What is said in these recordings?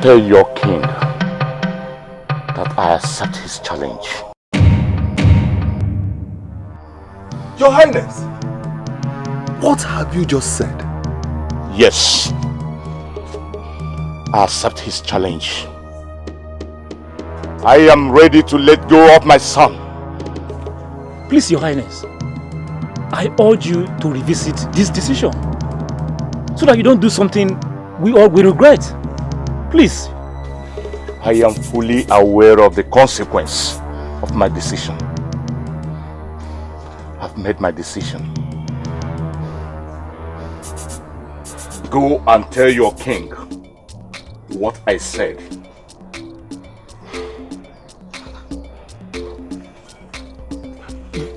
Tell your king that I accept his challenge. Your Highness, what have you just said? Yes, I accept his challenge. I am ready to let go of my son. Please, Your Highness, I urge you to revisit this decision so that you don't do something we all will regret. Please. I am fully aware of the consequence of my decision. I've made my decision. Go and tell your king what I said.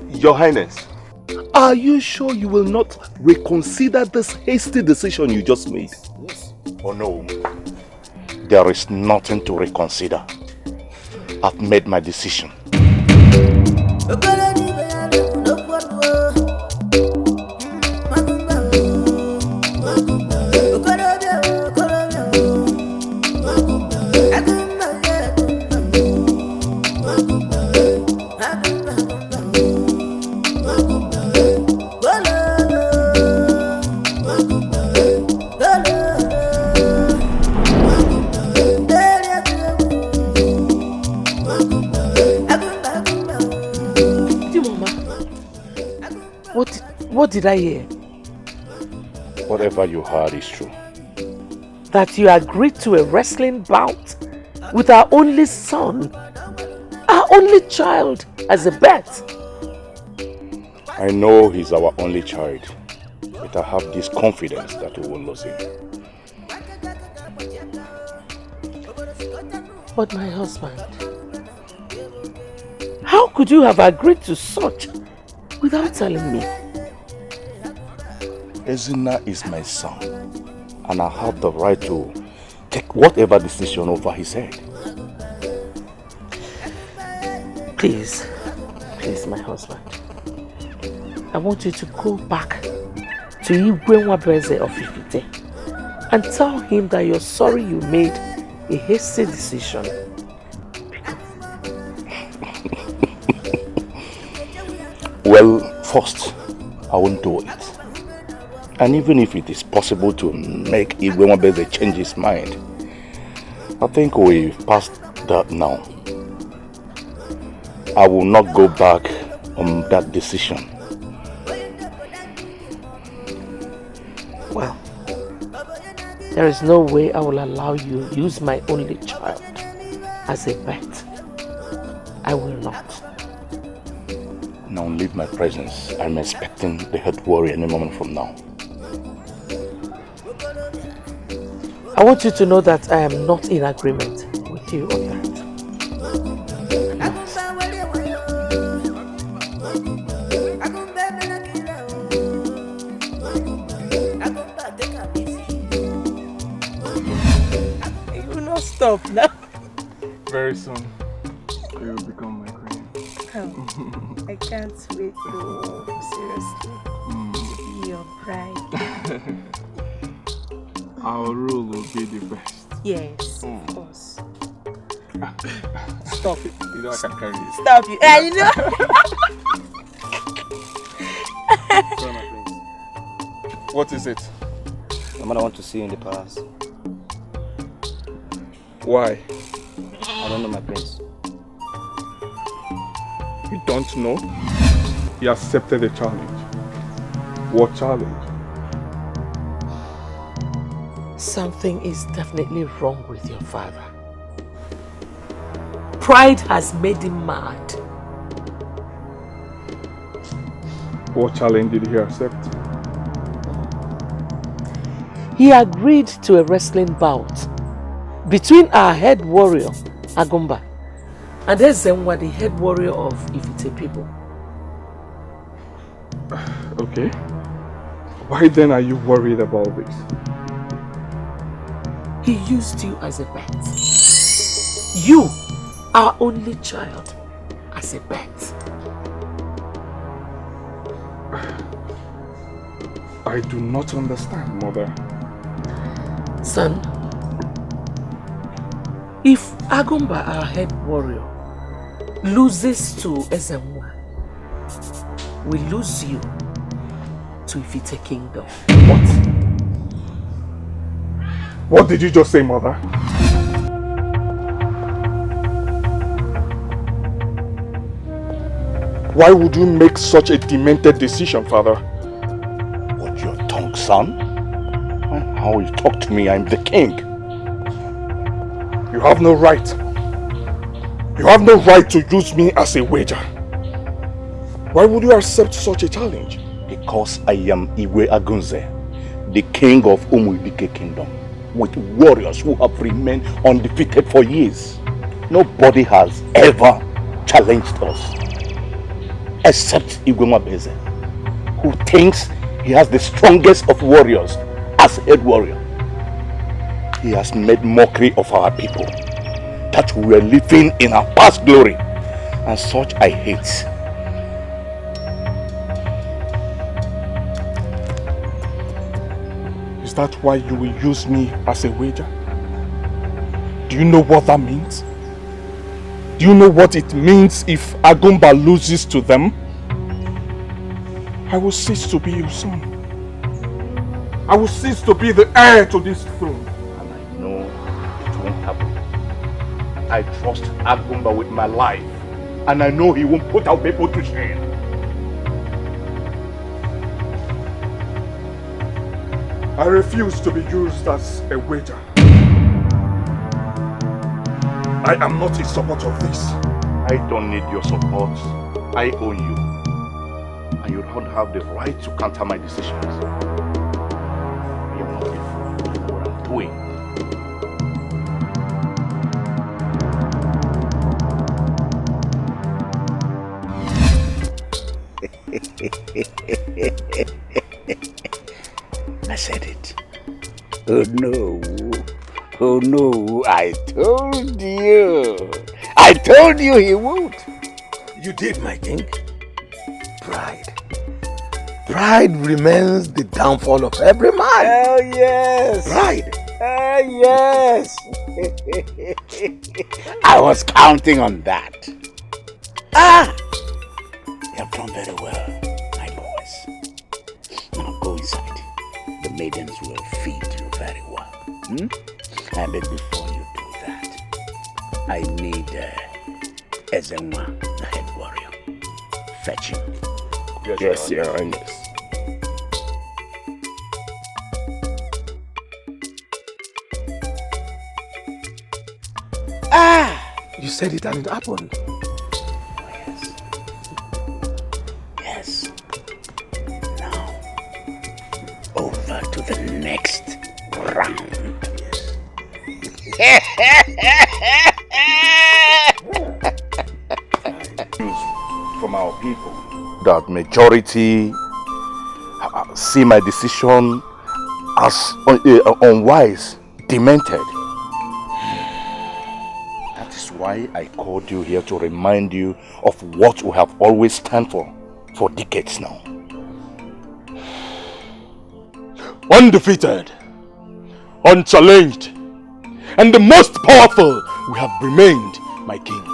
Your Highness, are you sure you will not reconsider this hasty decision you just made? Yes. Oh no, there is nothing to reconsider. I've made my decision. What did I hear? Whatever you heard is true. That you agreed to a wrestling bout with our only son, our only child, as a bet. I know he's our only child, but I have this confidence that we will lose him. But my husband, how could you have agreed to such without telling me? EZEONU is my son, and I have the right to take whatever decision over his head. Please, my husband, I want you to go back to UMENWWA of Ifite and tell him that you're sorry you made a hasty decision. Well, first, I won't do it. And even if it is possible to make UMENWWA change his mind, I think we've passed that now. I will not go back on that decision. Well, there is no way I will allow you to use my only child as a bet. I will not. Now leave my presence. I'm expecting the head warrior any moment from now. I want you to know that I am not in agreement with you on that. You will not stop now. Very soon, you will become my queen. Oh, I can't wait though, seriously. To be your bride. Our rule will be the best. Yes, of course. Stop it. You know I can carry it. Stop it. You know. What is it? Mama, I want to see you in the palace. Why? I don't know, my prince. You don't know? He accepted the challenge. What challenge? Something is definitely wrong with your father. Pride has made him mad. What challenge did he accept? He agreed to a wrestling bout between our head warrior, Agunze, and EZEONU, the head warrior of Ifite people. Okay. Why then are you worried about this? He used you as a bet. You, our only child, as a bet. I do not understand, Mother. Son, If Agumba, our head warrior, loses to EZEONU, we lose you to Ifite Kingdom. What? What did you just say, Mother? Why would you make such a demented decision, Father? Watch your tongue, son. And how you talk to me, I'm the king. You have no right. You have no right to use me as a wager. Why would you accept such a challenge? Because I am Iwe Agunze, the king of UMENWWA Kingdom, with warriors who have remained undefeated for years. Nobody has ever challenged us, except EKENE, who thinks he has the strongest of warriors as head warrior. He has made mockery of our people, that we were living in our past glory, and such I hate. Is that why you will use me as a wager? Do you know what that means? Do you know what it means if Agumba loses to them? I will cease to be your son. I will cease to be the heir to this throne. And I know it won't happen. I trust Agumba with my life, and I know he won't put our people to shame. I refuse to be used as a wager. I am not in support of this. I don't need your support. I own you. And you don't have the right to counter my decisions. I am not a fool to know what I'm doing. I said it. Oh no. Oh no, I told you. I told you he won't. You did, my king. Pride. Pride remains the downfall of every man. Oh yes. Pride. Yes. I was counting on that. Ah! You have done very well, my boys. Now go inside. The maidens will feed you very well. And before you do that, I need EZEONU, the head warrior. Fetch him. Yes, Your Highness. Ah! You said it and it happened. Oh, yes. Yes. Now, over to the next round. From our people, that majority see my decision as unwise, demented. That is why I called you here to remind you of what we have always stand for decades now. Undefeated, unchallenged, and the most powerful we have remained, my king.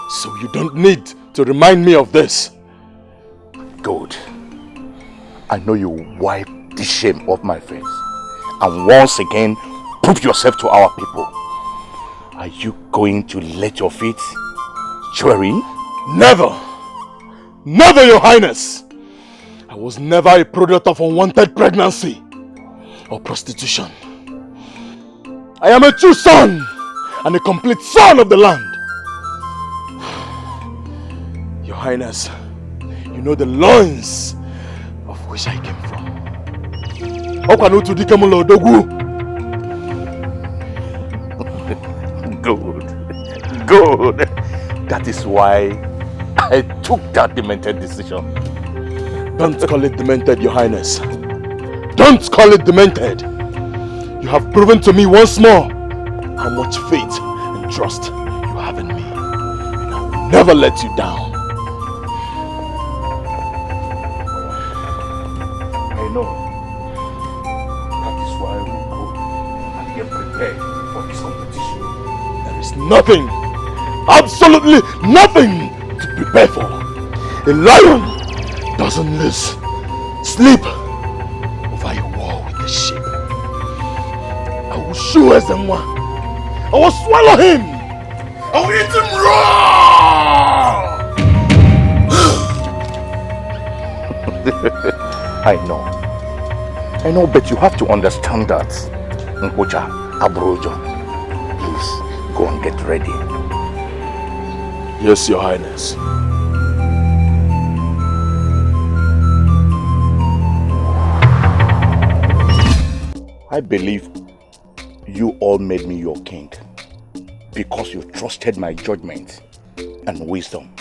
So you don't need to remind me of this. Good. I know you wipe the shame off my face and once again prove yourself to our people. Are you going to let your feet swearing? Never! Never, Your Highness! I was never a product of unwanted pregnancy or prostitution. I am a true son and a complete son of the land. Your Highness, you know the loins of which I came from. Good. That is why I took that demented decision. Don't call it demented, Your Highness. Don't call it demented. You have proven to me once more how much faith and trust you have in me. And I will never let you down. I know. That is why we go and get prepared for this competition. There's nothing, absolutely nothing to prepare for. A lion doesn't sleep over a wall with a sheep. I will show EZEONU. I will swallow him. I will eat him raw. I know, but you have to understand that. Nkocha, Abrojo, please go and get ready. Yes, Your Highness. I believe you all made me your king because you trusted my judgment and wisdom.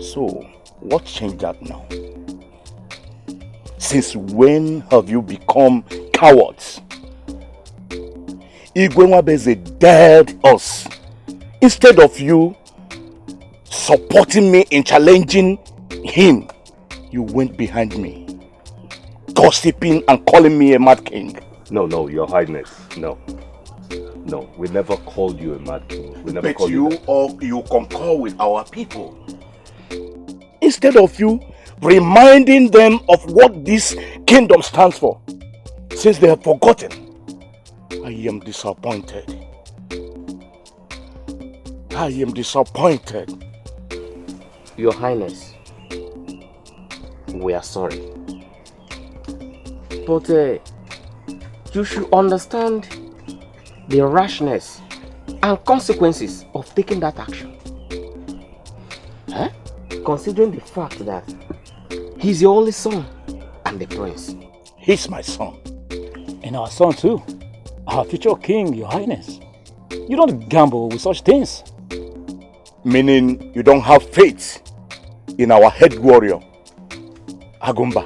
So, what changed that now? Since when have you become cowards? EKENE dared us. Instead of you supporting me in challenging him, you went behind me, gossiping and calling me a mad king. No, Your Highness, no. No, we never called you a mad king. We never called you that. But you concur with our people. Instead of you reminding them of what this kingdom stands for, since they have forgotten, I am disappointed. I am disappointed. Your Highness, we are sorry. But you should understand the rashness and consequences of taking that action. Considering the fact that he's your only son and the prince. He's my son. And our son too. Our future king, Your Highness. You don't gamble with such things. Meaning you don't have faith in our head warrior, Agunze.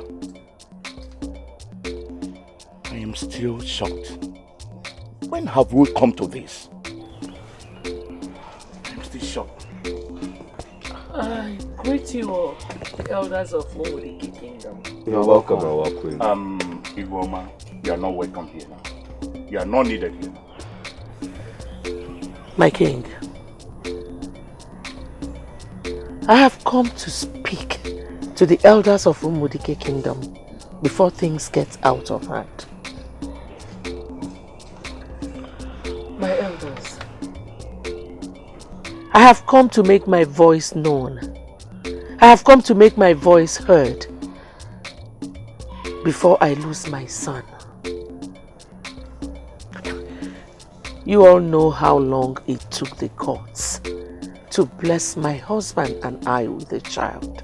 I am still shocked. When have we come to this? I'm still shocked. I greet you all, the elders of MAURICE Kingdom. You're welcome, our queen. Igoma, you are not welcome here now. You are not needed here now. My king, I have come to speak to the elders of MAURICE Kingdom before things get out of hand. My elders, I have come to make my voice known. I have come to make my voice heard before I lose my son. You all know how long it took the gods to bless my husband and I with a child.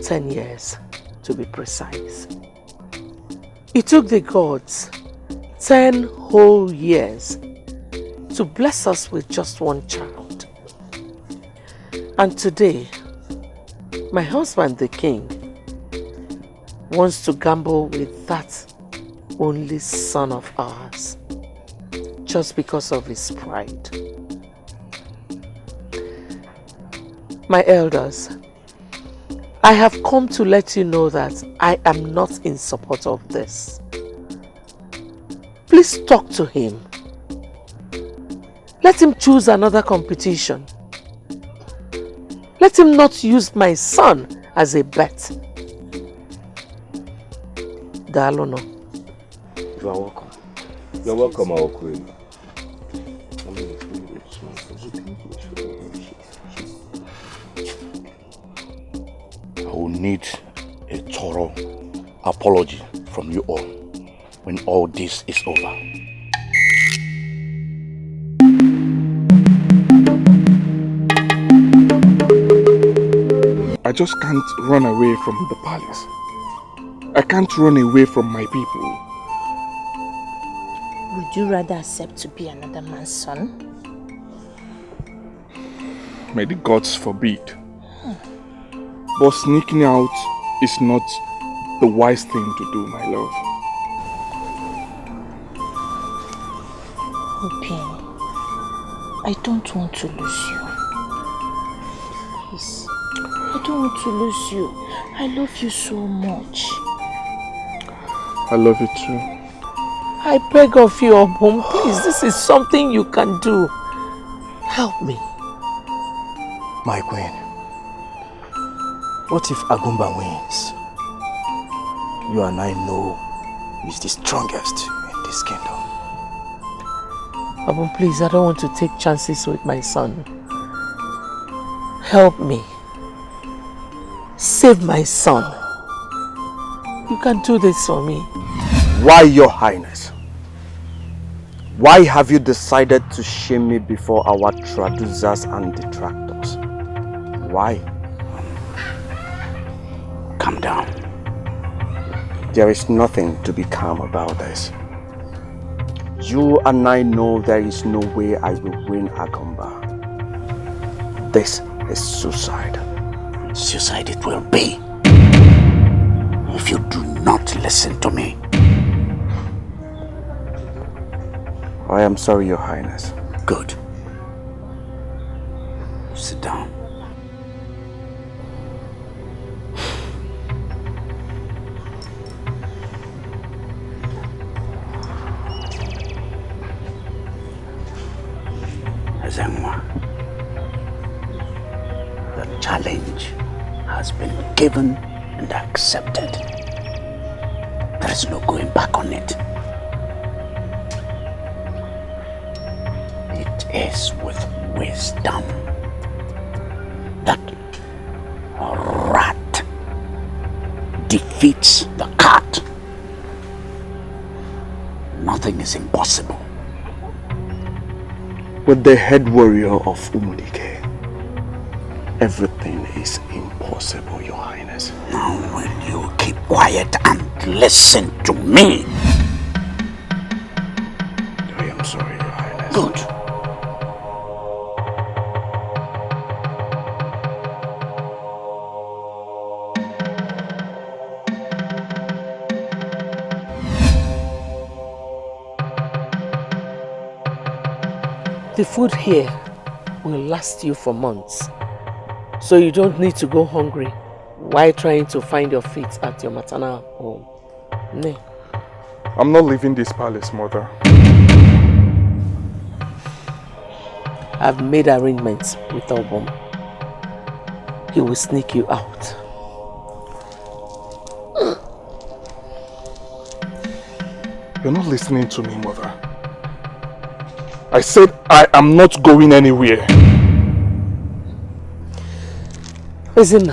10 years to be precise. It took the gods 10 whole years to bless us with just one child. And today, my husband, the king, wants to gamble with that only son of ours just because of his pride. My elders, I have come to let you know that I am not in support of this. Please talk to him. Let him choose another competition. Let him not use my son as a bet. Dalono. You are welcome. You're welcome, our queen. I will need a thorough apology from you all when all this is over. I just can't run away from the palace. I can't run away from my people. Would you rather accept to be another man's son? May the gods forbid. But sneaking out is not the wise thing to do, my love. Opin, I don't want to lose you. Please, I don't want to lose you. I love you so much. I love you too. I I beg of you, Obum, please, this is something you can do. Help me. My queen, what if Agumba wins? You and I know he's the strongest in this kingdom. Obum, please, I don't want to take chances with my son. Help me. Save my son. You can do this for me. Why, Your Highness? Why have you decided to shame me before our traducers and detractors? Why? Calm down. There is nothing to be calm about this. You and I know there is no way I will win Agumba. This is suicide. Suicide it will be. If you do not listen to me. I am sorry, Your Highness. Good. Sit down. EZEONU, the challenge has been given and accepted. There is no going back on it. It is with wisdom that a rat defeats the cat. Nothing is impossible. With the head warrior of Umudike, everything is impossible, Your Highness. Now will you keep quiet and listen to me? I am sorry, Your Highness. Good. The food here will last you for months, so you don't need to go hungry while trying to find your feet at your maternal home. Ne. I'm not leaving this palace, Mother. I've made arrangements with Obum. He will sneak you out. You're not listening to me, Mother. I said I am not going anywhere. Listen,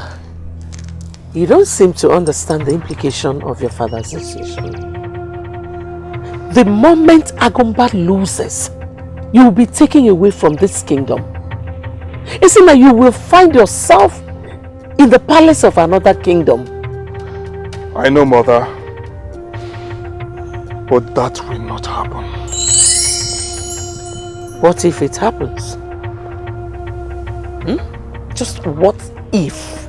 you don't seem to understand the implication of your father's decision. The moment Agumba loses, you will be taken away from this kingdom. It seems like you will find yourself in the palace of another kingdom. I know, Mother. But that will not happen. What if it happens? Just what if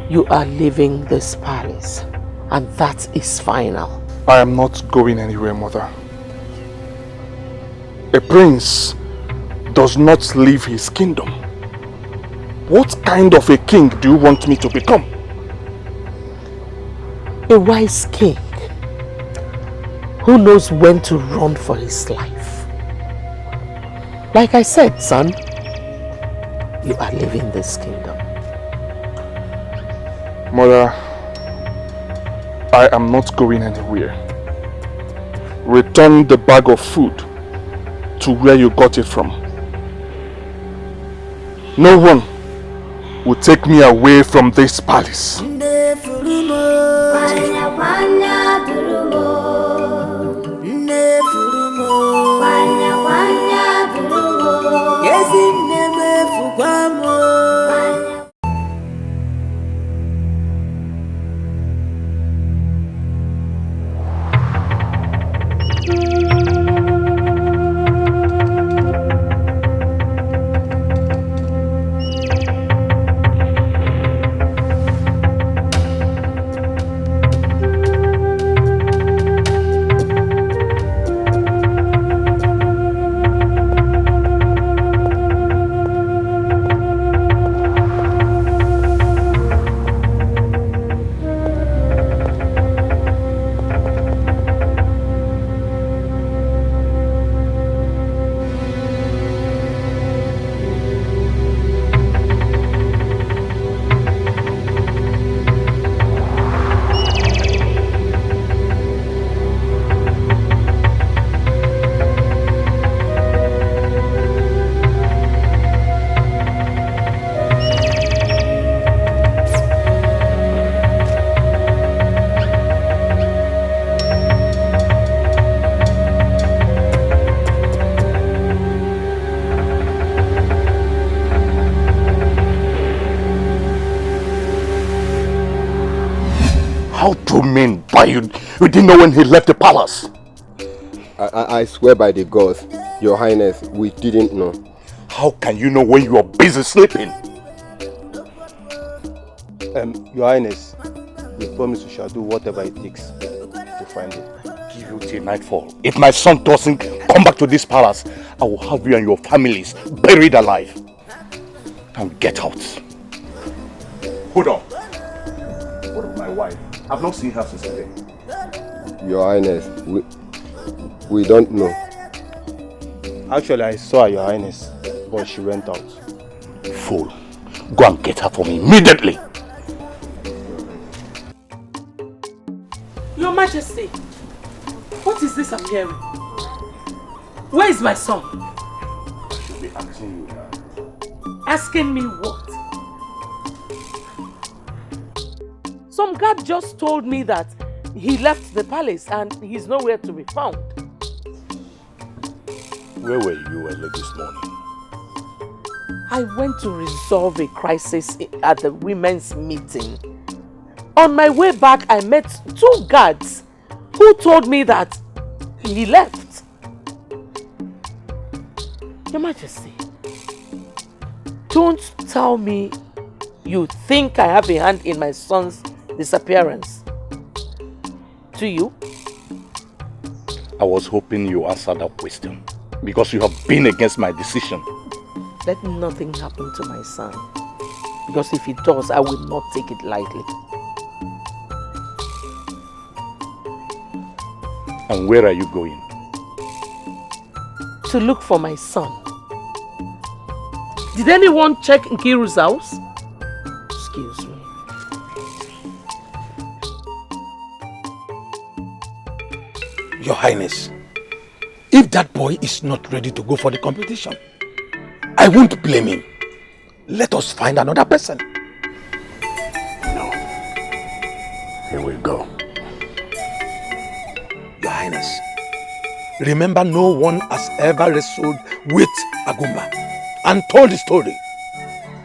you are leaving this palace and that is final? I am not going anywhere, Mother. A prince does not leave his kingdom. What kind of a king do you want me to become? A wise king who knows when to run for his life. Like I said, son, you are leaving this kingdom. Mother, I am not going anywhere. Return the bag of food to where you got it from. No one will take me away from this palace. How do you mean by you didn't know when he left the palace? I swear by the gods, Your Highness, we didn't know. How can you know when you are busy sleeping? Your Highness, we promise we shall do whatever it takes to find it. Give you till nightfall. If my son doesn't come back to this palace, I will have you and your families buried alive. And get out. Hold on. What of my wife? I've not seen her since today. Your Highness, we don't know. Actually, I saw her, Your Highness, but she went out. Fool. Go and get her for me immediately. Your Majesty, what is this I'm hearing? Where is my son? I should be asking you now. Asking me what? Some guard just told me that he left the palace and he's nowhere to be found. Where were you early this morning? I went to resolve a crisis at the women's meeting. On my way back, I met 2 guards who told me that he left. Your Majesty, don't tell me you think I have a hand in my son's disappearance. Do you? I was hoping you answered that question because you have been against my decision. Let nothing happen to my son, because if it does, I will not take it lightly. And where are you going? To look for my son. Did anyone check Nkiru's house? Excuse me. Your Highness, if that boy is not ready to go for the competition, I won't blame him. Let us find another person. No. Here we go. Your Highness, remember no one has ever wrestled with Agumba and told the story.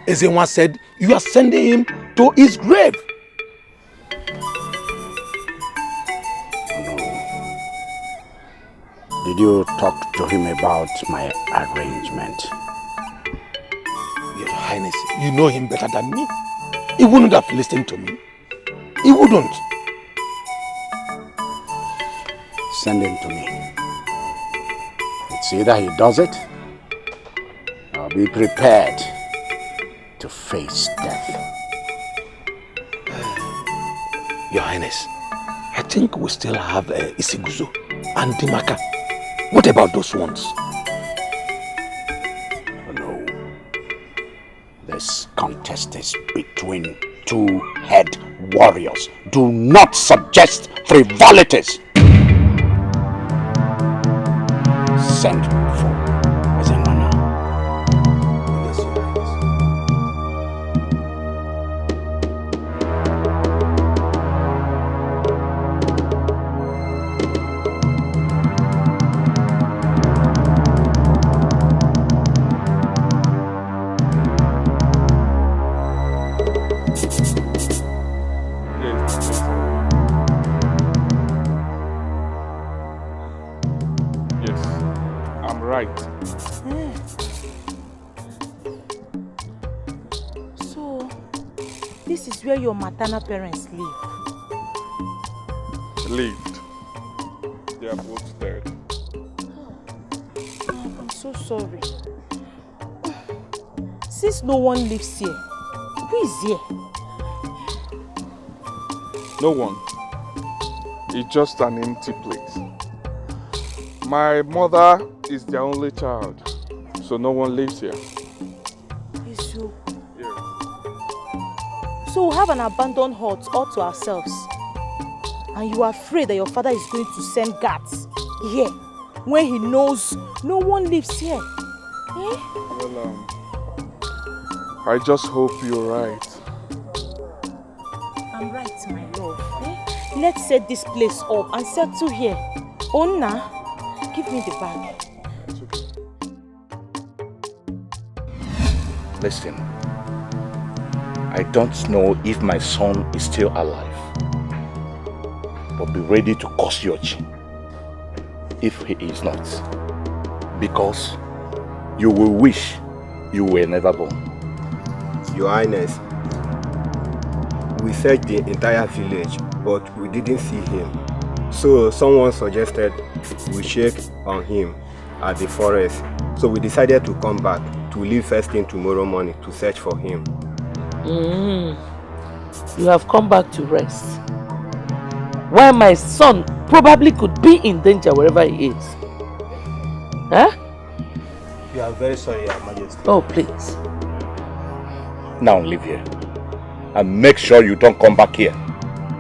EZEONU said you are sending him to his grave. No. Did you talk to him about my arrangement? Your Highness, you know him better than me. He wouldn't have listened to me. He wouldn't. Send him to me. It's either he does it, or be prepared to face death. Your Highness, I think we still have Isiguzo and Dimaka. What about those ones? No. This contest is between 2 head warriors. Do not suggest frivolities. Send for EZEONU. So, this is where your maternal parents live? Lived. They are both dead. Oh, I'm so sorry. Since no one lives here, who is here? No one. It's just an empty place. My mother is their only child, so no one lives here. Is you? Yeah. So we have an abandoned hut all to ourselves. And you are afraid that your father is going to send guards here when he knows no one lives here. Eh? Well, I just hope you're right. I'm right, my love. Eh? Let's set this place up and settle here. Onna, give me the bag. Listen, I don't know if my son is still alive. but be ready to curse your chin if he is not. Because you will wish you were never born. Your Highness, we searched the entire village, but we didn't see him. So someone suggested we check on him at the forest. So we decided to come back to leave first thing tomorrow morning to search for him. You have come back to rest. While my son probably could be in danger wherever he is. Huh? We are very sorry, Your Majesty. Oh, please. Now leave here. And make sure you don't come back here.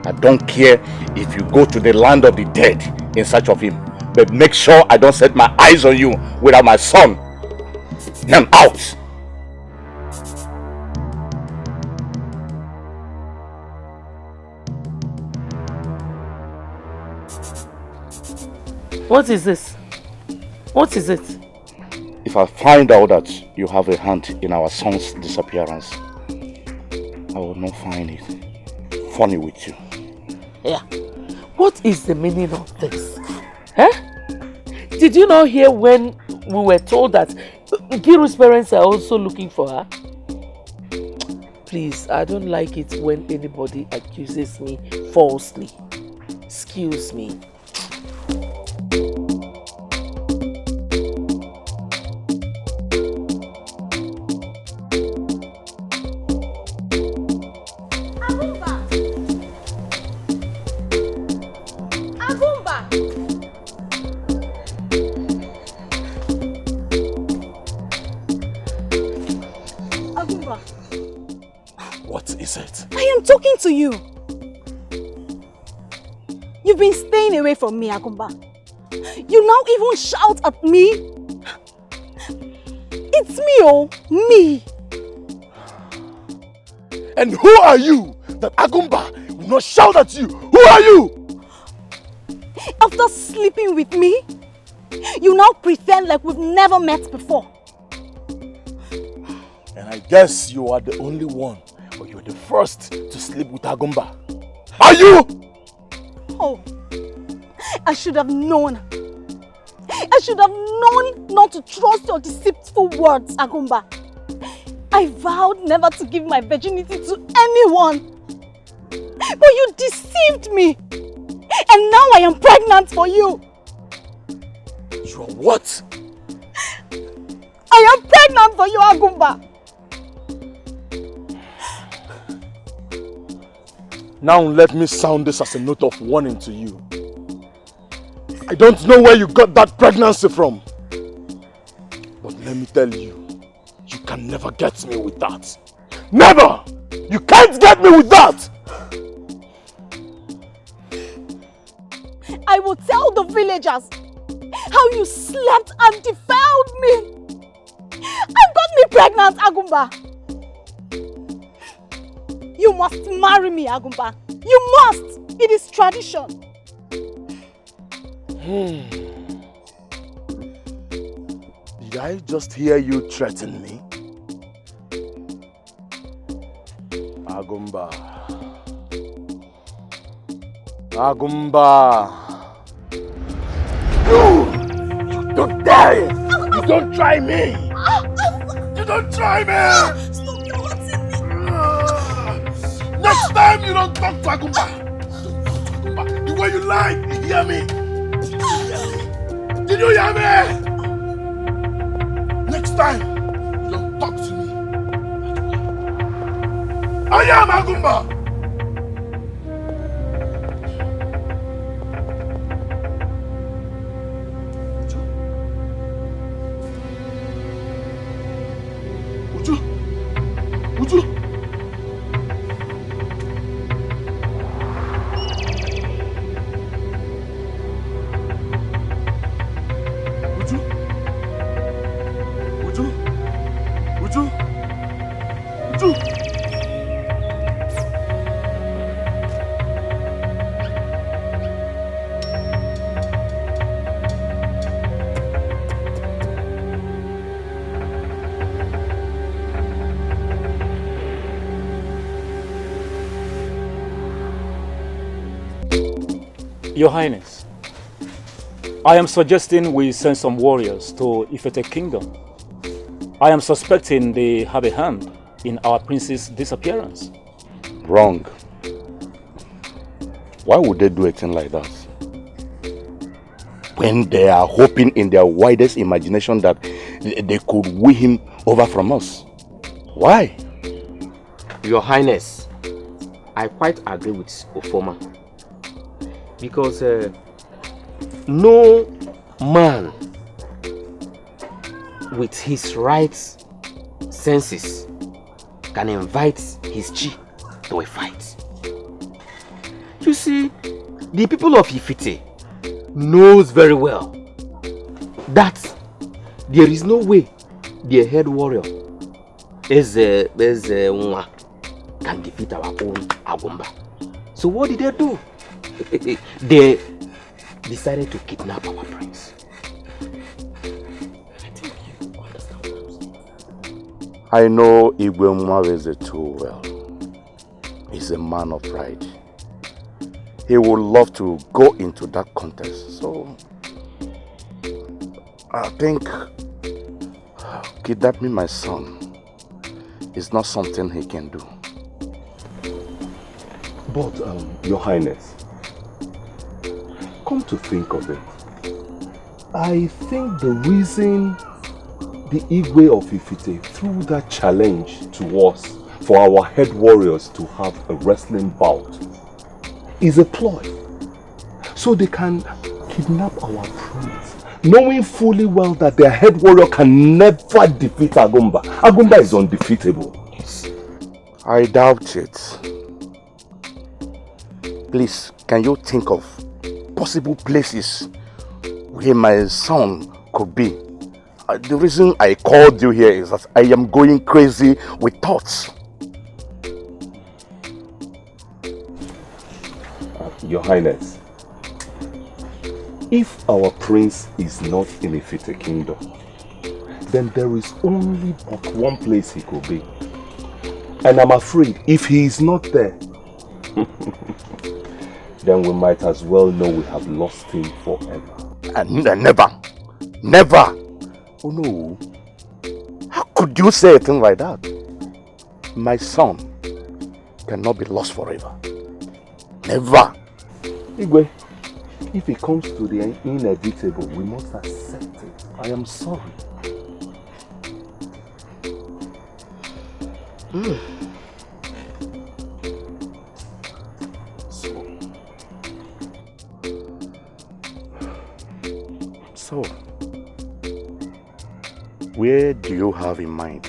I don't care if you go to the land of the dead in search of him. But make sure I don't set my eyes on you without my son. Now I'm out. What is this? What is it? If I find out that you have a hand in our son's disappearance, I will not find it funny with you. Yeah. What is the meaning of this? Huh? Did you not hear when we were told that Giru's parents are also looking for her? Please, I don't like it when anybody accuses me falsely. Excuse me. Talking to you. You've been staying away from me, Agumba. You now even shout at me. It's me, oh, me. And who are you that Agumba will not shout at you? Who are you? After sleeping with me, you now pretend like we've never met before. And I guess you are the only one. But you're the first to sleep with Agumba. Are you? Oh, I should have known. I should have known not to trust your deceitful words, Agumba. I vowed never to give my virginity to anyone. But you deceived me. And now I am pregnant for you. You are what? I am pregnant for you, Agumba. Now let me sound this as a note of warning to you. I don't know where you got that pregnancy from. But let me tell you, you can never get me with that. Never! You can't get me with that! I will tell the villagers how you slept and defiled me. And got me pregnant, Agumba. You must marry me, Agumba. You must! It is tradition. Did I just hear you threaten me? Agumba. Agumba. You don't dare it! You don't try me! You don't try me! Stop, you're hurting me. Next time you don't talk to Agumba. Don't talk to Agumba. The way you lie, you hear me? Did you hear me? Next time you don't talk to me. I am Agumba. Your Highness, I am suggesting we send some warriors to Ifete Kingdom. I am suspecting they have a hand in our prince's disappearance. Wrong. Why would they do a thing like that? When they are hoping in their widest imagination that they could win him over from us. Why? Your Highness, I quite agree with Ofoma. Because no man with his right senses can invite his chi to a fight. You see, the people of Ifite knows very well that there is no way their head warrior EZEONU can defeat our own Agumba. So what did they do? They decided to kidnap our prince. I think you understand what I'm saying. I know UMENWWA too well. He's a man of pride. He would love to go into that contest. So I think kidnapping my son is not something he can do. But, Your Highness, come to think of it, I think the reason the Igwe of Ifite threw that challenge to us for our head warriors to have a wrestling bout is a ploy. So they can kidnap our prince, knowing fully well that their head warrior can never defeat Agumba. Agumba is undefeatable. I doubt it. Please, can you think of possible places where my son could be? The reason I called you here is that I am going crazy with thoughts. Your Highness, if our prince is not in Ifite Kingdom, then there is only but one place he could be. And I'm afraid if he is not there, then we might as well know we have lost him forever. And never, never. Oh no. How could you say a thing like that? My son cannot be lost forever. Never. Igwe, if it comes to the inevitable, we must accept it. I am sorry. So, where do you have in mind?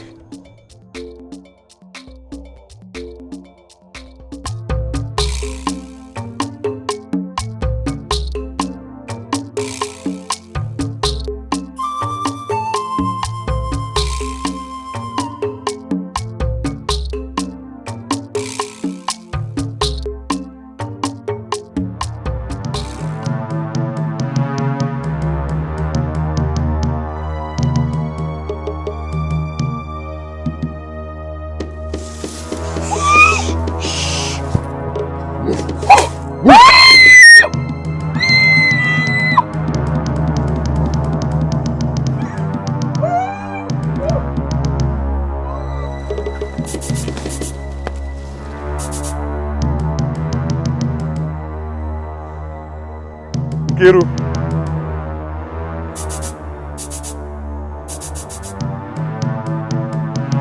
Nkiru.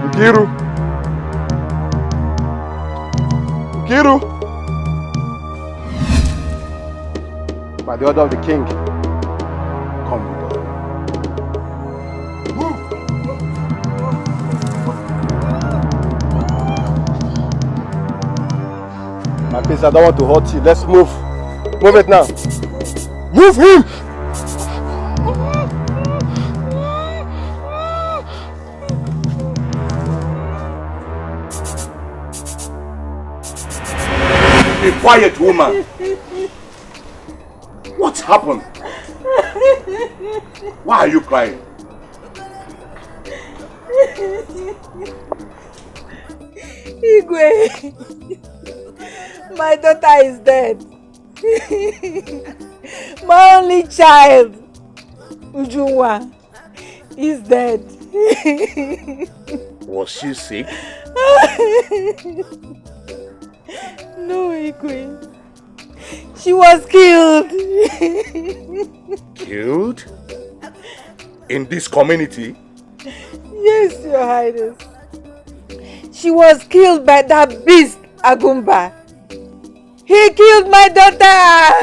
Nkiru. Nkiru. By the order of the king, come with us. My prince, I don't want to hurt you. Let's move. Move it now. Move him! Be quiet, woman. What's happened? Why are you crying? Igwe, my daughter is dead. My only child, Ujunwa, is dead. Was she sick? No, Igwe. She was killed. Killed? In this community? Yes, Your Highness. She was killed by that beast, Agumba. He killed my daughter!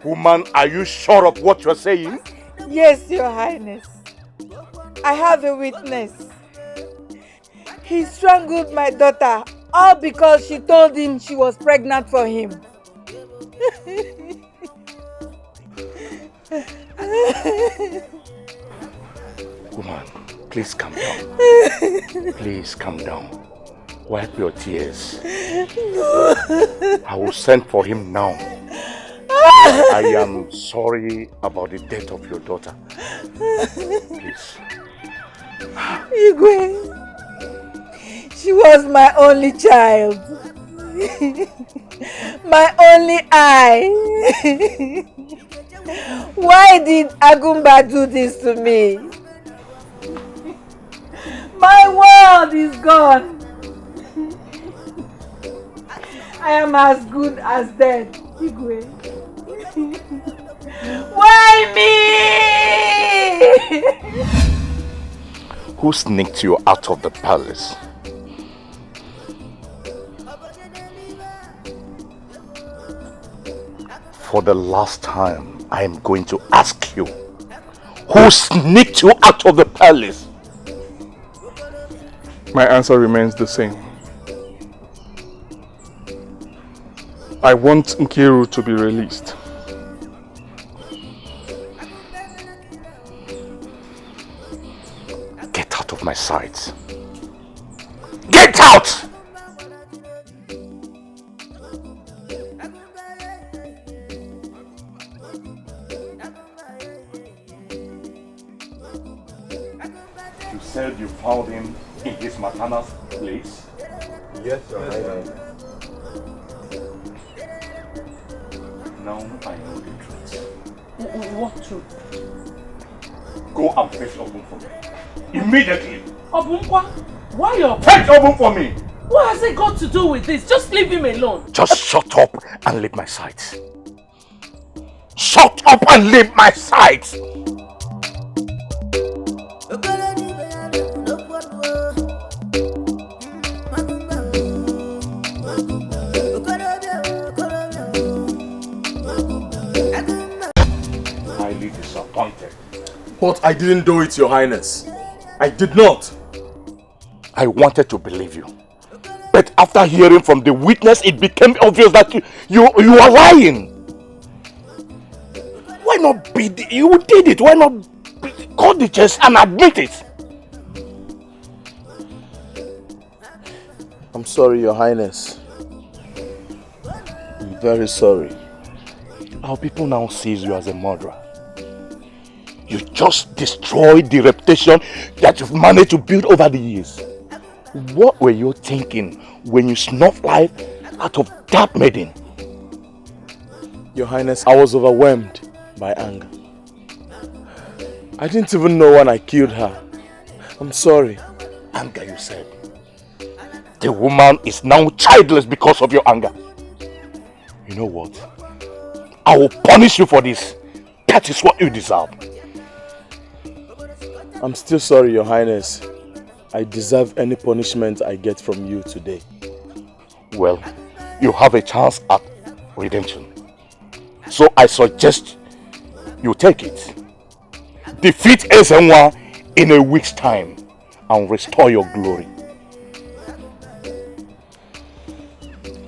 Woman, are you sure of what you're saying? Yes, Your Highness. I have a witness. He strangled my daughter, all because she told him she was pregnant for him. Woman, please calm down. Please calm down. Wipe your tears. I will send for him now. I am sorry about the death of your daughter. Please. Igwe, she was my only child. My only eye. Why did Agumba do this to me? My world is gone. I am as good as dead, Igwe. Why me? Who sneaked you out of the palace? For the last time, I am going to ask you, who sneaked you out of the palace? My answer remains the same. I want Nkiru to be released. Get out of my sight. Get out! You said you found him in his maternal place? Yes, Your Highness. Now I know the truth. What truth? Go and fetch Obun for me. Immediately! Obunkwa, why your... Fetch Obun for me! What has it got to do with this? Just leave him alone. Just shut up and leave my sight. Shut up and leave my sight! Highly disappointed. But I didn't do it, Your Highness. I did not. I wanted to believe you. But after hearing from the witness, it became obvious that you are lying. Why not be you did it? Why not call the chest and admit it? I'm sorry, Your Highness. I'm very sorry. Our people now sees you as a murderer. You just destroyed the reputation that you've managed to build over the years. What were you thinking when you snuffed life out of that maiden? Your Highness, I was overwhelmed by anger. I didn't even know when I killed her. I'm sorry. Anger, you said. The woman is now childless because of your anger. You know what? I will punish you for this. That is what you deserve. I'm still sorry, Your Highness. I deserve any punishment I get from you today. Well, you have a chance at redemption. So I suggest you take it. Defeat EZEONU in a week's time and restore your glory.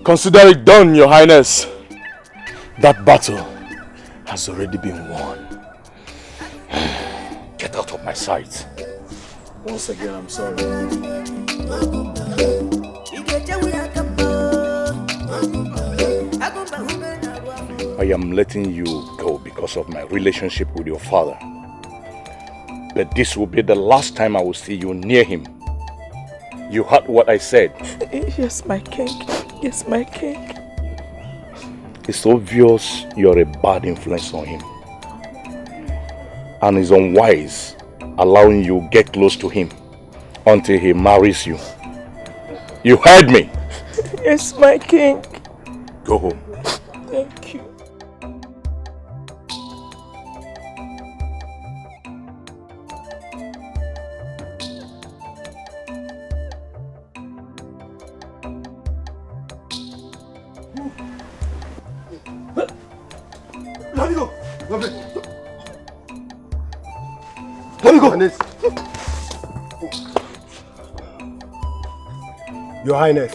Consider it done, Your Highness. That battle has already been won. Get out of my sight. Once again, I'm sorry. I am letting you go because of my relationship with your father. But this will be the last time I will see you near him. You heard what I said. Yes, my king. Yes, my king. It's obvious you're a bad influence on him. And it's unwise allowing you get close to him until he marries you. You heard me? Yes, my king. Go home. Thank you. Let me go. Let me go. Your Highness,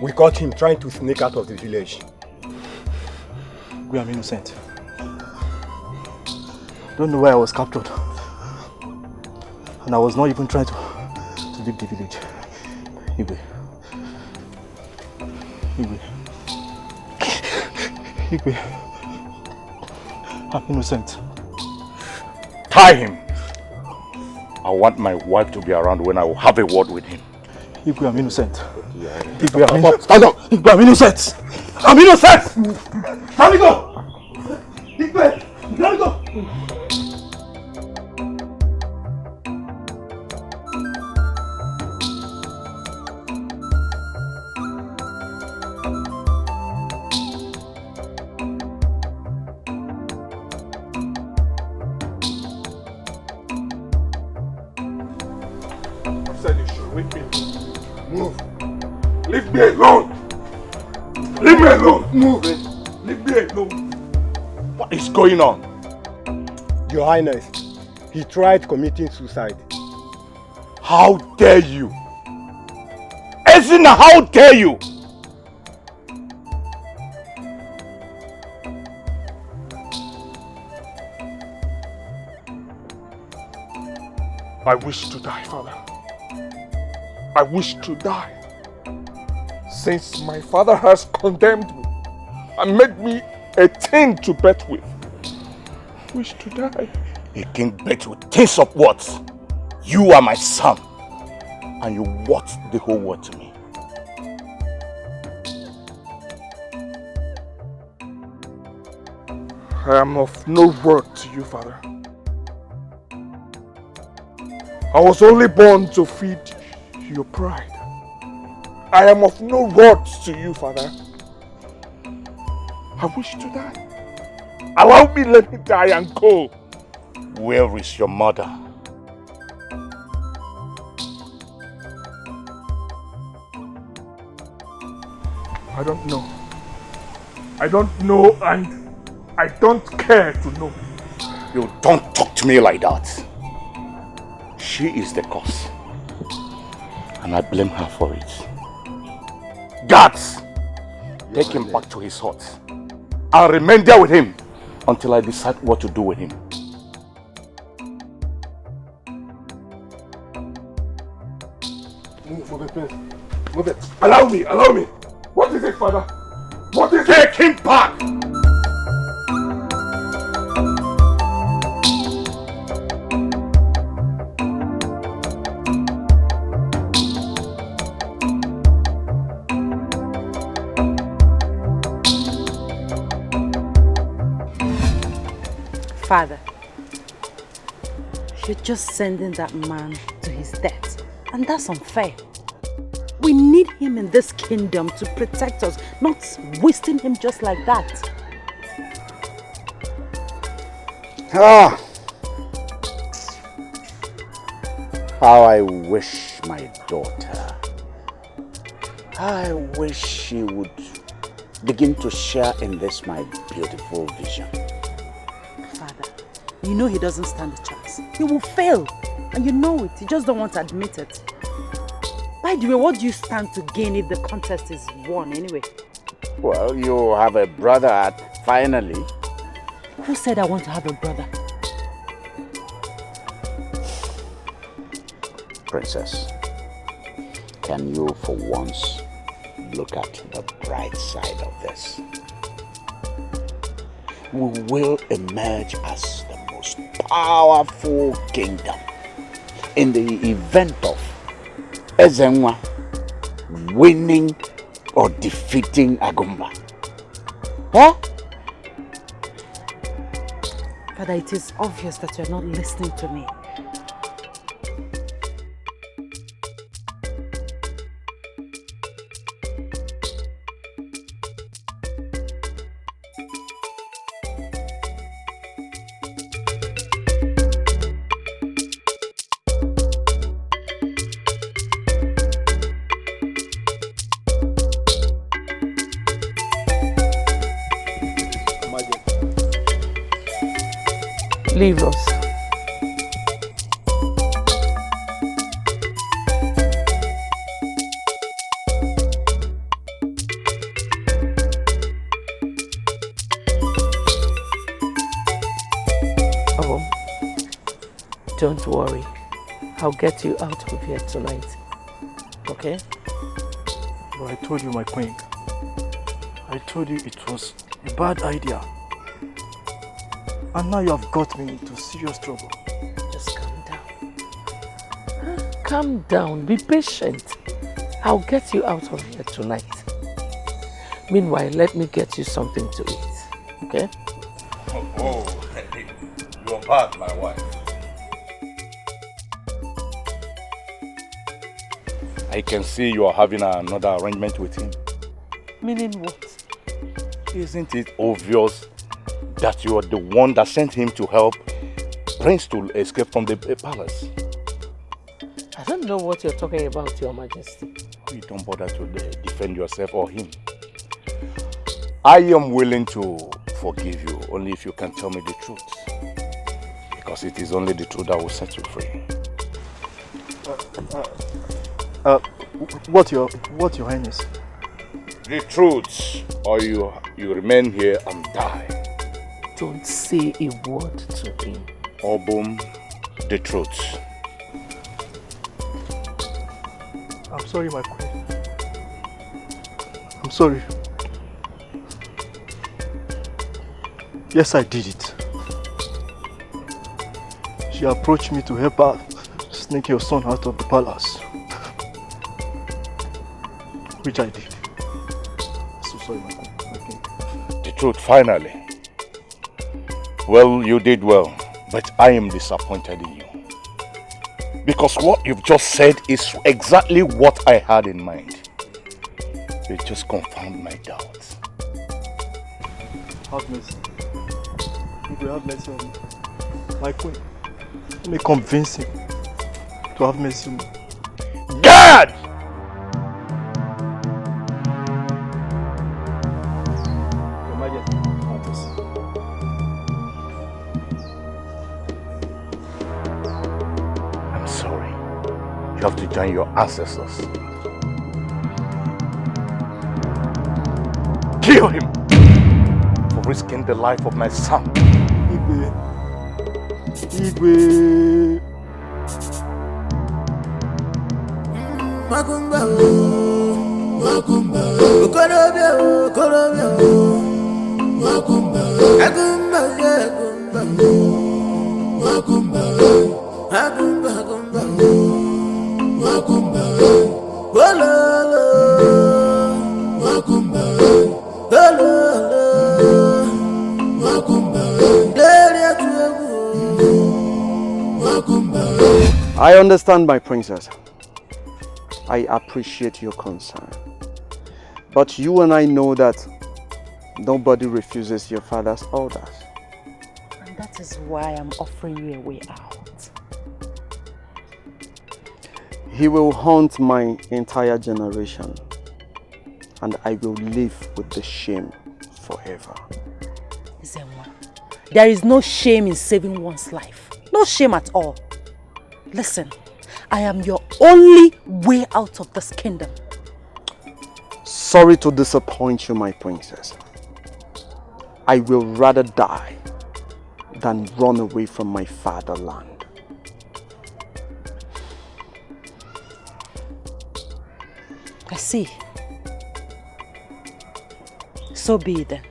we caught him trying to sneak out of the village. We are innocent. Don't know where I was captured. And I was not even trying to leave the village. Igwe. I'm innocent. Tie him. I want my wife to be around when I will have a word with him. Igwe, I'm innocent. Igwe, stand up! Igwe, I'm innocent! I'm innocent! Let me go! Igwe, let me go! Leave me alone! Leave me alone! Move it! Leave me alone! What is going on? Your Highness, he tried committing suicide. How dare you? Ezina, how dare you? I wish to die, Father. I wish to die. Since my father has condemned me and made me a thing to bet with. I wish to die. A king bet with things of what? You are my son. And you worth the whole world to me. I am of no worth to you, Father. I was only born to feed your pride. I am of no worth to you, Father. I wish to die. Allow me, let me die and go. Where is your mother? I don't know. I don't know and I don't care to know. You don't talk to me like that. She is the cause. And I blame her for it. Guards! Take him back to his hut. I'll remain there with him until I decide what to do with him. Move it, please. Move it. Allow me, allow me. What is it, Father? What is it? Take him back! Father, you're just sending that man to his death, and that's unfair. We need him in this kingdom to protect us, not wasting him just like that. Ah! How I wish my daughter, I wish she would begin to share in this my beautiful vision. Father, you know he doesn't stand a chance. He will fail, and you know it. You just don't want to admit it. By the way, what do you stand to gain if the contest is won anyway? Well, you have a brother finally. Who said I want to have a brother? Princess, can you for once look at the bright side of this? We will emerge as the most powerful kingdom in the event of EZEONU winning or defeating Agumba. Huh? Father, it is obvious that you're not listening to me. Leave us. Oh, don't worry. I'll get you out of here tonight. Okay? But I told you, my queen. I told you it was a bad idea. And now you have got me into serious trouble. Just calm down. Calm down. Be patient. I'll get you out of here tonight. Meanwhile, let me get you something to eat. Okay? Oh, you're back, my wife. I can see you are having another arrangement with him. Meaning what? Isn't it obvious that you are the one that sent him to help Prince to escape from the palace? I don't know what you're talking about, Your Majesty. You don't bother to defend yourself or him. I am willing to forgive you only if you can tell me the truth. Because it is only the truth that will set you free. What your highness? The truth, or you remain here and die. Don't say a word to him. Obum, the truth. I'm sorry, my queen. I'm sorry. Yes, I did it. She approached me to help her sneak your son out of the palace. Which I did. So sorry, my queen. The truth, finally. Well, you did well, but I am disappointed in you. Because what you've just said is exactly what I had in mind. You just confirmed my doubts. Have mercy. You will have mercy on me. My queen, let me convince him to have mercy on me. God! Your Majesty, have mercy. I'm sorry. You have to join your ancestors. Kill him for risking the life of my son. Igwe. Makumba, Makumba, Okorobia, Okorobia, Makumba, Agumba, Agumba, Makumba, Agumba, Agumba, Makumba, Ololo, Makumba, Ololo, Makumba, Makumba. I understand, my princess. I appreciate your concern. But you and I know that nobody refuses your father's orders. And that is why I'm offering you a way out. He will haunt my entire generation, and I will live with the shame forever. EZEONU, there is no shame in saving one's life. No shame at all. Listen, I am your only way out of this kingdom. Sorry to disappoint you, my princess. I will rather die than run away from my fatherland. I see. So be it then.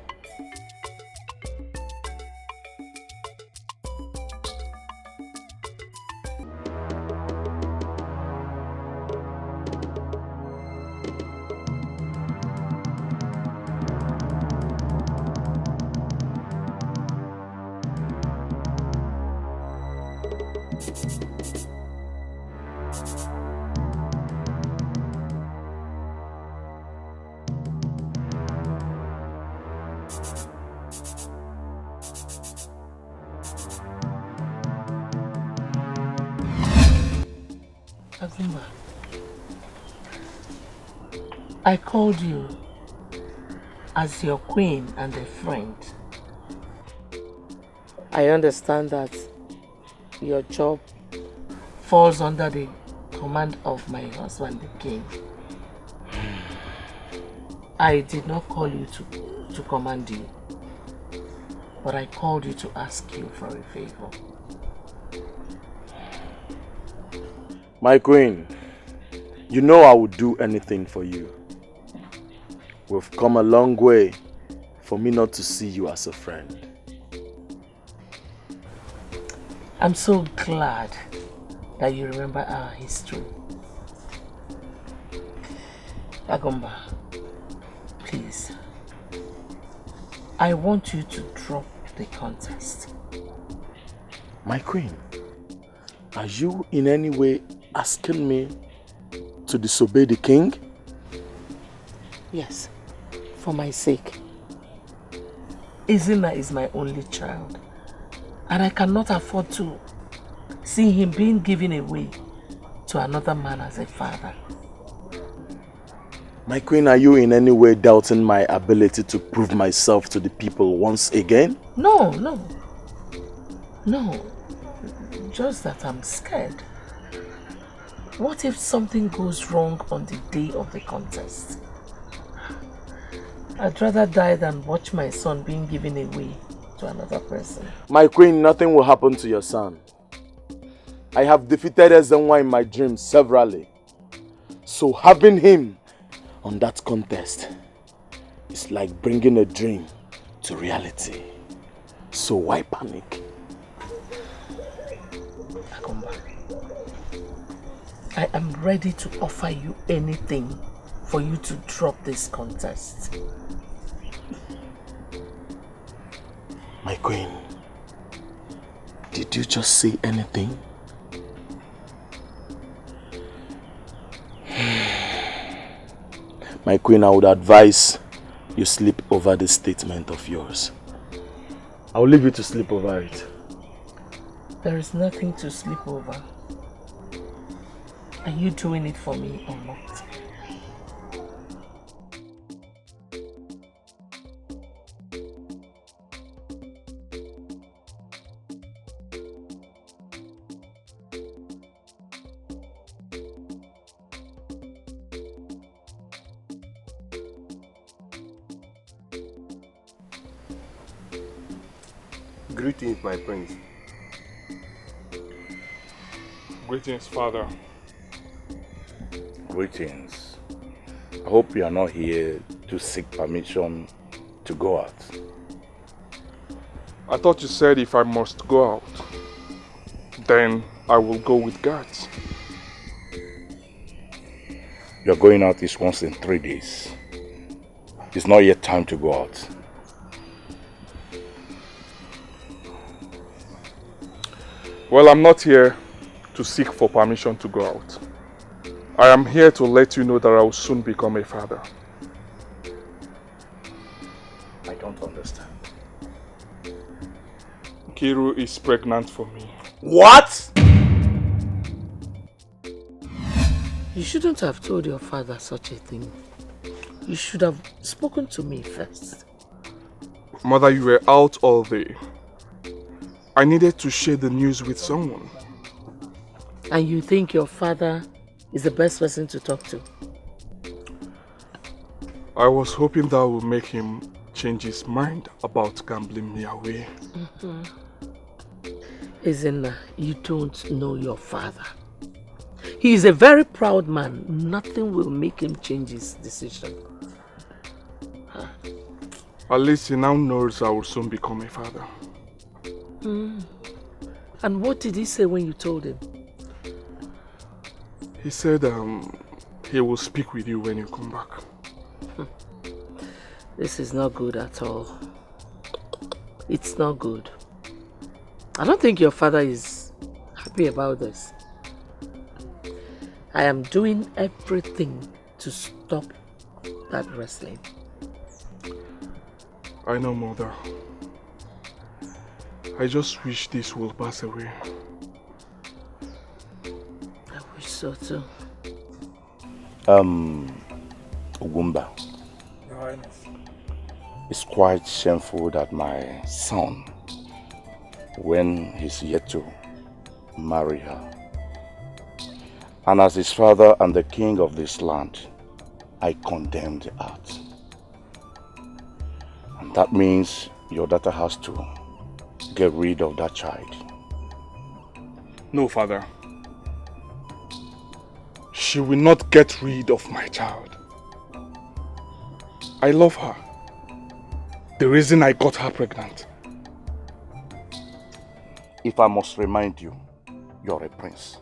Agumba, I called you as your queen and a friend. I understand that your job falls under the command of my husband, the king. I did not call you to command you, but I called you to ask you for a favor. My queen, you know I would do anything for you. We've come a long way for me not to see you as a friend. I'm so glad that you remember our history. Agumba, please, I want you to drop the contest. My queen, are you in any way asking me to disobey the king? Yes, for my sake. Ezena is my only child, and I cannot afford to see him being given away to another man as a father. My queen, are you in any way doubting my ability to prove myself to the people once again? No. Just that I'm scared. What if something goes wrong on the day of the contest? I'd rather die than watch my son being given away to another person. My queen, nothing will happen to your son. I have defeated EZEONU in my dreams severally. So having him on that contest is like bringing a dream to reality. So why panic? Agumba, I am ready to offer you anything for you to drop this contest. My queen, did you just say anything? My queen, I would advise you sleep over this statement of yours. I'll leave you to sleep over it. There is nothing to sleep over. Are you doing it for me or not? Greetings, my prince. Greetings, father. Greetings. I hope you are not here to seek permission to go out. I thought you said if I must go out, then I will go with guards. You're going out this once in 3 days. It's not yet time to go out. Well, I'm not here to seek for permission to go out. I am here to let you know that I will soon become a father. I don't understand. Kiru is pregnant for me. What? You shouldn't have told your father such a thing. You should have spoken to me first. Mother, you were out all day. I needed to share the news with someone. And you think your father is the best person to talk to? I was hoping that would make him change his mind about gambling me away. Ezena, you don't know your father. He is a very proud man. Nothing will make him change his decision. At least he now knows I will soon become a father. And what did he say when you told him? He said he will speak with you when you come back. This is not good at all. It's not good. I don't think your father is happy about this. I am doing everything to stop that wrestling. I know, Mother. I just wish this will pass away. I wish so too. Ugumba. Your Highness. It's quite shameful that my son, when he's yet to marry her, and as his father and the king of this land, I condemn the act. And that means your daughter has to get rid of that child. No, father. She will not get rid of my child. I love her. The reason I got her pregnant. If I must remind you, you're a prince.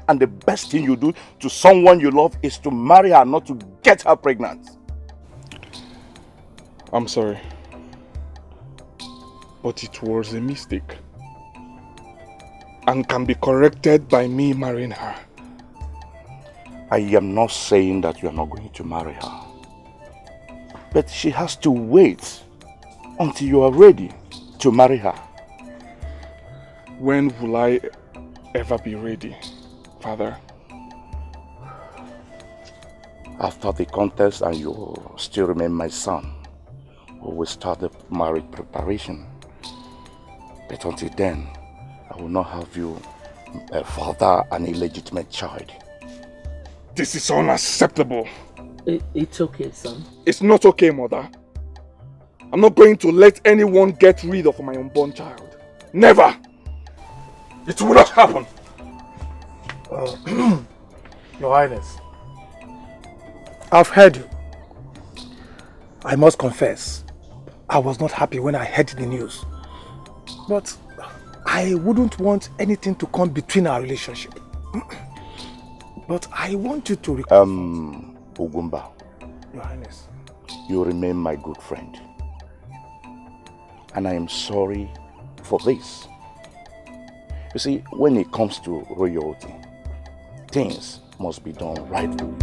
And the best thing you do to someone you love is to marry her, not to get her pregnant. I'm sorry. But it was a mistake. And can be corrected by me marrying her. I am not saying that you are not going to marry her. But she has to wait until you are ready to marry her. When will I ever be ready, Father? After the contest and you still remain my son, we will start the marriage preparation. But until then, I will not have you father an illegitimate child. This is unacceptable. It's okay, son. It's not okay, mother. I'm not going to let anyone get rid of my unborn child. Never! It will not happen. Your Highness, I've heard you. I must confess, I was not happy when I heard the news. But I wouldn't want anything to come between our relationship. But I want you to... Ugumba. Your Highness. You remain my good friend. And I am sorry for this. You see, when it comes to royalty, things must be done rightly.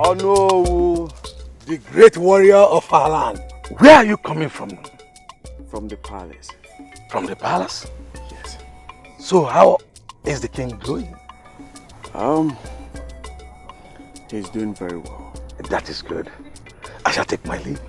Oh no, the great warrior of our land. Where are you coming from? From the palace. From the palace? Yes. So how is the king doing? He's doing very well. That is good. I shall take my leave.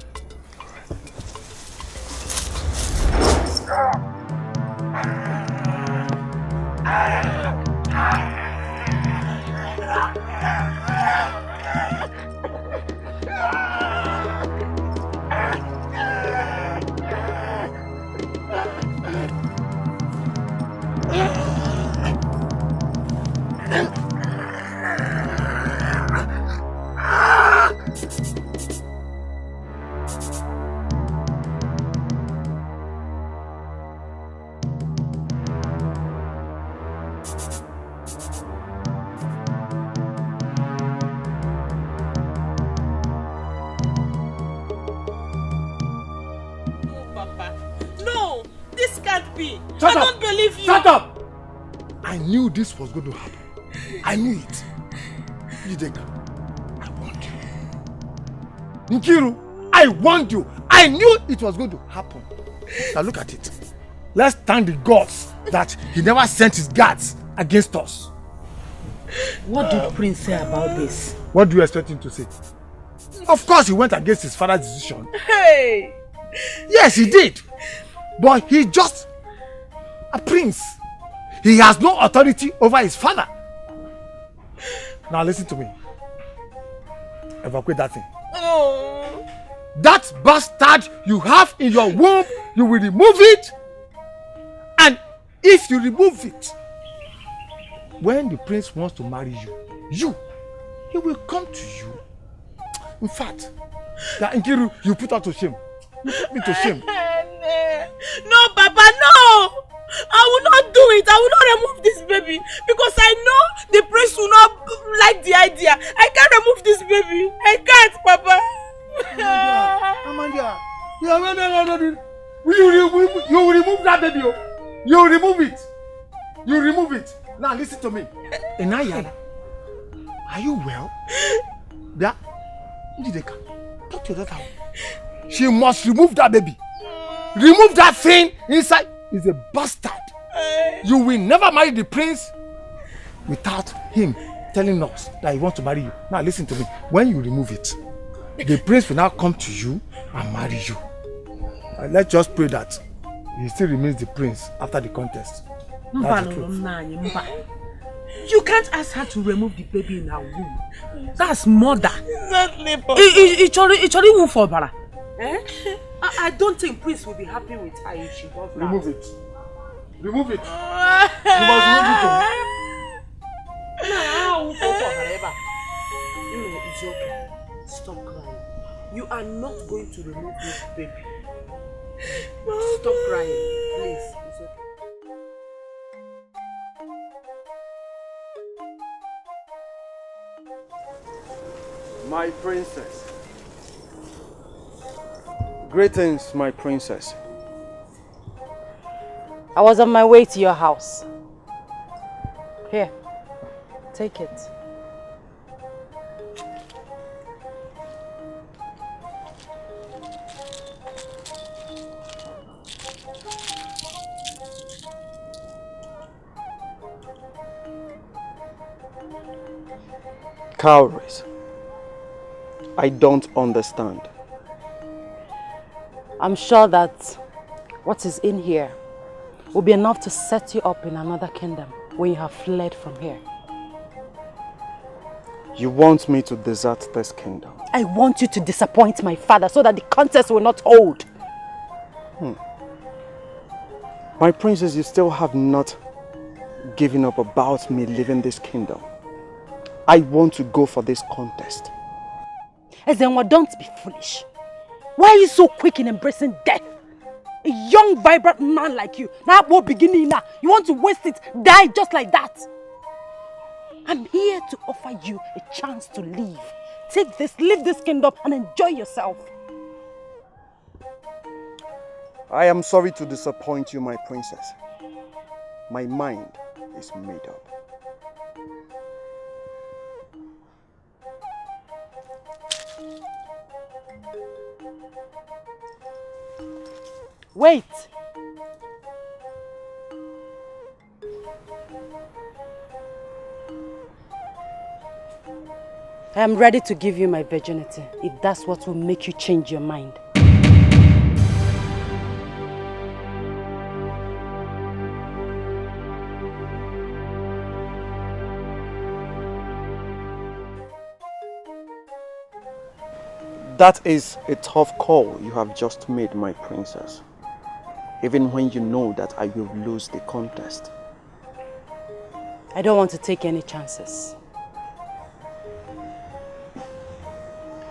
I don't believe you. Shut up! I knew this was going to happen. I knew it. Yideka, I warned you. Nkiru, I warned you. I knew it was going to happen. Now look at it. Let's thank the gods that he never sent his guards against us. What did Prince say about this? What do you expect him to say? Of course he went against his father's decision. Hey! Yes, he did. But he's just a prince. He has no authority over his father. Now listen to me. Evacuate that thing. Oh. That bastard you have in your womb, you will remove it. And if you remove it, when the prince wants to marry you, he will come to you. In fact, Nkiru, you put her to shame. You put me to shame. No, Papa, no! I will not do it. I will not remove this baby because I know the prince will not like the idea. I can't remove this baby. I can't, Papa. Amandia. Yeah, no. Will you. You remove it. You remove it. Now listen to me. Enaya, are you well? Yeah. Talk to your daughter. She must remove that baby. Remove that thing inside. He's a bastard. You will never marry the prince without him telling us that he wants to marry you. Now listen to me. When you remove it, the prince will now come to you and marry you. Let's just pray that he still remains the prince after the contest. That's the truth. You can't ask her to remove the baby in her womb. That's murder. Exactly, Papa. It's already womb for Bara. I don't think Prince will be happy with her if she does that. Remove it. Remove it. You must remove it. It's okay. Stop crying. You are not going to remove this baby. Stop crying, please. It's okay. My princess. Greetings, my princess. I was on my way to your house. Here, take it. Cowries. I don't understand. I'm sure that what is in here will be enough to set you up in another kingdom when you have fled from here. You want me to desert this kingdom? I want you to disappoint my father so that the contest will not hold. My princess, you still have not given up about me leaving this kingdom. I want to go for this contest. EZEONU, don't be foolish. Why are you so quick in embracing death? A young, vibrant man like you, now what beginning now? You want to waste it, die just like that? I'm here to offer you a chance to leave. Take this, leave this kingdom and enjoy yourself. I am sorry to disappoint you, my princess. My mind is made up. Wait! I am ready to give you my virginity, if that's what will make you change your mind. That is a tough call you have just made, my princess. Even when you know that I will lose the contest. I don't want to take any chances.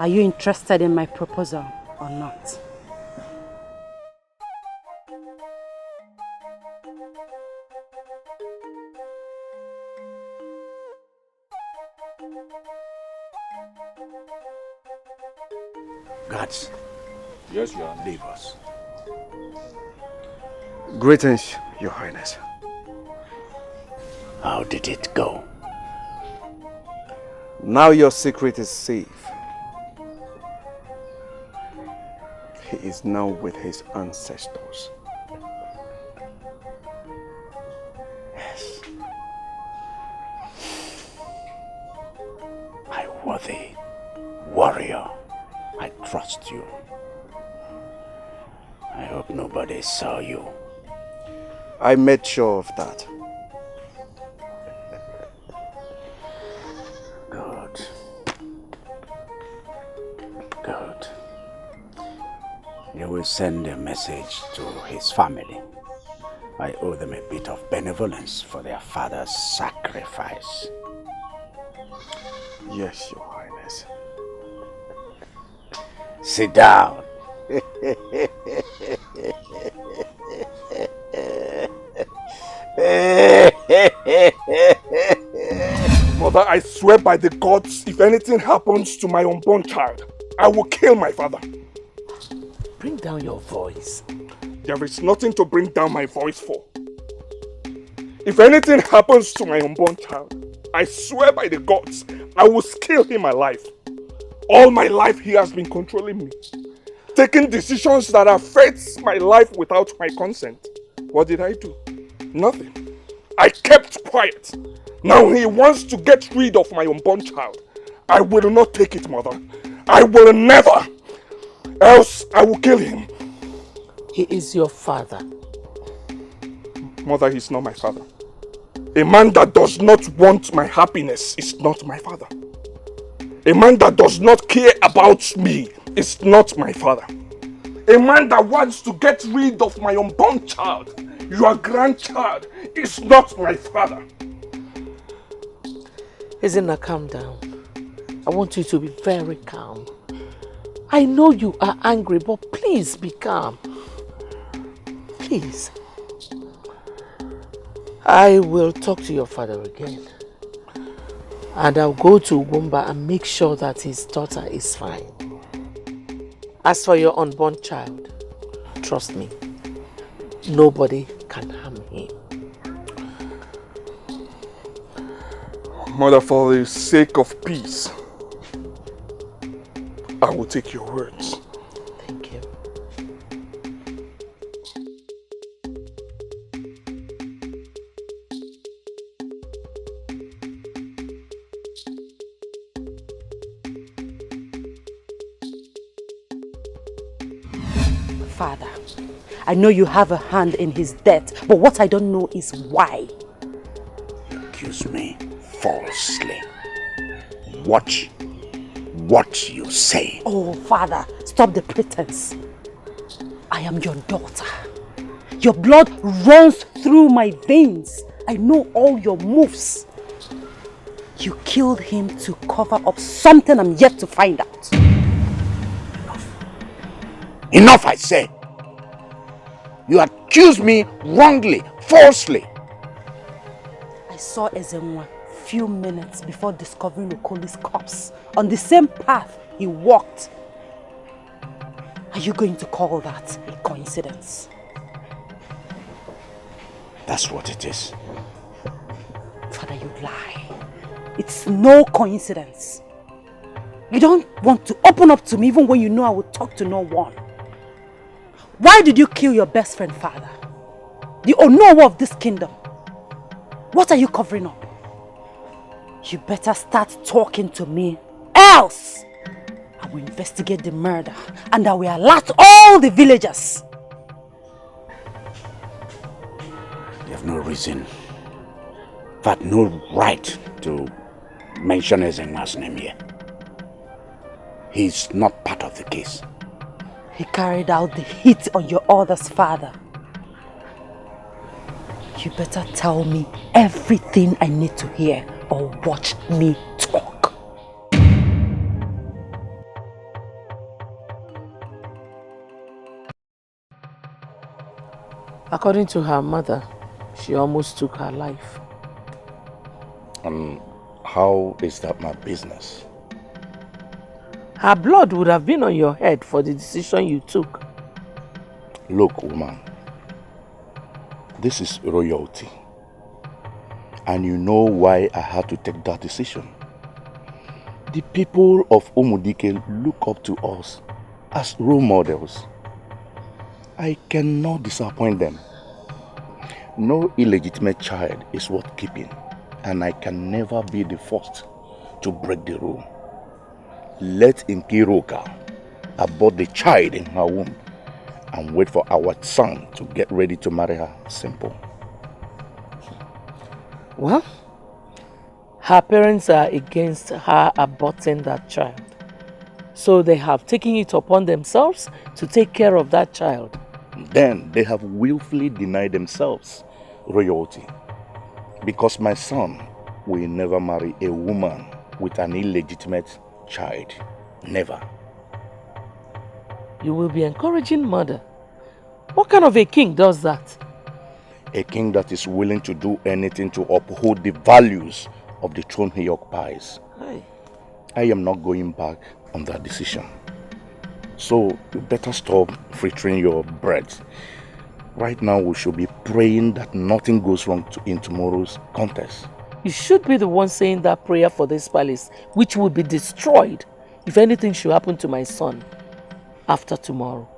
Are you interested in my proposal or not? Guards. Yes, Your Honor. Leave us. Greetings, Your Highness. How did it go? Now your secret is safe. He is now with his ancestors. Yes. My worthy warrior, I trust you. I hope nobody saw you. I made sure of that. Good. Good. You will send a message to his family. I owe them a bit of benevolence for their father's sacrifice. Yes, Your Highness. Sit down. Mother, I swear by the gods, if anything happens to my unborn child, I will kill my father. Bring down your voice. There is nothing to bring down my voice for. If anything happens to my unborn child, I swear by the gods, I will kill him alive. All my life he has been controlling me, taking decisions that affect my life without my consent. What did I do? Nothing. I kept quiet. Now he wants to get rid of my unborn child. I will not take it, mother. I will never. Else I will kill him. He is your father. Mother, he's not my father. A man that does not want my happiness is not my father. A man that does not care about me is not my father. A man that wants to get rid of my unborn child, your grandchild, is not my father. Ezenna, calm down. I want you to be very calm. I know you are angry, but please be calm. Please. I will talk to your father again. And I'll go to Ugumba and make sure that his daughter is fine. As for your unborn child, trust me, nobody can harm him. Mother, for the sake of peace, I will take your words. Thank you. Father, I know you have a hand in his death, but what I don't know is why. You accuse me falsely. Watch what you say. Oh, Father, stop the pretense. I am your daughter. Your blood runs through my veins. I know all your moves. You killed him to cover up something I'm yet to find out. Enough, I say. You accuse me wrongly, falsely. I saw EZEONU few minutes before discovering Okoli's corpse on the same path he walked. Are you going to call that a coincidence? That's what it is. Father, you lie. It's no coincidence. You don't want to open up to me even when you know I will talk to no one. Why did you kill your best friend, Father? The UMENWWA of this kingdom. What are you covering up? You better start talking to me, else I will investigate the murder and I will alert all the villagers. You have no reason, in fact, no right to mention EZEONU's name here. He's not part of the case. He carried out the hit on your other's father. You better tell me everything I need to hear or watch me talk. According to her mother, she almost took her life. How is that my business? Her blood would have been on your head for the decision you took. Look, woman, this is royalty. And you know why I had to take that decision. The people of Umudike look up to us as role models. I cannot disappoint them. No illegitimate child is worth keeping, and I can never be the first to break the rule. Let Nkiruka abort the child in her womb and wait for our son to get ready to marry her. Simple. Well, her parents are against her aborting that child. So they have taken it upon themselves to take care of that child. Then they have willfully denied themselves royalty. Because my son will never marry a woman with an illegitimate child. Never. You will be encouraging murder. What kind of a king does that? A king that is willing to do anything to uphold the values of the throne he occupies. Aye. I am not going back on that decision. So you better stop frittering your bread Right now, we should be praying that nothing goes wrong in tomorrow's contest. You should be the one saying that prayer for this palace, which will be destroyed if anything should happen to my son after tomorrow.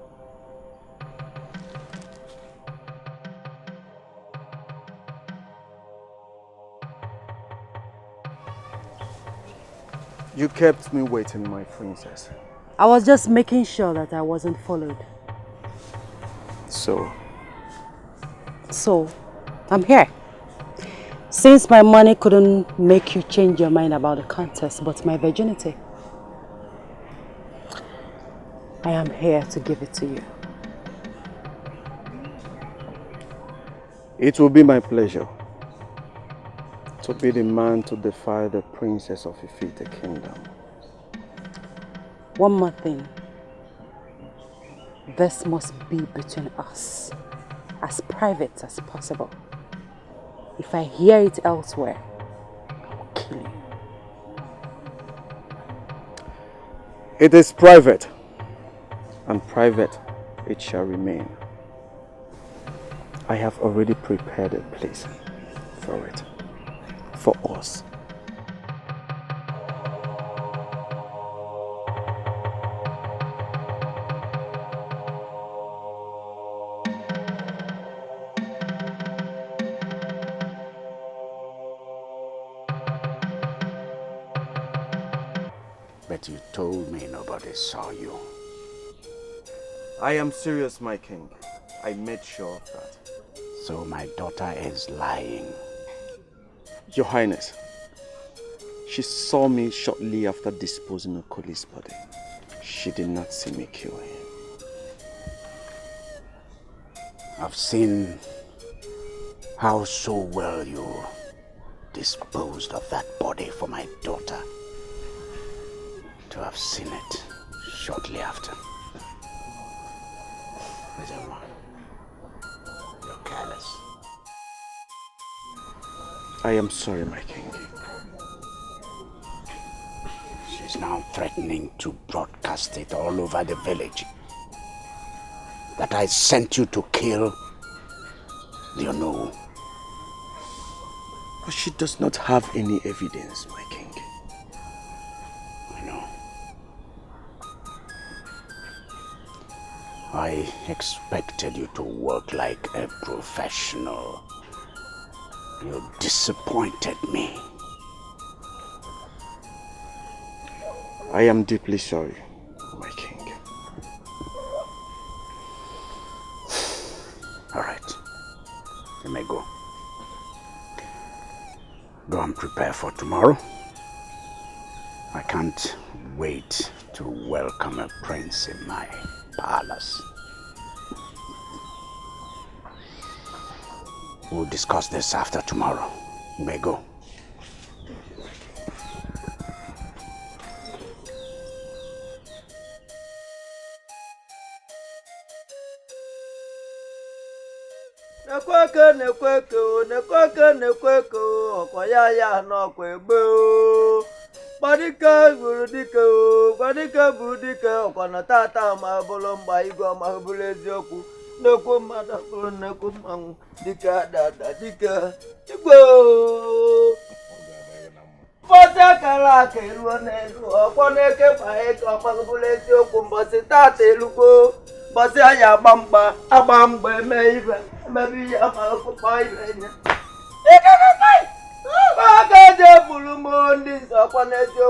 You kept me waiting, my princess. I was just making sure that I wasn't followed. So, I'm here. Since my money couldn't make you change your mind about the contest, but my virginity, I am here to give it to you. it will be my pleasure to be the man to defy the princess of Ifite kingdom. One more thing. This must be between us, as private as possible. If I hear it elsewhere, I will kill you. It is private, and private it shall remain. I have already prepared a place for it, for us. But you told me nobody saw you. I am serious, my king. I made sure of that. So my daughter is lying. Your Highness, she saw me shortly after disposing of Koli's body. She did not see me kill him. I've seen how so well you disposed of that body for my daughter. To have seen it shortly after. EZEONU, you're careless. I am sorry, my king. She's now threatening to broadcast it all over the village that I sent you to kill EZEONU. But she does not have any evidence, my king. I expected you to work like a professional. You disappointed me. I am deeply sorry, my king. All right, you may go. Go and prepare for tomorrow. I can't wait to welcome a prince in my palace. We'll discuss this after tomorrow. You may go. Badika Badika Budika, Okanatata, Mabolomba, Igor Mahabulezioku, no Kumada, no Kumang, Dika, Dika, Igor. Potakalake, Luaneso, Poneke, Paek, Mahabulezioku, Basitate, Lugo, Basia Bamba, Abamba, maybe Yamaku. Bagaja Bulumundi, Sapanejo,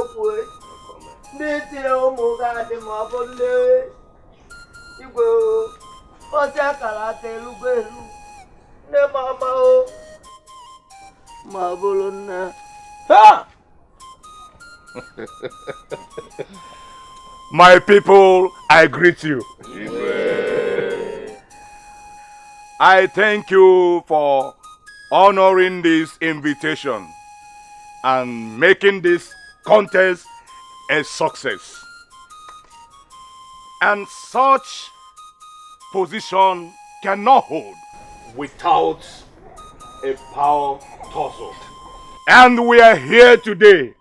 Nitio Mugadi Mabonde, Igo, Potakalate, Lugelu, Nemamo, Mabuluna. Ha! My people, I greet you. I thank you for honoring this invitation and making this contest a success. And such position cannot hold without a power tussle. And we are here today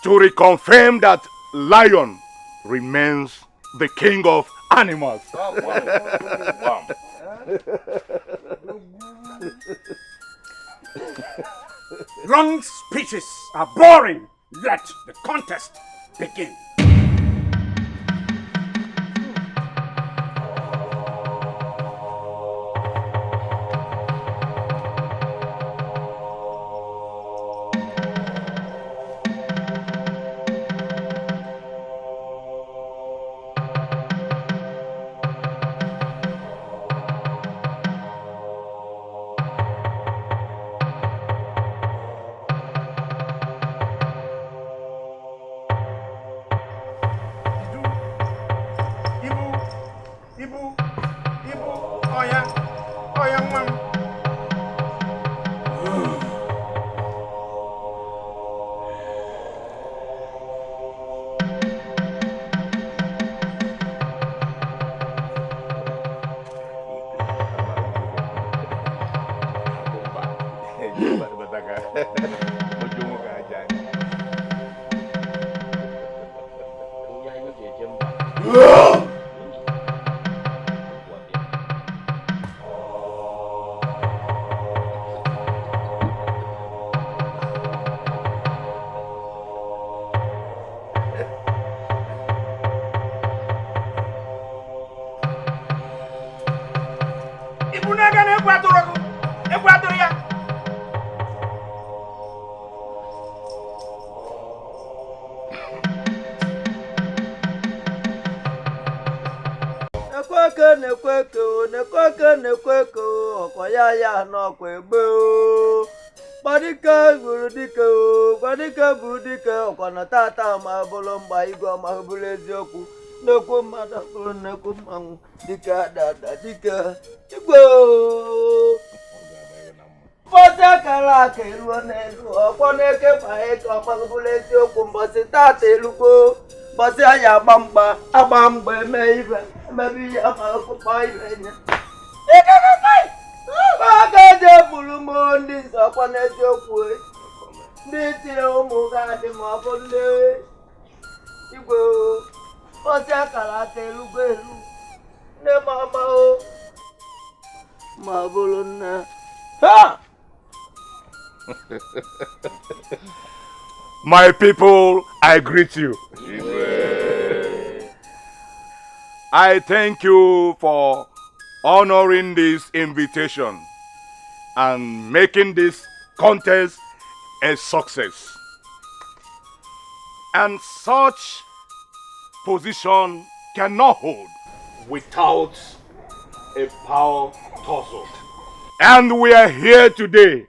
to reconfirm that lion remains the king of animals. Long speeches are boring. Let the contest begin. Tata ma bolo mba igwe ma bolo eziokwu n'okwu mmadụ bụrụ n'okwu mmanwụ dịka dada dịka igwe ụbọchị akara aka eruo n'elu ọkpọ n'eke ma eke ọgbagobolo eziokwu mbọsị tata elugbo mbọsị anyị agba mgba eme ibe emebe ihe ma ọkpụkpọ ibe nye aka eji ebulu m ndị nze ọkpọ n'eziokwu ndị tinye ụmụ ga-adị ma ọ bụ ndị igwe ozi akara aka elugbo elu nne m ama o ma ọ bụrụ nne ha. My people, I greet you. I thank you for honoring this invitation and making this contest a success. And such position cannot hold without a power tussle. And we are here today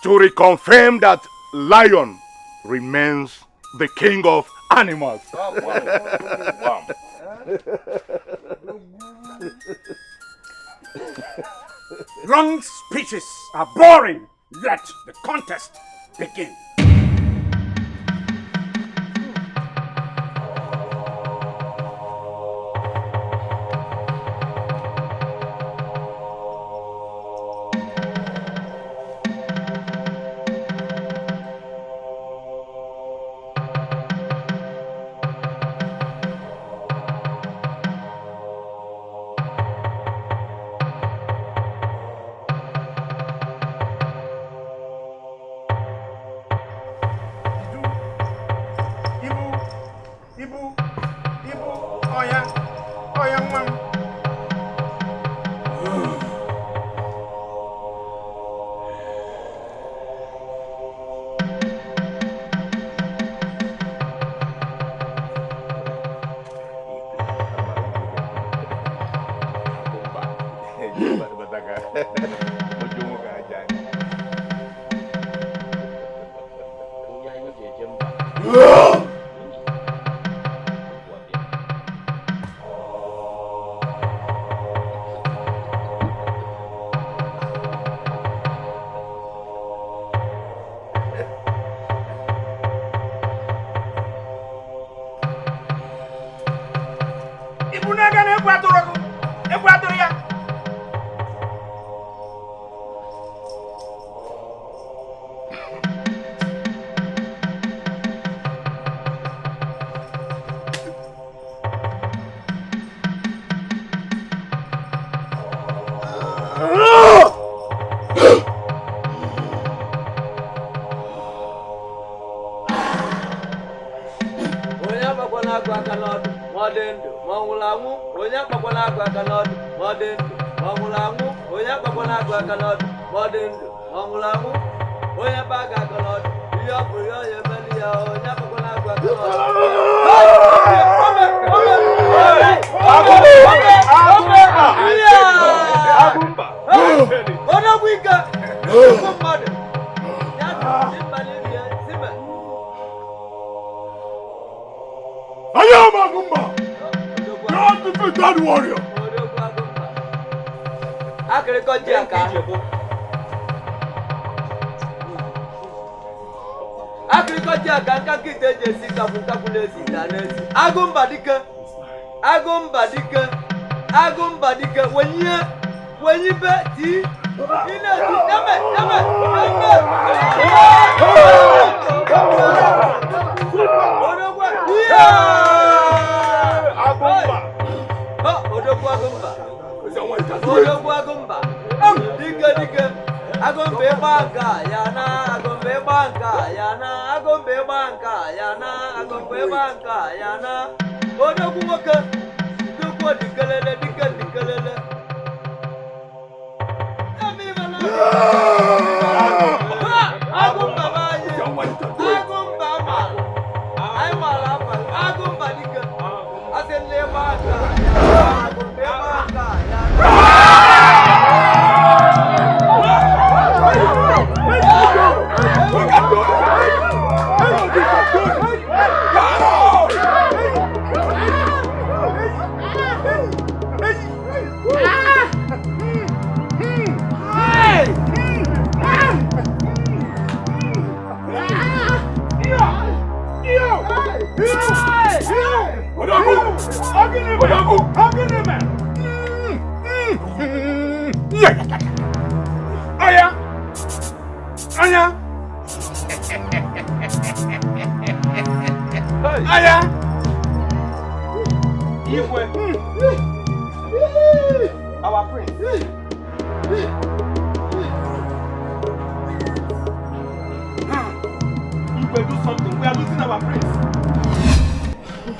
to reconfirm that lion remains the king of animals. Long speeches are boring. Let the contest begin. Modendo, Mangulamu, Onya Papanaga cannot, Modendo, Mangulamu, Onya Papanaga cannot, Modendo, Mangulamu, Onya Baga cannot, Yopuya, Yemelia, Onya Papanaga I am Agumba! You are the defeated warrior! Agriculture can get a Jessica Mukakulesi, Danesi. Agumba Dika, when you bet tea, Agombe banka yana Odo kumoka Dukwa dikelele Agumba baye Agumba ma Ay malapa Agumba dika Asele banka yana Agombe banka yana Our prince. You will do something. We are losing our prince.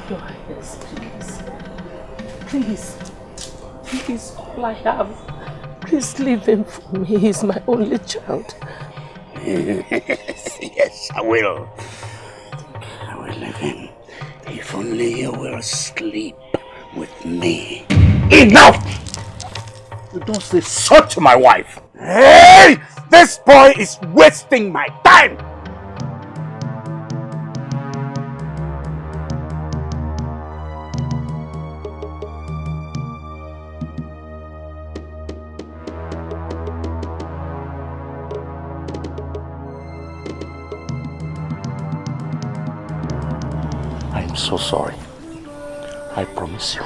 Your Highness, please, all I have. Please leave him for me. He's my only child. Yes, I will. I will leave him. If only you will sleep with me. Enough! You don't say so to my wife. Hey! This boy is wasting my time! I'm so sorry. I promise you,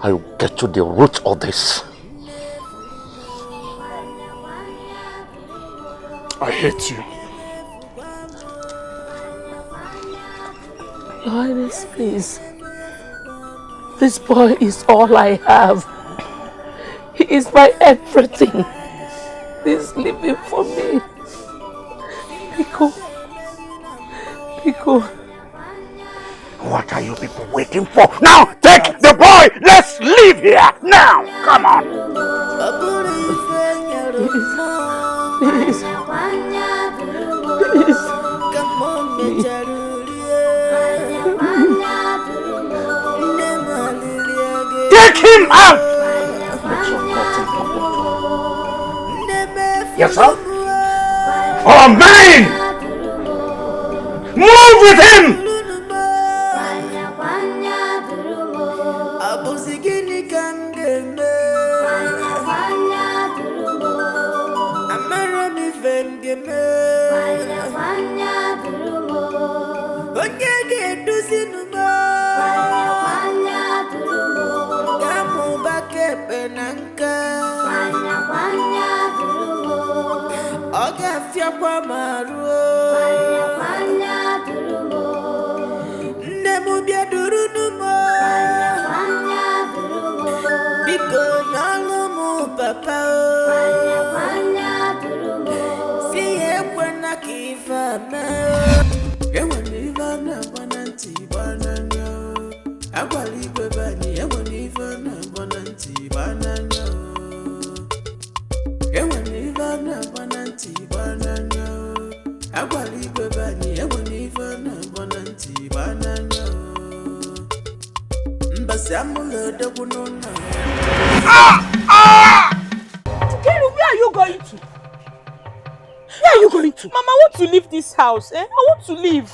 I will get to the root of this. I hate you. Your Highness, please. This boy is all I have. He is my everything. Please leave him for me. Pico. What are you people waiting for? Now take the boy! Let's leave here! Now! Come on! Please. Take him out! Yes, sir? Oh, man! Move with him! Papa Kenny, where are you going to? Where are you going to? Mama, I want to leave this house. I want to leave.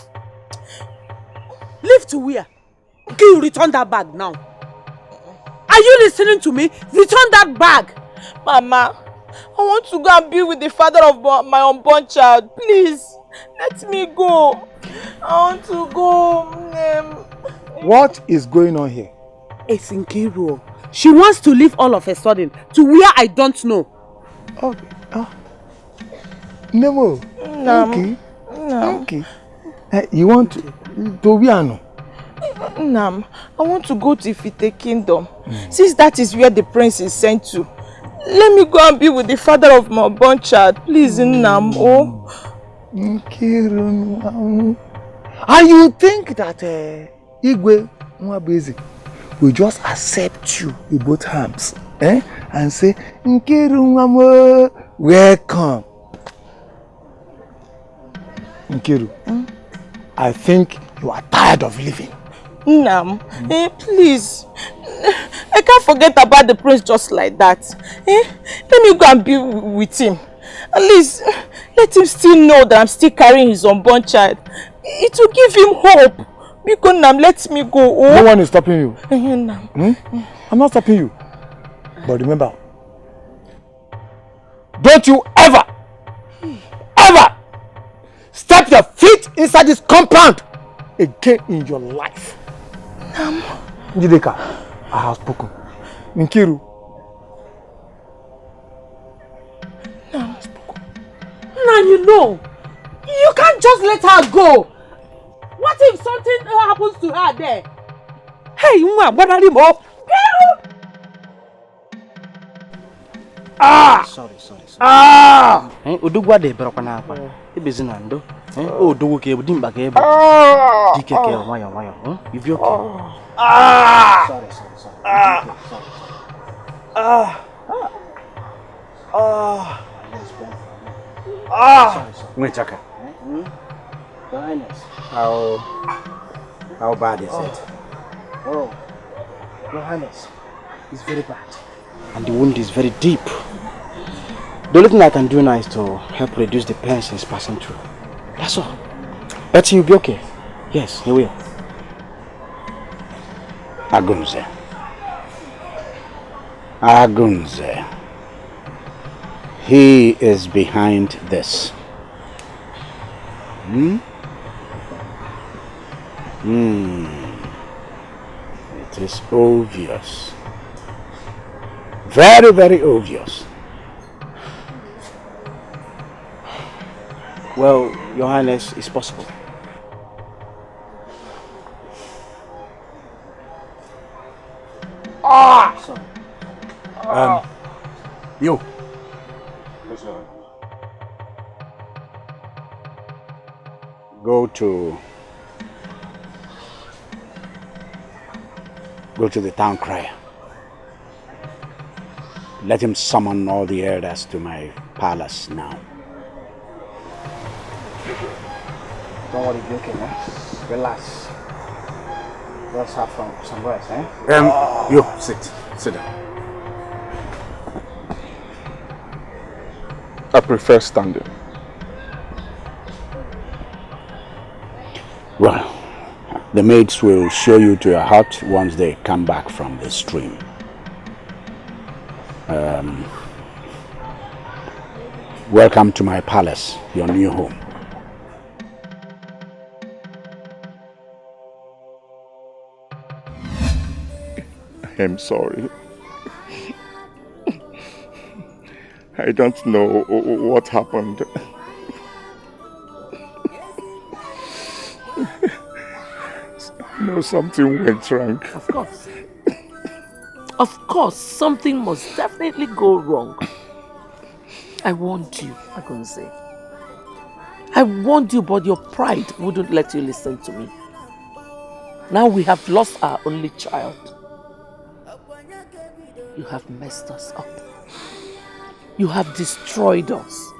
Leave to where? Can you return that bag now? Are you listening to me? Return that bag. Mama, I want to go and be with the father of my unborn child. Please, let me go. I want to go. What is going on here? It's Nkiru. She wants to leave all of a sudden to where I don't know. Okay. Nemo. No. Okay. No. Okay. You want to where no? Nam, I want to go to Ifite Kingdom. Since that is where the prince is sent to. Let me go and be with the father of my unborn child. Please, Nam. Oh. Nkiru. And you think that Igwe Nwabeze will just accept you with both arms, and say, Nkiru Nwamo, welcome. Nkiru, I think you are tired of living. Nam, please. I can't forget about the prince just like that. Let me go and be with him. At least, let him still know that I'm still carrying his unborn child. It will give him hope. Because Nam, let me go. Oh. No one is stopping you. Nam. I'm not stopping you. But remember, don't you ever step your feet inside this compound again in your life. Nam. Njideka, I have spoken. Nkiru. Nam. Now you know. You can't just let her go. What if something happens to her there? Hey, what are you more? Sorry. Udugwa de brokana apa. Ibizinando. Odugu ke budimba ke ebe. Dike ke waya. If you okay. Sorry. Wait, Chaka. Your Highness. How bad is it? Oh, Your Highness, it's very bad. And the wound is very deep. The only thing I can do now is to help reduce the pain he's passing through. That's all. But he'll be okay. Yes, he will. Agunze. He is behind this. It is obvious. Very, very obvious. Well, Your Highness, it's possible. Sorry. You. Go to the town crier. Let him summon all the elders to my palace now. Don't worry, be okay, man. Relax. Let's have some rest, You, sit down. I prefer standing. Well, the maids will show you to your hut once they come back from the stream. Welcome to my palace, your new home. I'm sorry. I don't know what happened. I know something went wrong. Of course. Of course, something must definitely go wrong. I warned you, Agunze. I warned you, but your pride wouldn't let you listen to me. Now we have lost our only child. You have messed us up. You have destroyed us.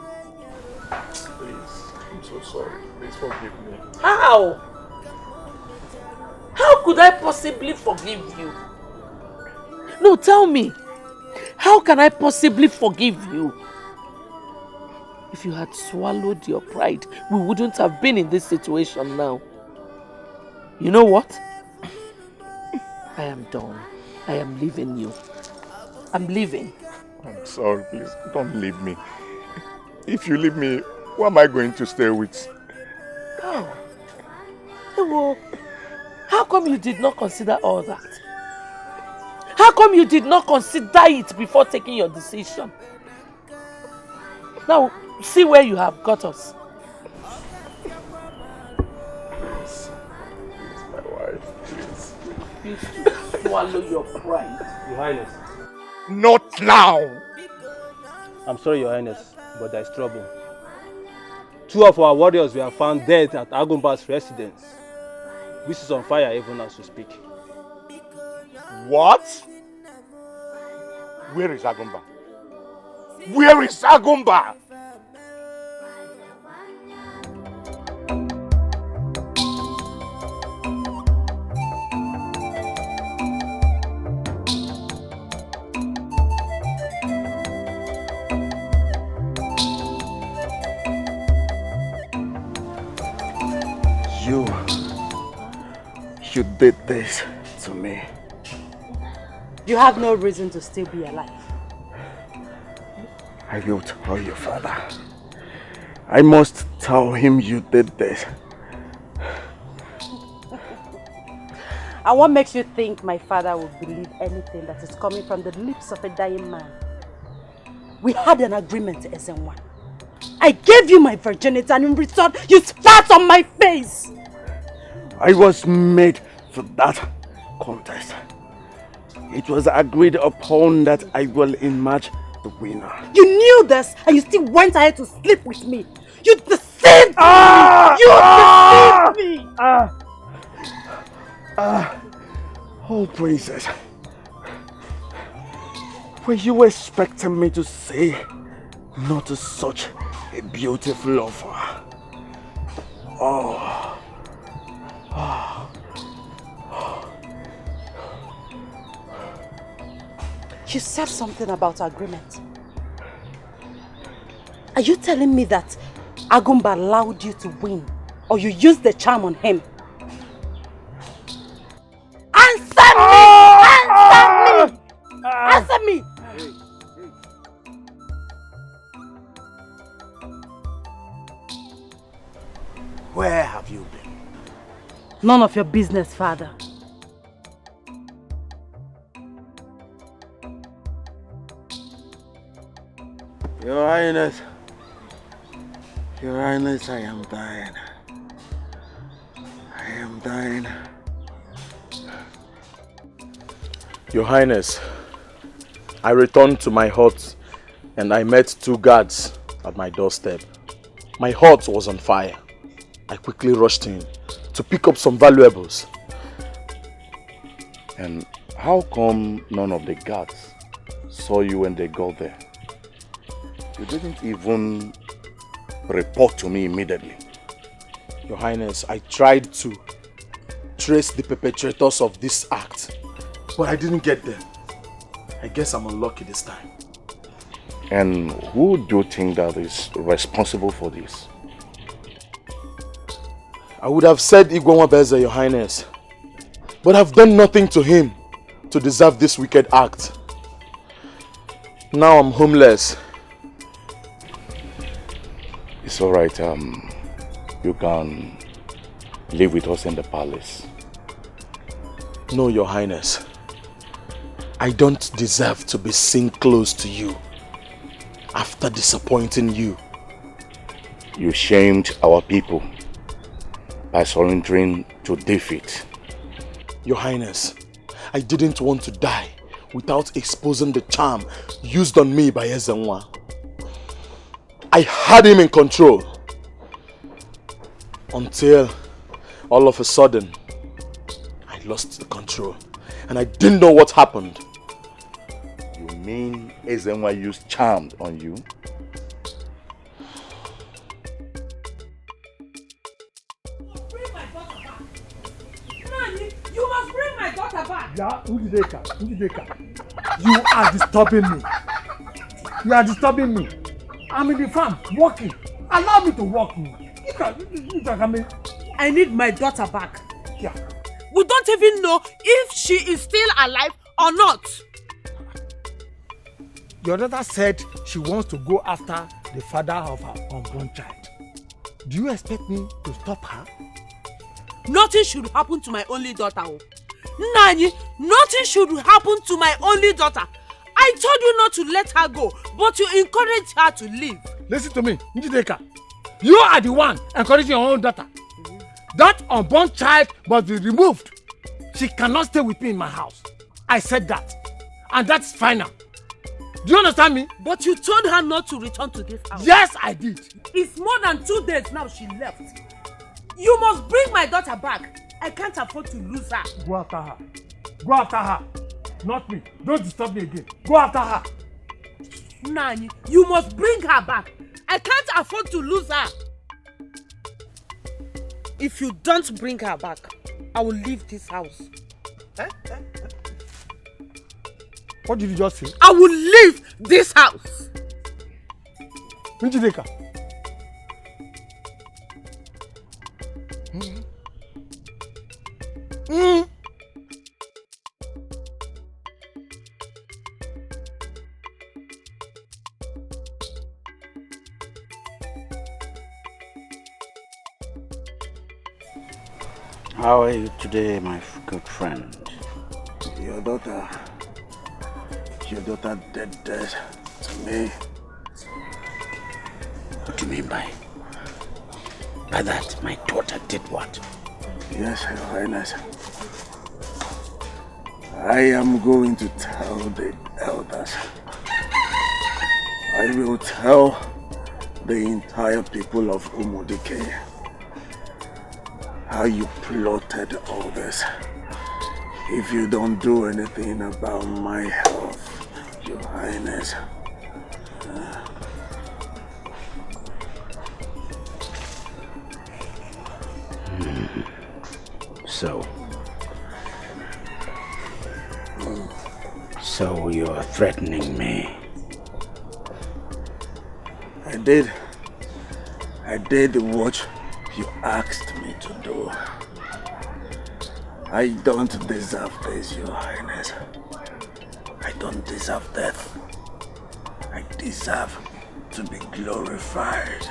Please, I'm so sorry. Please forgive me. How? How could I possibly forgive you? No, tell me. How can I possibly forgive you? If you had swallowed your pride, we wouldn't have been in this situation now. You know what? I am done. I am leaving you. I'm leaving. I'm sorry, please. Don't leave me. If you leave me, who am I going to stay with? How? Well, how come you did not consider all that? How come you did not consider it before taking your decision? Now, see where you have got us. Please, my wife, please. Refuse to swallow your pride. Your Highness. Not now! I'm sorry, Your Highness, but there's trouble. 2 of our warriors were found dead at Agumba's residence, which is on fire even as we speak. What? Where is Agumba? Where is Agumba? You did this to me. You have no reason to still be alive. I will tell your father. I must tell him you did this. And what makes you think my father will believe anything that is coming from the lips of a dying man? We had an agreement, EZEONU. I gave you my virginity and in return you spat on my face. I was made for that contest. It was agreed upon that I will emerge the winner. You knew this and you still went ahead to sleep with me. You deceived me! You deceived me! Oh, princess. Were you expecting me to say no to such a beautiful offer? Oh. You said something about agreement. Are you telling me that Agumba allowed you to win or you used the charm on him? Answer me! Answer me! Answer me! Where have you been? None of your business, father. Your Highness, I am dying. I am dying. Your Highness, I returned to my hut and I met 2 guards at my doorstep. My hut was on fire. I quickly rushed in to pick up some valuables. And how come none of the guards saw you when they got there? You didn't even report to me immediately. Your Highness, I tried to trace the perpetrators of this act, but I didn't get them. I guess I'm unlucky this time. And who do you think that is responsible for this? I would have said EKENE, Your Highness, but I've done nothing to him to deserve this wicked act. Now I'm homeless. It's alright, you can live with us in the palace. No, Your Highness. I don't deserve to be seen close to you after disappointing you. You shamed our people by surrendering to defeat. Your Highness, I didn't want to die without exposing the charm used on me by EZEONU. I had him in control until all of a sudden I lost the control and I didn't know what happened. You mean EZEONU used charm on you? You must bring my daughter back. Yeah, Ndideka, you are disturbing me. You are disturbing me. I'm in the farm, working. Allow me to work. I need my daughter back. Yeah. We don't even know if she is still alive or not. Your daughter said she wants to go after the father of her unborn child. Do you expect me to stop her? Nothing should happen to my only daughter. Nani, nothing should happen to my only daughter. I told you not to let her go, but you encouraged her to leave. Listen to me, Ndideka. You are the one encouraging your own daughter. That unborn child must be removed. She cannot stay with me in my house. I said that. And that's final. Do you understand me? But you told her not to return to this house. Yes, I did. It's more than 2 days now she left. You must bring my daughter back. I can't afford to lose her. Go after her. Go after her. Not me. Don't disturb me again. Go after her. Nani, you must bring her back. I can't afford to lose her. If you don't bring her back, I will leave this house. What did you just say? I will leave this house. Ndideka. How are you today, my good friend? Your daughter did this to me. What do you mean by that? My daughter did what? Yes, Your Highness. I am going to tell the elders. I will tell the entire people of Umudike how you plotted all this. If you don't do anything about my health, Your Highness. So you're threatening me? I did what you asked me to do. I don't deserve this, Your Highness. I don't deserve death. I deserve to be glorified.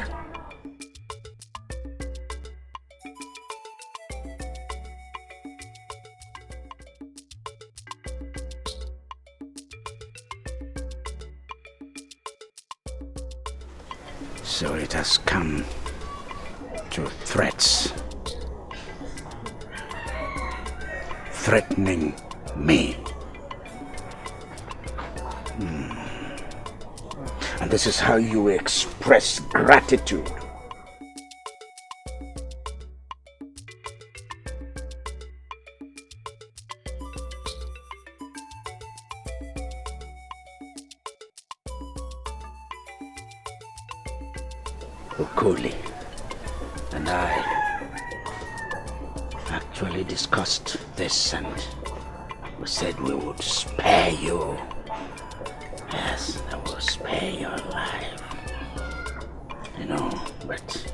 So it has come to threats. Threatening me. And this is how you express gratitude. Okoli and I actually discussed this, and we said we would spare you. Yes, I will spare your life. You know, but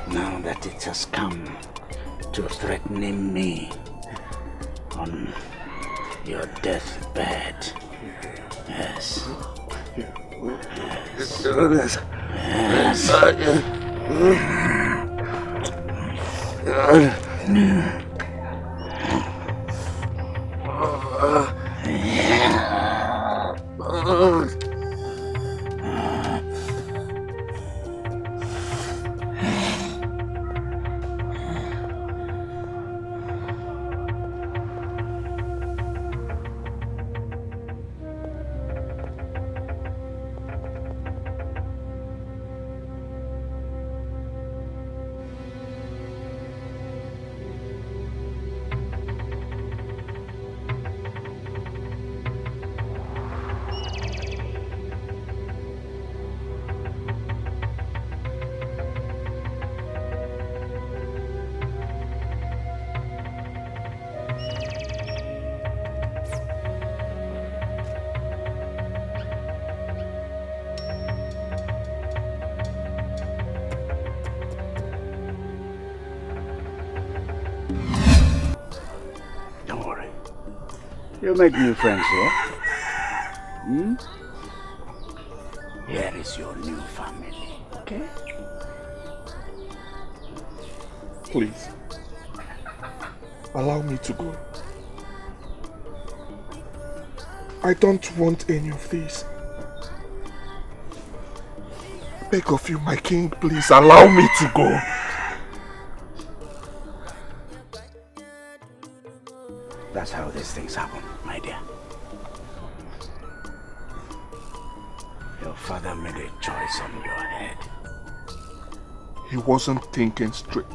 now that it has come to threatening me on your deathbed, yes. Yes. You make new friends here. Hmm? Here is your new family, okay? Please, allow me to go. I don't want any of this. I beg of you, my king, please allow me to go. That's how these things happen, my dear. Your father made a choice on your head. He wasn't thinking straight.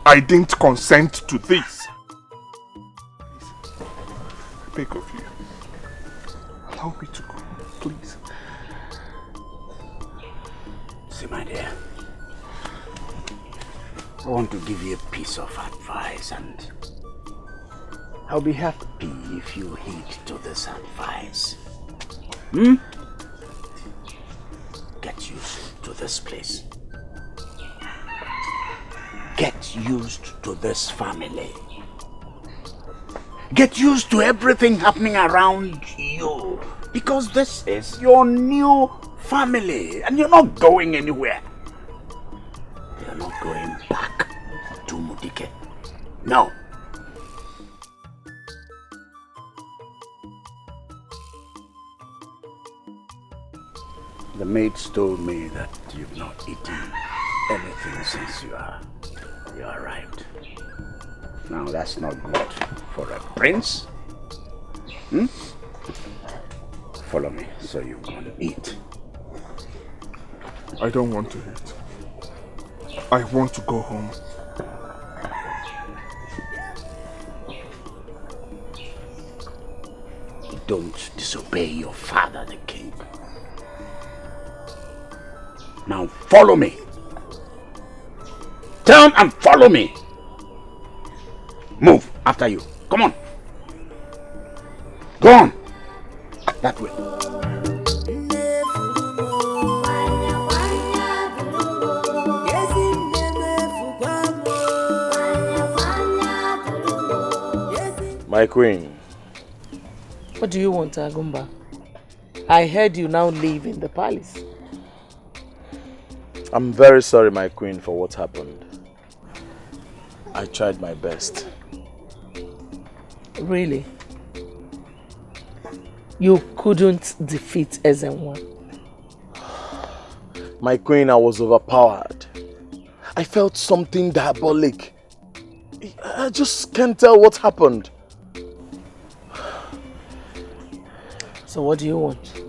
I didn't consent to this. I beg of you. Allow me to go, please. See, my dear. I want to give you a piece of advice, and I'll be happy if you heed to this advice. Hmm? Get used to this place. Get used to this family. Get used to everything happening around you, because this is your new family and you're not going anywhere. You're not going back to Mudike. No. The maids told me that you've not eaten anything since you arrived. Now that's not good for a prince. Hmm? Follow me so you can eat. I don't want to eat. I want to go home. Don't disobey your father, the king. Now follow me. Turn and follow me. Move after you. Come on. Go on. That way. My queen. What do you want, Agumba? I heard you now live in the palace. I'm very sorry, my queen, for what happened. I tried my best. Really? You couldn't defeat EZEONU? My queen, I was overpowered. I felt something diabolic. I just can't tell what happened. So what do you want?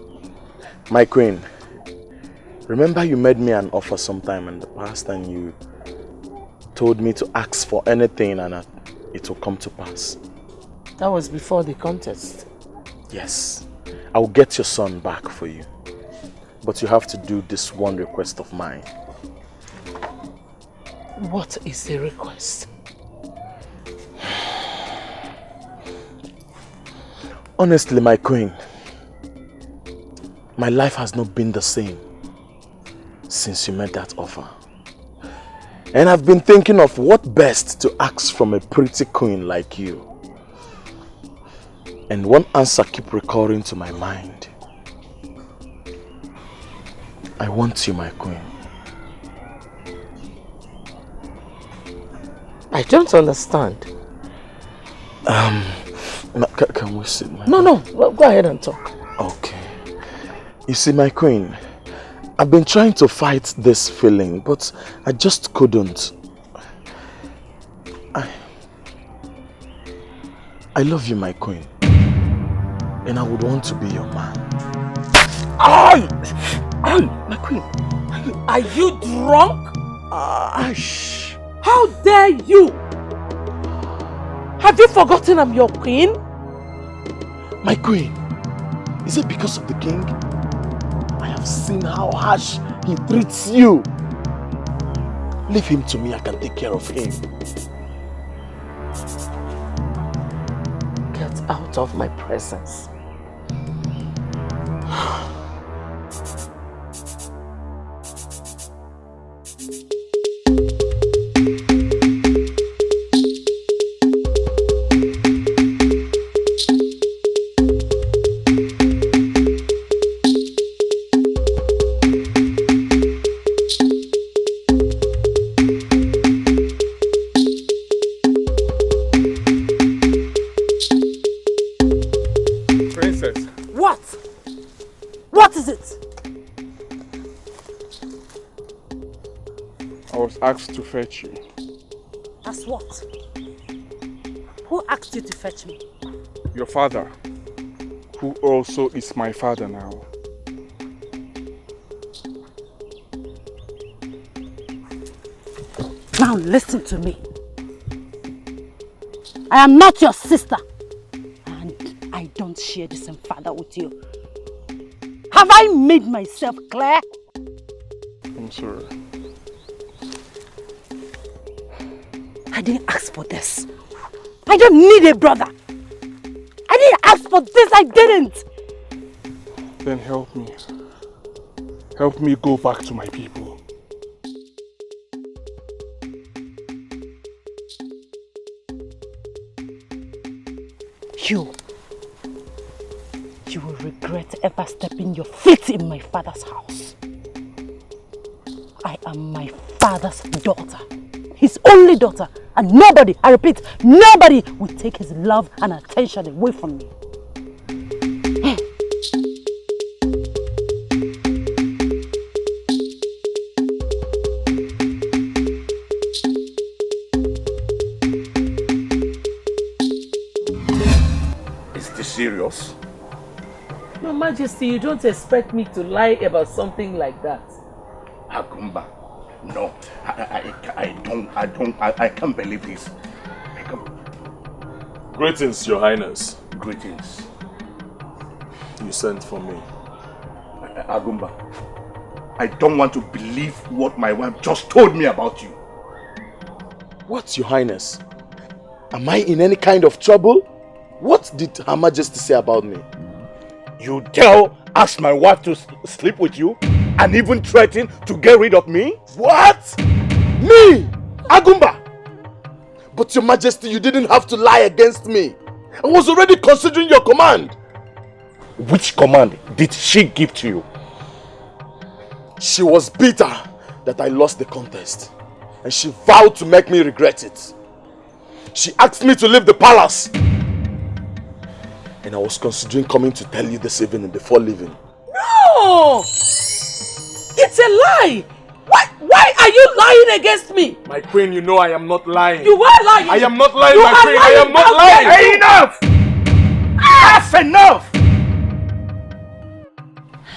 My queen, remember you made me an offer sometime in the past and you told me to ask for anything and it will come to pass. That was before the contest. Yes, I will get your son back for you. But you have to do this one request of mine. What is the request? Honestly, my queen, my life has not been the same since you made that offer. And I've been thinking of what best to ask from a pretty queen like you. And one answer keeps recurring to my mind. I want you, my queen. I don't understand. Can we sit? No, go ahead and talk. Okay. You see, my queen, I've been trying to fight this feeling, but I just couldn't. I love you, my queen. And I would want to be your man. My queen. Are you drunk? How dare you? Have you forgotten I'm your queen? My queen, is it because of the king? I have seen how harsh he treats you. Leave him to me, I can take care of him. Get out of my presence. What is it? I was asked to fetch you. That's what? Who asked you to fetch me? Your father, who also is my father now. Now listen to me. I am not your sister. And I don't share the same father with you. Have I made myself clear? I'm sorry. I didn't ask for this. I don't need a brother. I didn't ask for this, I didn't. Then help me. Help me go back to my people. You will regret ever stepping your feet in my father's house. I am my father's daughter, his only daughter, and nobody, I repeat, nobody will take his love and attention away from me. Is this serious? Your Majesty, you don't expect me to lie about something like that. Agumba, no, I can't believe this. Greetings, Your Highness. Greetings. You sent for me. Agumba, I don't want to believe what my wife just told me about you. What, Your Highness? Am I in any kind of trouble? What did Her Majesty say about me? You asked my wife to sleep with you and even threatened to get rid of me? What? Me? Agumba? But Your Majesty, you didn't have to lie against me. I was already considering your command. Which command did she give to you? She was bitter that I lost the contest, and she vowed to make me regret it. She asked me to leave the palace, and I was considering coming to tell you this evening before leaving. No! It's a lie! Why are you lying against me? My queen, you know I am not lying. You are lying! I am not lying, you my queen! I am not lying! Hey, enough! That's enough!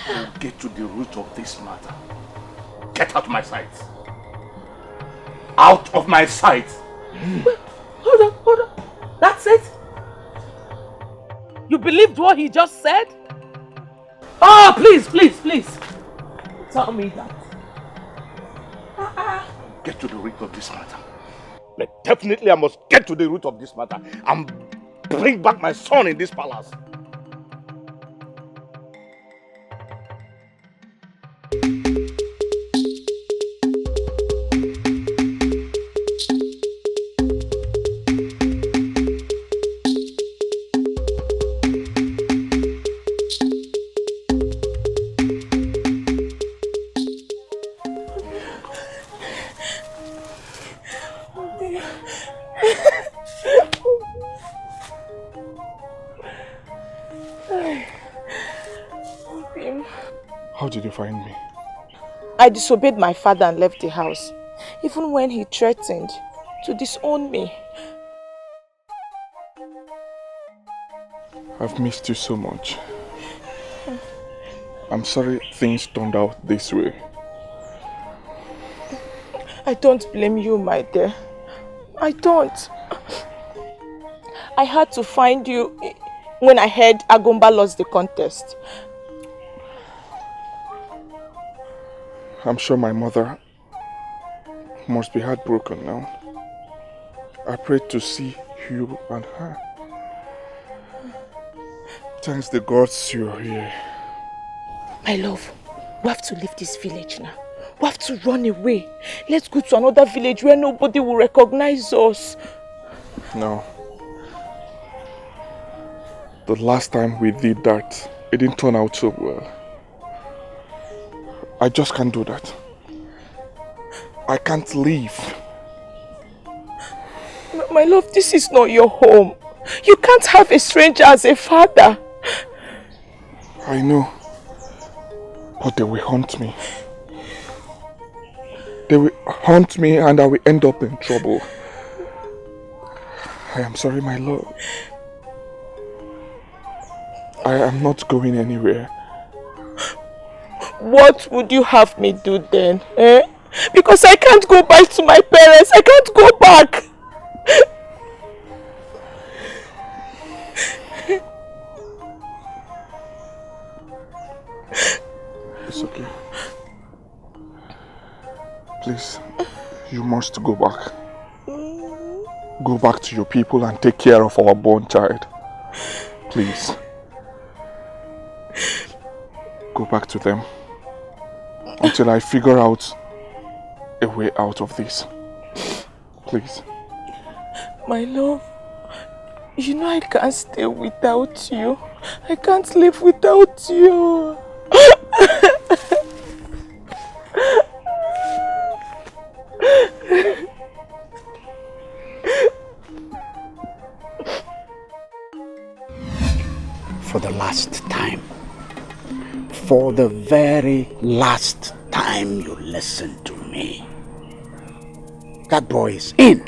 I'll get to the root of this matter. Get out of my sight. Out of my sight! Hold on. That's it? You believed what he just said? Oh, please. Tell me that. Get to the root of this matter. But definitely I must get to the root of this matter and bring back my son in this palace. How did you find me? I disobeyed my father and left the house, even when he threatened to disown me. I've missed you so much. I'm sorry things turned out this way. I don't blame you, my dear. I don't. I had to find you when I heard Agumba lost the contest. I'm sure my mother must be heartbroken now. I prayed to see you and her. Thanks the gods you're here. My love, we have to leave this village now. We have to run away. Let's go to another village where nobody will recognize us. No. The last time we did that, it didn't turn out so well. I just can't do that. I can't leave. My love, this is not your home. You can't have a stranger as a father. I know. But they will haunt me. They will haunt me and I will end up in trouble. I am sorry, my love. I am not going anywhere. What would you have me do then? Eh? Because I can't go back to my parents. I can't go back. It's okay. Please, you must go back. Go back to your people and take care of our born child. Please. Go back to them until I figure out a way out of this. Please. My love, you know I can't stay without you. I can't live without you. For the last time, for the very last time, you listen to me. That boy is in.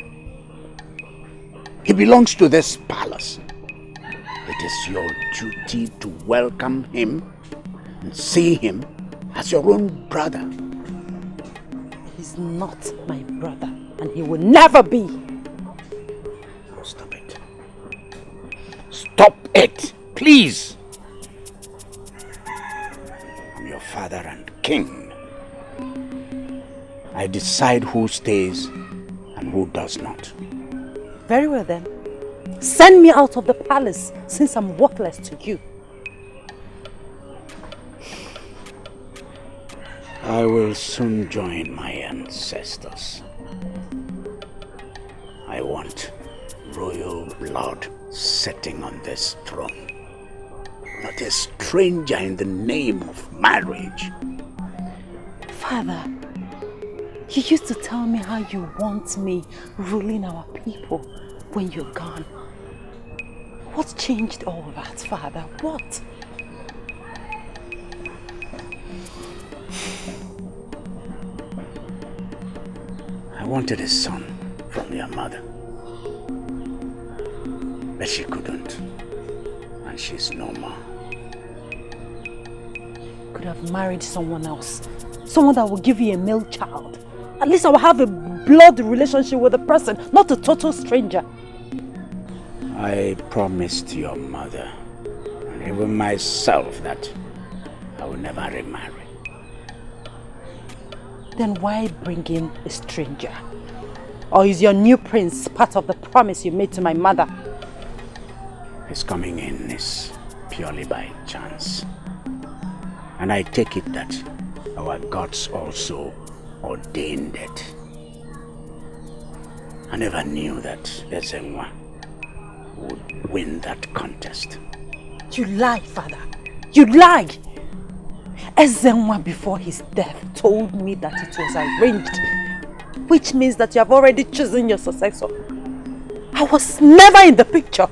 He belongs to this palace. It is your duty to welcome him and see him as your own brother. He's not my brother, and he will never be. Stop it. Stop it, please. I'm your father and king. I decide who stays and who does not. Very well then. Send me out of the palace since I'm worthless to you. I will soon join my ancestors. I want royal blood sitting on this throne. Not a stranger in the name of marriage. Father, you used to tell me how you want me ruling our people when you're gone. What changed all that, Father? What? I wanted a son from your mother. But she couldn't. And she's no more. Could have married someone else. Someone that will give you a male child. At least I will have a blood relationship with the person, not a total stranger. I promised your mother, and even myself, that I will never remarry. Then why bring in a stranger? Or is your new prince part of the promise you made to my mother? His coming in is purely by chance. And I take it that our gods also ordained it. I never knew that EZEONU would win that contest. You lie, Father. You lie! EZEONU before his death told me that it was arranged, which means that you have already chosen your successor. I was never in the picture.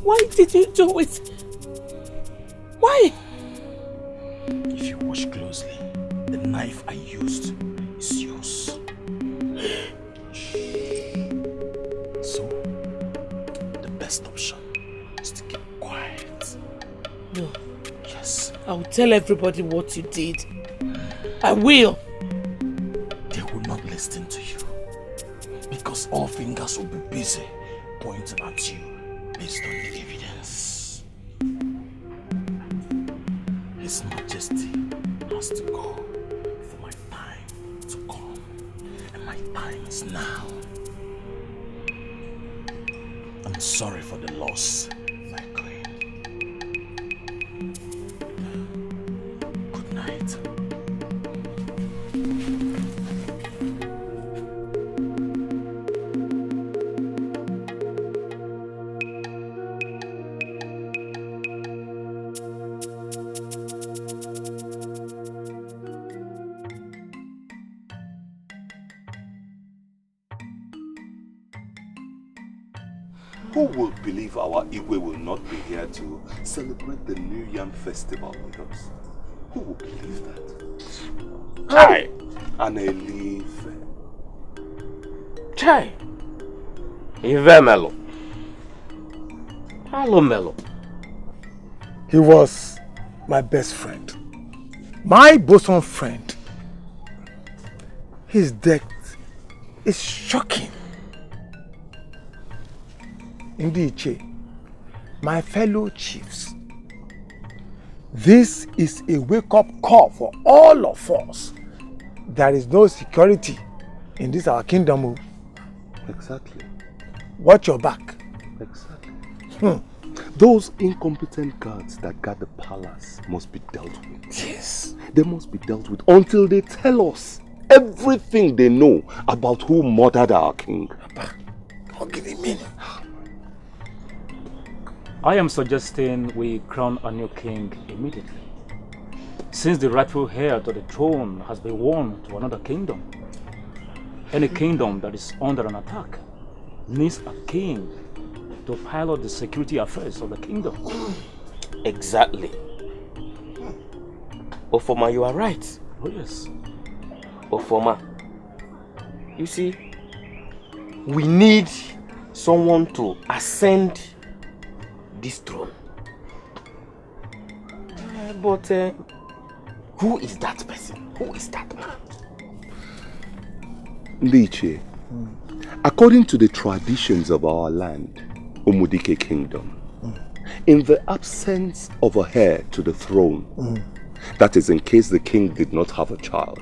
Why did you do it? Why? If you watch closely, the knife I used is yours. So, the best option is to keep quiet. No. Yes. I'll tell everybody what you did. I will. They will not listen to you. Because all fingers will be busy pointing at you based on the evidence. His Majesty has to go for my time to come. And my time is now. I'm sorry for the loss, my queen. Good night. Who will believe our Igwe will not be here to celebrate the New Yam Festival with us? Who will believe that? Chai! Anelife. Chai! Ive Melo. Hello, Melo. He was my best friend. My bosom friend. His death is shocking. Indeed, Che, my fellow chiefs, this is a wake-up call for all of us. There is no security in this our kingdom. Exactly. Watch your back. Exactly. Those incompetent guards that guard the palace must be dealt with. Yes. They must be dealt with until they tell us everything they know about who murdered our king. Don't give him meaning. I am suggesting we crown a new king immediately, since the rightful heir to the throne has been won to another kingdom. Any kingdom that is under an attack needs a king to pilot the security affairs of the kingdom. Exactly. Ofoma, you are right. Oh yes. Ofoma, you see, we need someone to ascend this throne. But who is that person? Who is that man? Liche, according to the traditions of our land, Umudike Kingdom, in the absence of a heir to the throne, that is in case the king did not have a child,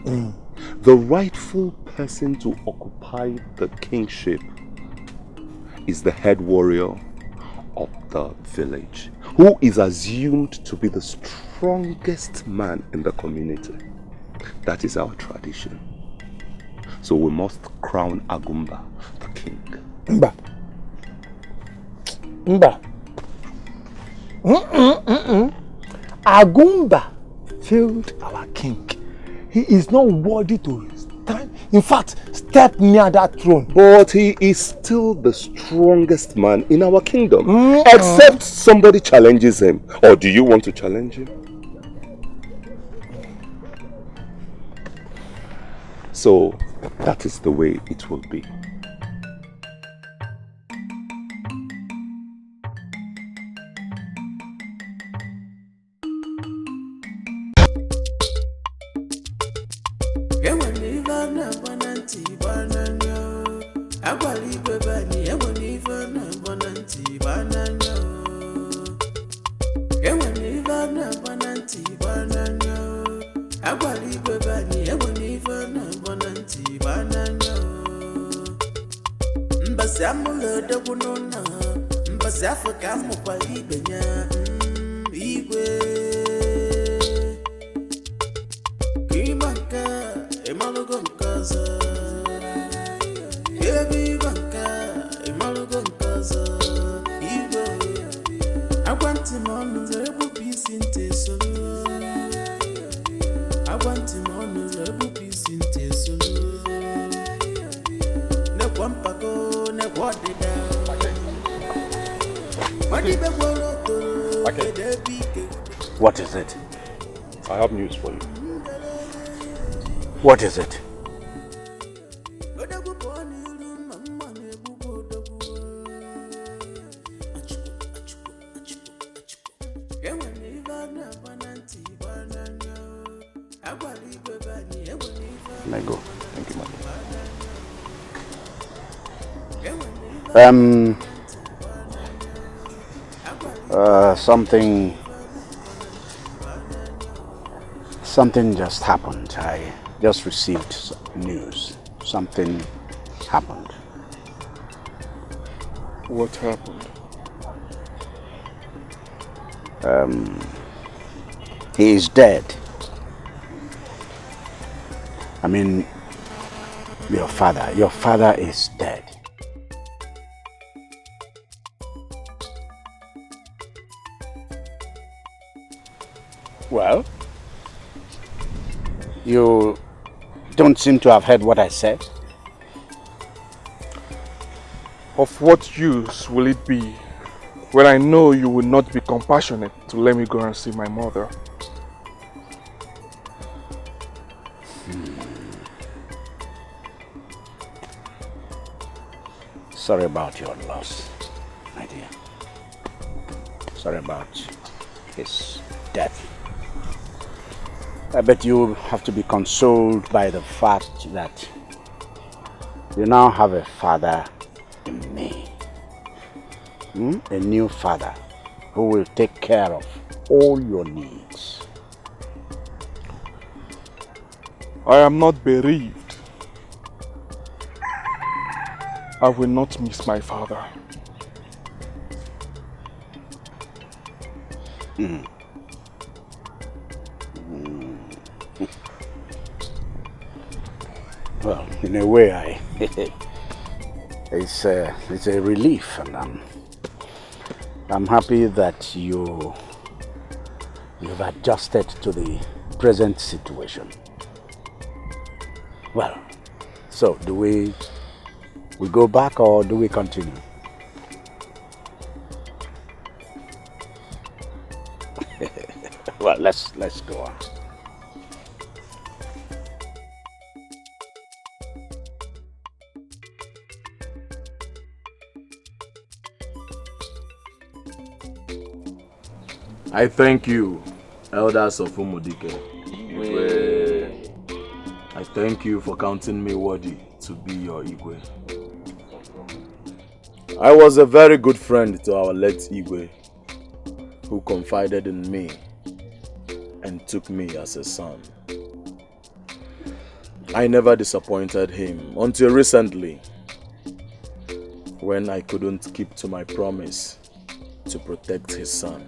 the rightful person to occupy the kingship is the head warrior of the village, who is assumed to be the strongest man in the community. That is our tradition. So we must crown Agumba the king. Mba. Mba. Agumba failed our king. He is not worthy to stand, in fact, step near that throne. But he is still the strongest man in our kingdom. Except somebody challenges him. Or do you want to challenge him? So that is the way it will be. Okay. What is it? I have news for you. What is it? May I go? Thank you, madam. Something just happened. I just received news. Something happened. What happened? He is dead. I mean, your father is dead. Well, you don't seem to have heard what I said. Of what use will it be when I know you will not be compassionate to let me go and see my mother? Sorry about your loss, my dear. Sorry about his death. I bet you have to be consoled by the fact that you now have a father in me. A new father who will take care of all your needs. I am not bereaved. I will not miss my father. Well, in a way, it's a relief, and I'm happy that you've adjusted to the present situation. Well, so do we go back or do we continue? Well, let's go on. I thank you, elders of Umudike. I thank you for counting me worthy to be your Igwe. I was a very good friend to our late Igwe, who confided in me and took me as a son. I never disappointed him until recently, when I couldn't keep to my promise to protect his son.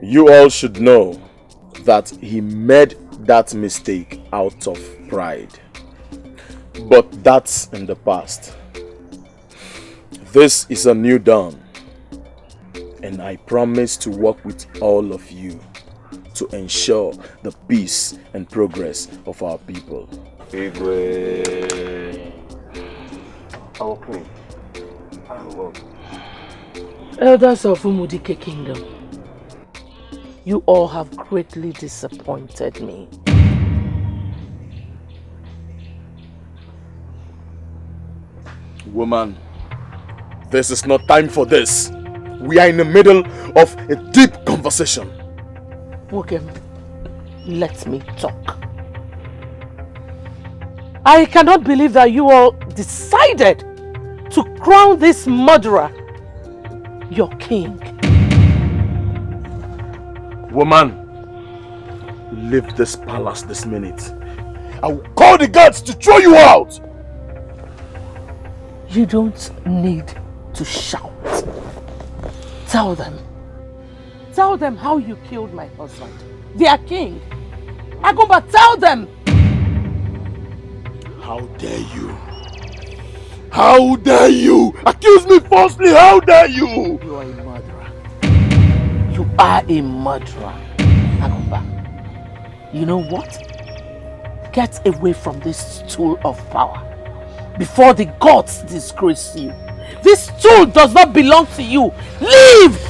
You all should know that he made that mistake out of pride. But that's in the past. This is a new dawn, and I promise to work with all of you to ensure the peace and progress of our people. Igwe. Our queen. Elders of Umudike Kingdom, you all have greatly disappointed me. Woman, this is not time for this. We are in the middle of a deep conversation. Wokem, let me talk. I cannot believe that you all decided to crown this murderer your king. Woman, leave this palace this minute. I will call the guards to throw you out. You don't need to shout. Tell them. Tell them how you killed my husband. Their king. Agumba, tell them. How dare you? How dare you? Accuse me falsely, how dare you? You are a murderer. You are a murderer, Agumba. You know what? Get away from this stool of power before the gods disgrace you. This stool does not belong to you. Leave!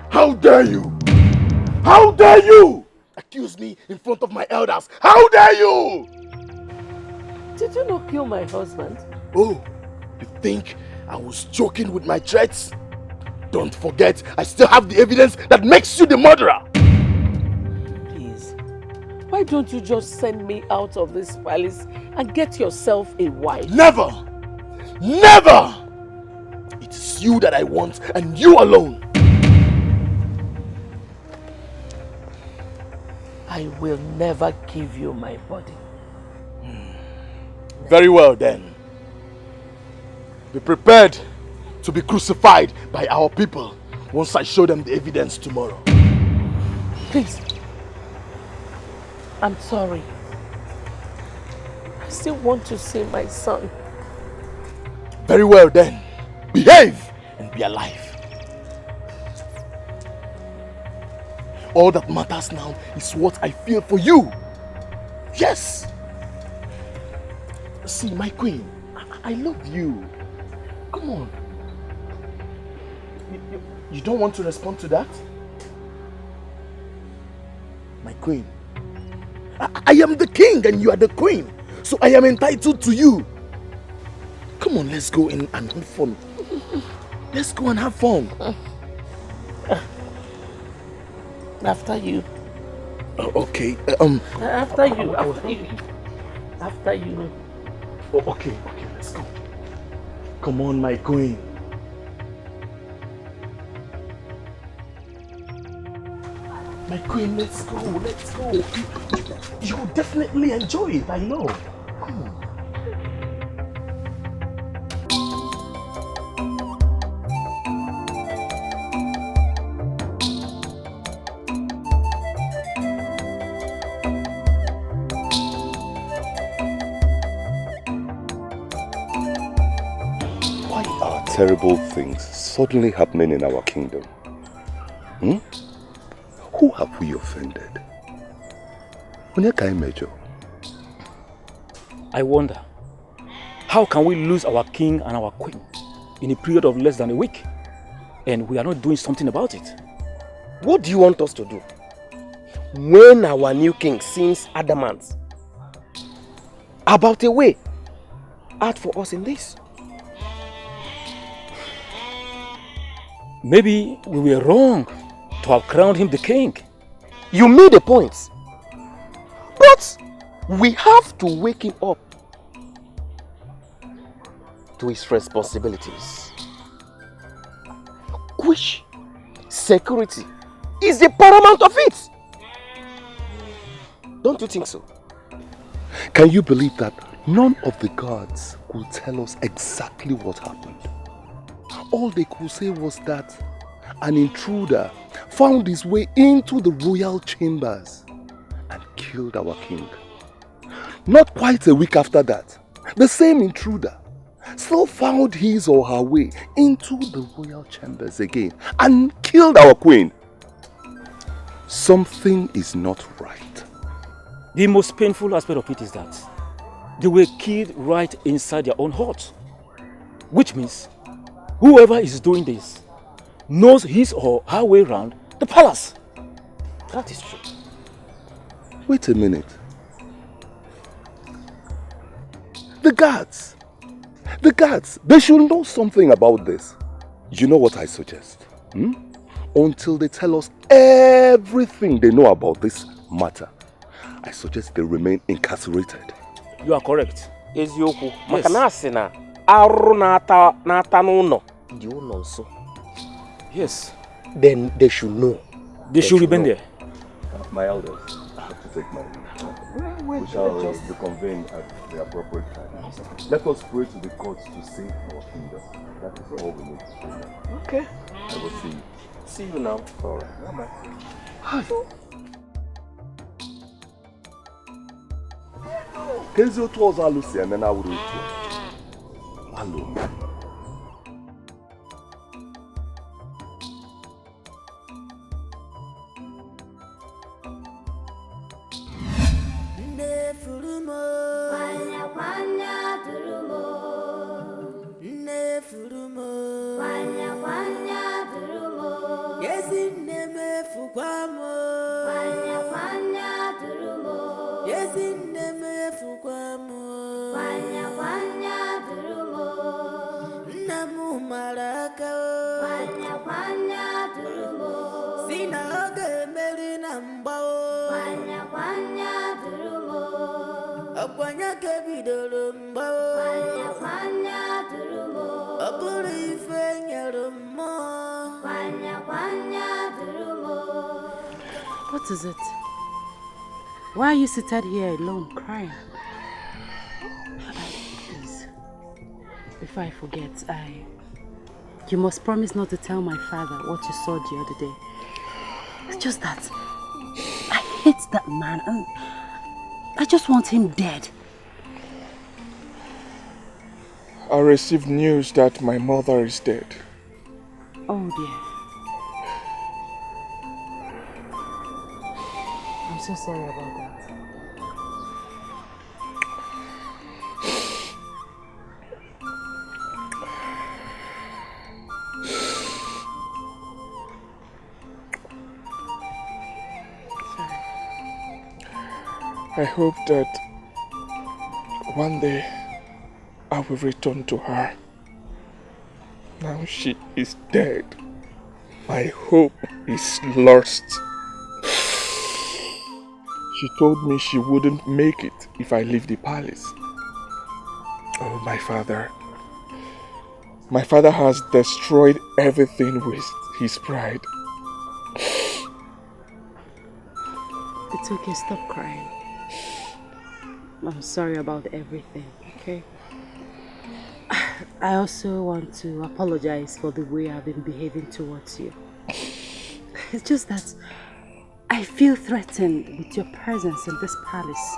How dare you? How dare you accuse me in front of my elders? How dare you? Did you not kill my husband? Oh, you think I was joking with my threats? Don't forget, I still have the evidence that makes you the murderer. Please, why don't you just send me out of this palace and get yourself a wife? Never! Never! It is you that I want and you alone. I will never give you my body. Very well then. Be prepared to be crucified by our people once I show them the evidence tomorrow. Please. I'm sorry. I still want to see my son. Very well then. Behave and be alive. All that matters now is what I feel for you. Yes. See, my queen, I love you. Come on. You don't want to respond to that? My queen, I am the king and you are the queen. So I am entitled to you. Come on, let's go in and have fun. Let's go and have fun. After you. Oh, okay. After you. After you. After you. Oh, okay, let's go. Come on, my queen. My queen, let's go, let's go. You'll definitely enjoy it, I know. Come on. Terrible things suddenly happening in our kingdom. Who have we offended? I wonder, how can we lose our king and our queen in a period of less than a week and we are not doing something about it? What do you want us to do when our new king seems adamant about a way out for us in this? Maybe we were wrong to have crowned him the king. You made a point. But we have to wake him up to his responsibilities. Which security is the paramount of it. Don't you think so? Can you believe that None of the guards could tell us exactly what happened. All they could say was that an intruder found his way into the royal chambers and killed our king. Not quite a week after that, the same intruder still found his or her way into the royal chambers again and killed our queen. Something is not right. The most painful aspect of it is that they were killed right inside their own hut. Which means whoever is doing this knows his or her way around the palace. That is true. Wait a minute. The guards, they should know something about this. You know what I suggest? Until they tell us everything they know about this matter, I suggest they remain incarcerated. You are correct. Ezioku. Yes. Then they should know. They should remain there. My elders, I have to take my leave. We shall reconvene at the appropriate time. Let us pray to the gods to save our kingdom. That is all we need to do now. Okay. I will see you. See you now. All right. Bye. Hi. Kezi otu ọzọ alụsi eme na awụrụ otu alụ. What is it? Why are you seated here alone crying? Please, before I forget, you must promise not to tell my father what you saw the other day. It's just that I hate that man and I just want him dead. I received news that my mother is dead. Oh dear. I'm so sorry about that. I hope that one day I will return to her. Now she is dead. My hope is lost. She told me she wouldn't make it if I leave the palace. Oh, my father. My father has destroyed everything with his pride. It's okay, stop crying. I'm sorry about everything, okay? I also want to apologize for the way I've been behaving towards you. It's just that I feel threatened with your presence in this palace.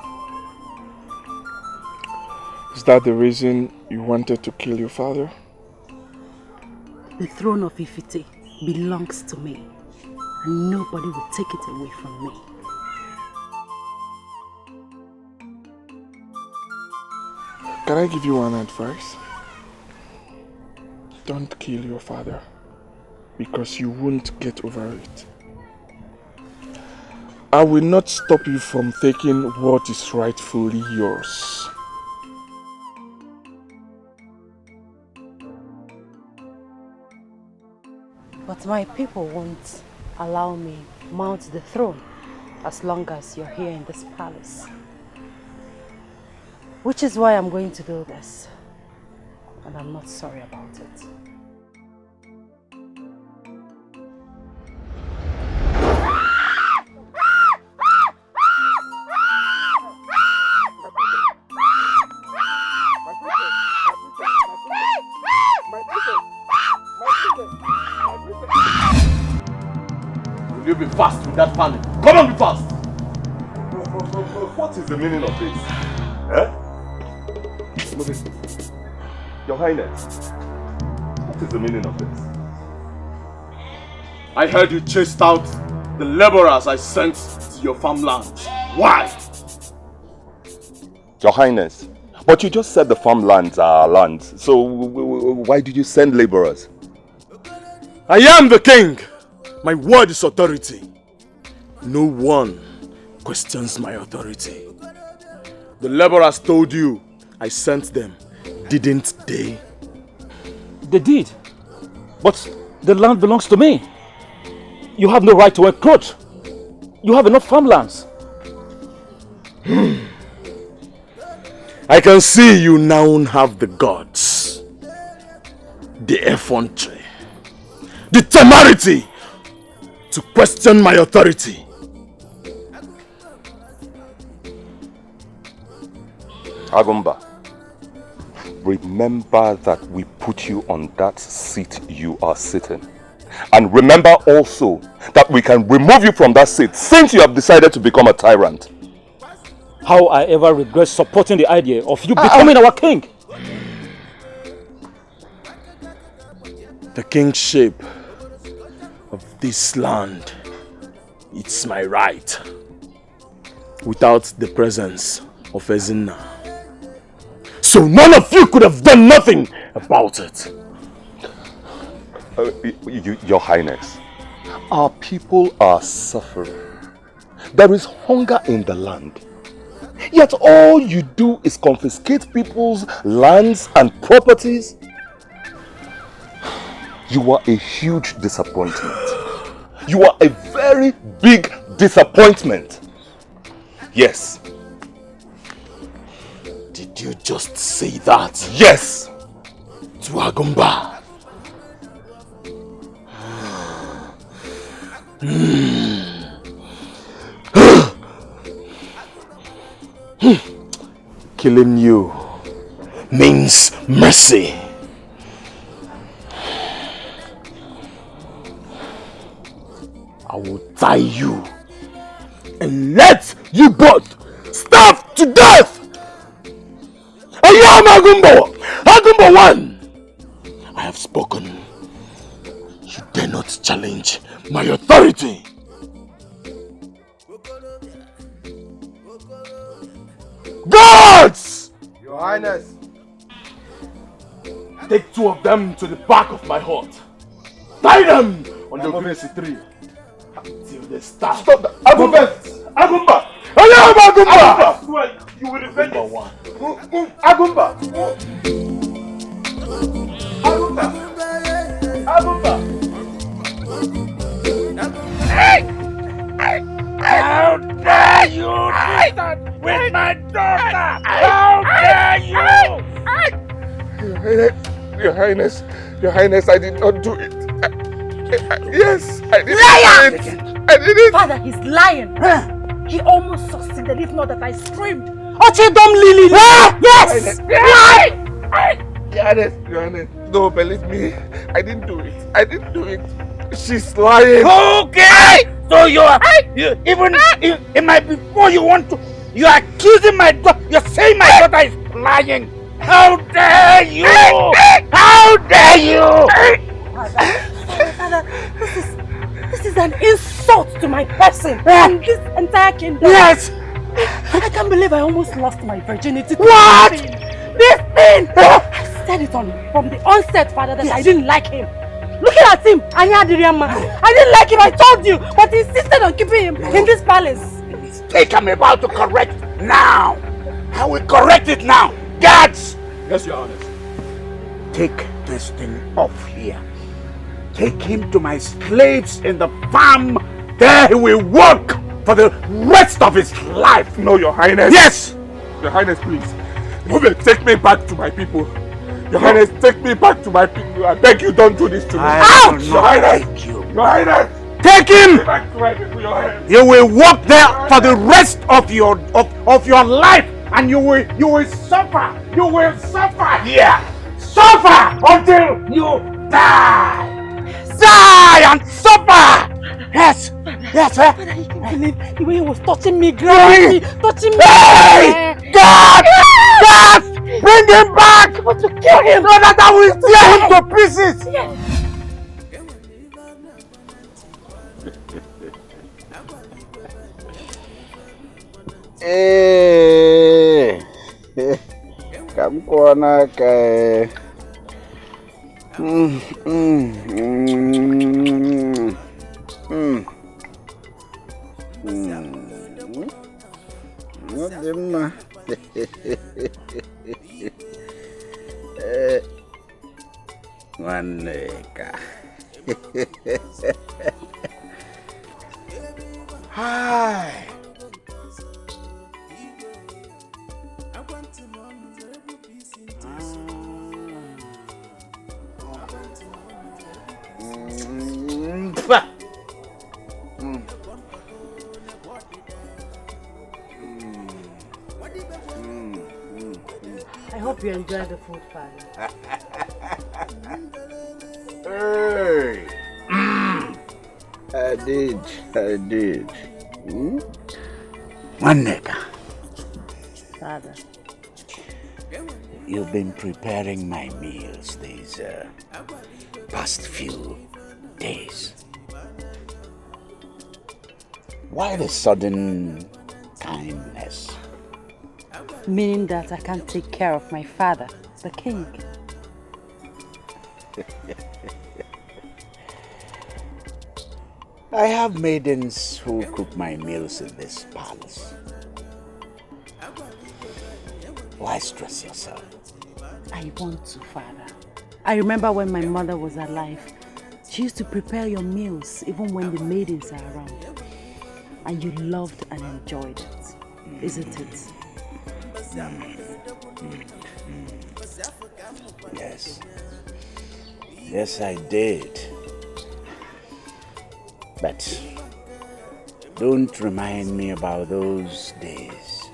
Is that the reason you wanted to kill your father? The throne of Ifite belongs to me, and nobody will take it away from me. Can I give you one advice? Don't kill your father, because you won't get over it. I will not stop you from taking what is rightfully yours. But my people won't allow me mount the throne as long as you're here in this palace. Which is why I'm going to do this. And I'm not sorry about it. you be fast with that panel? Come on, be fast! What is the meaning of this? Eh? Your Highness, what is the meaning of this? I heard you chased out the laborers I sent to your farmland. Why? Your Highness, but you just said the farmlands are lands, so why did you send laborers? I am the king. My word is authority. No one questions my authority. The laborers told you I sent them, didn't they? They did. But the land belongs to me. You have no right to encroach. You have enough farmlands. I can see you now have the guts, the effrontery, the temerity to question my authority. Agumba, remember that we put you on that seat you are sitting. And remember also that we can remove you from that seat since you have decided to become a tyrant. How I ever regret supporting the idea of you becoming our king. The kingship of this land, it's my right. Without the presence of EZEONU. So none of you could have done nothing about it. Your Highness, our people are suffering. There is hunger in the land. Yet all you do is confiscate people's lands and properties. You are a huge disappointment. You are a very big disappointment. Yes. Did you just say that? Yes. To Agumba. Killing you means mercy. I will tie you and let you both starve to death. I am Agumba! Agumba 1! I have spoken. You dare not challenge my authority. Guards! Your Highness. Take 2 of them to the back of my hut. Tie them on the Agunze tree until they start. Stop that! Agumba! Agumba! I am Agumba! You will defend Agumba 1. Agumba! Agumba! Agumba! Hey! How dare you do that with my daughter? How dare you! Your Highness, I did not do it. Yes, I did Liar! do it. I did it. Father, he's lying. He almost succeeded, if not that I screamed. Ochidom Lily! Yes! Lie! Your Highness, no, believe me. I didn't do it. I didn't do it. She's lying. Okay! So you even it might be before you want to, you're accusing my daughter, you're saying my daughter is lying. How dare you! How dare you! Father, this is an insult to my person and this entire kingdom. Yes! I can't believe I almost lost my virginity. What? This thing! I said it from the onset, Father, that I didn't like him. Looking at him, I didn't like him, I told you, but he insisted on keeping him in this palace. Mistake I'm about to correct now. I will correct it now. Guards! Yes, Your Honor. Take this thing off here. Take him to my slaves in the farm. There he will work for the rest of his life. No, Your Highness. Yes! Your Highness, please. Move it. Take me back to my people. Your Highness, take me back to my people. I beg you, don't do this to me. Out! Your Highness! Your Highness! Take him! Back to my people, Your Highness. You will walk there for the rest of your life, and you will suffer. You will suffer here. Suffer until you die. Die and suffer. Yes! Yes, sir! Father, he can't believe the way he was touching me, grabbing me, touching me. Hey! God! God! Bring him back! I want to kill him! So that I will tear him to pieces! Yes. Come corner, Hi. I hope you enjoy the food, Father. Hey. I did. One nigga. Father. You've been preparing my meals these past few days. Why the sudden kindness? Meaning that I can't take care of my father, the king. I have maidens who cook my meals in this palace. Why stress yourself? I want to, Father. I remember when my mother was alive. She used to prepare your meals even when the maidens are around. And you loved and enjoyed it, isn't it? Yes. Yes, I did. But don't remind me about those days.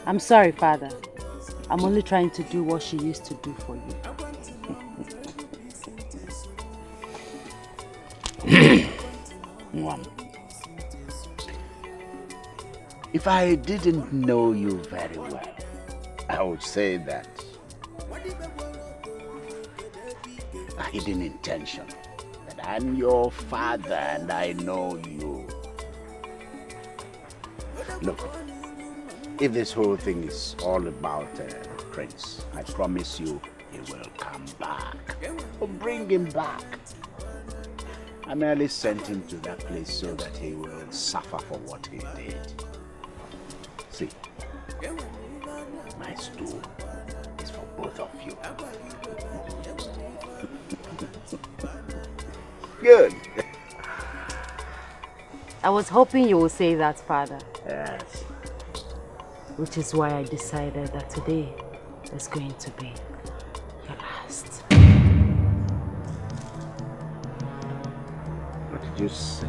I'm sorry, Father. I'm only trying to do what she used to do for you. Mom, if I didn't know you very well, I would say that a hidden intention. That I'm your father and I know you. Look, if this whole thing is all about Prince, I promise you he will come back. Oh, bring him back. I merely sent him to that place so that he will suffer for what he did. See, my stool is for both of you. Good. I was hoping you would say that, Father. Yes. Which is why I decided that today is going to be your last. What did you say?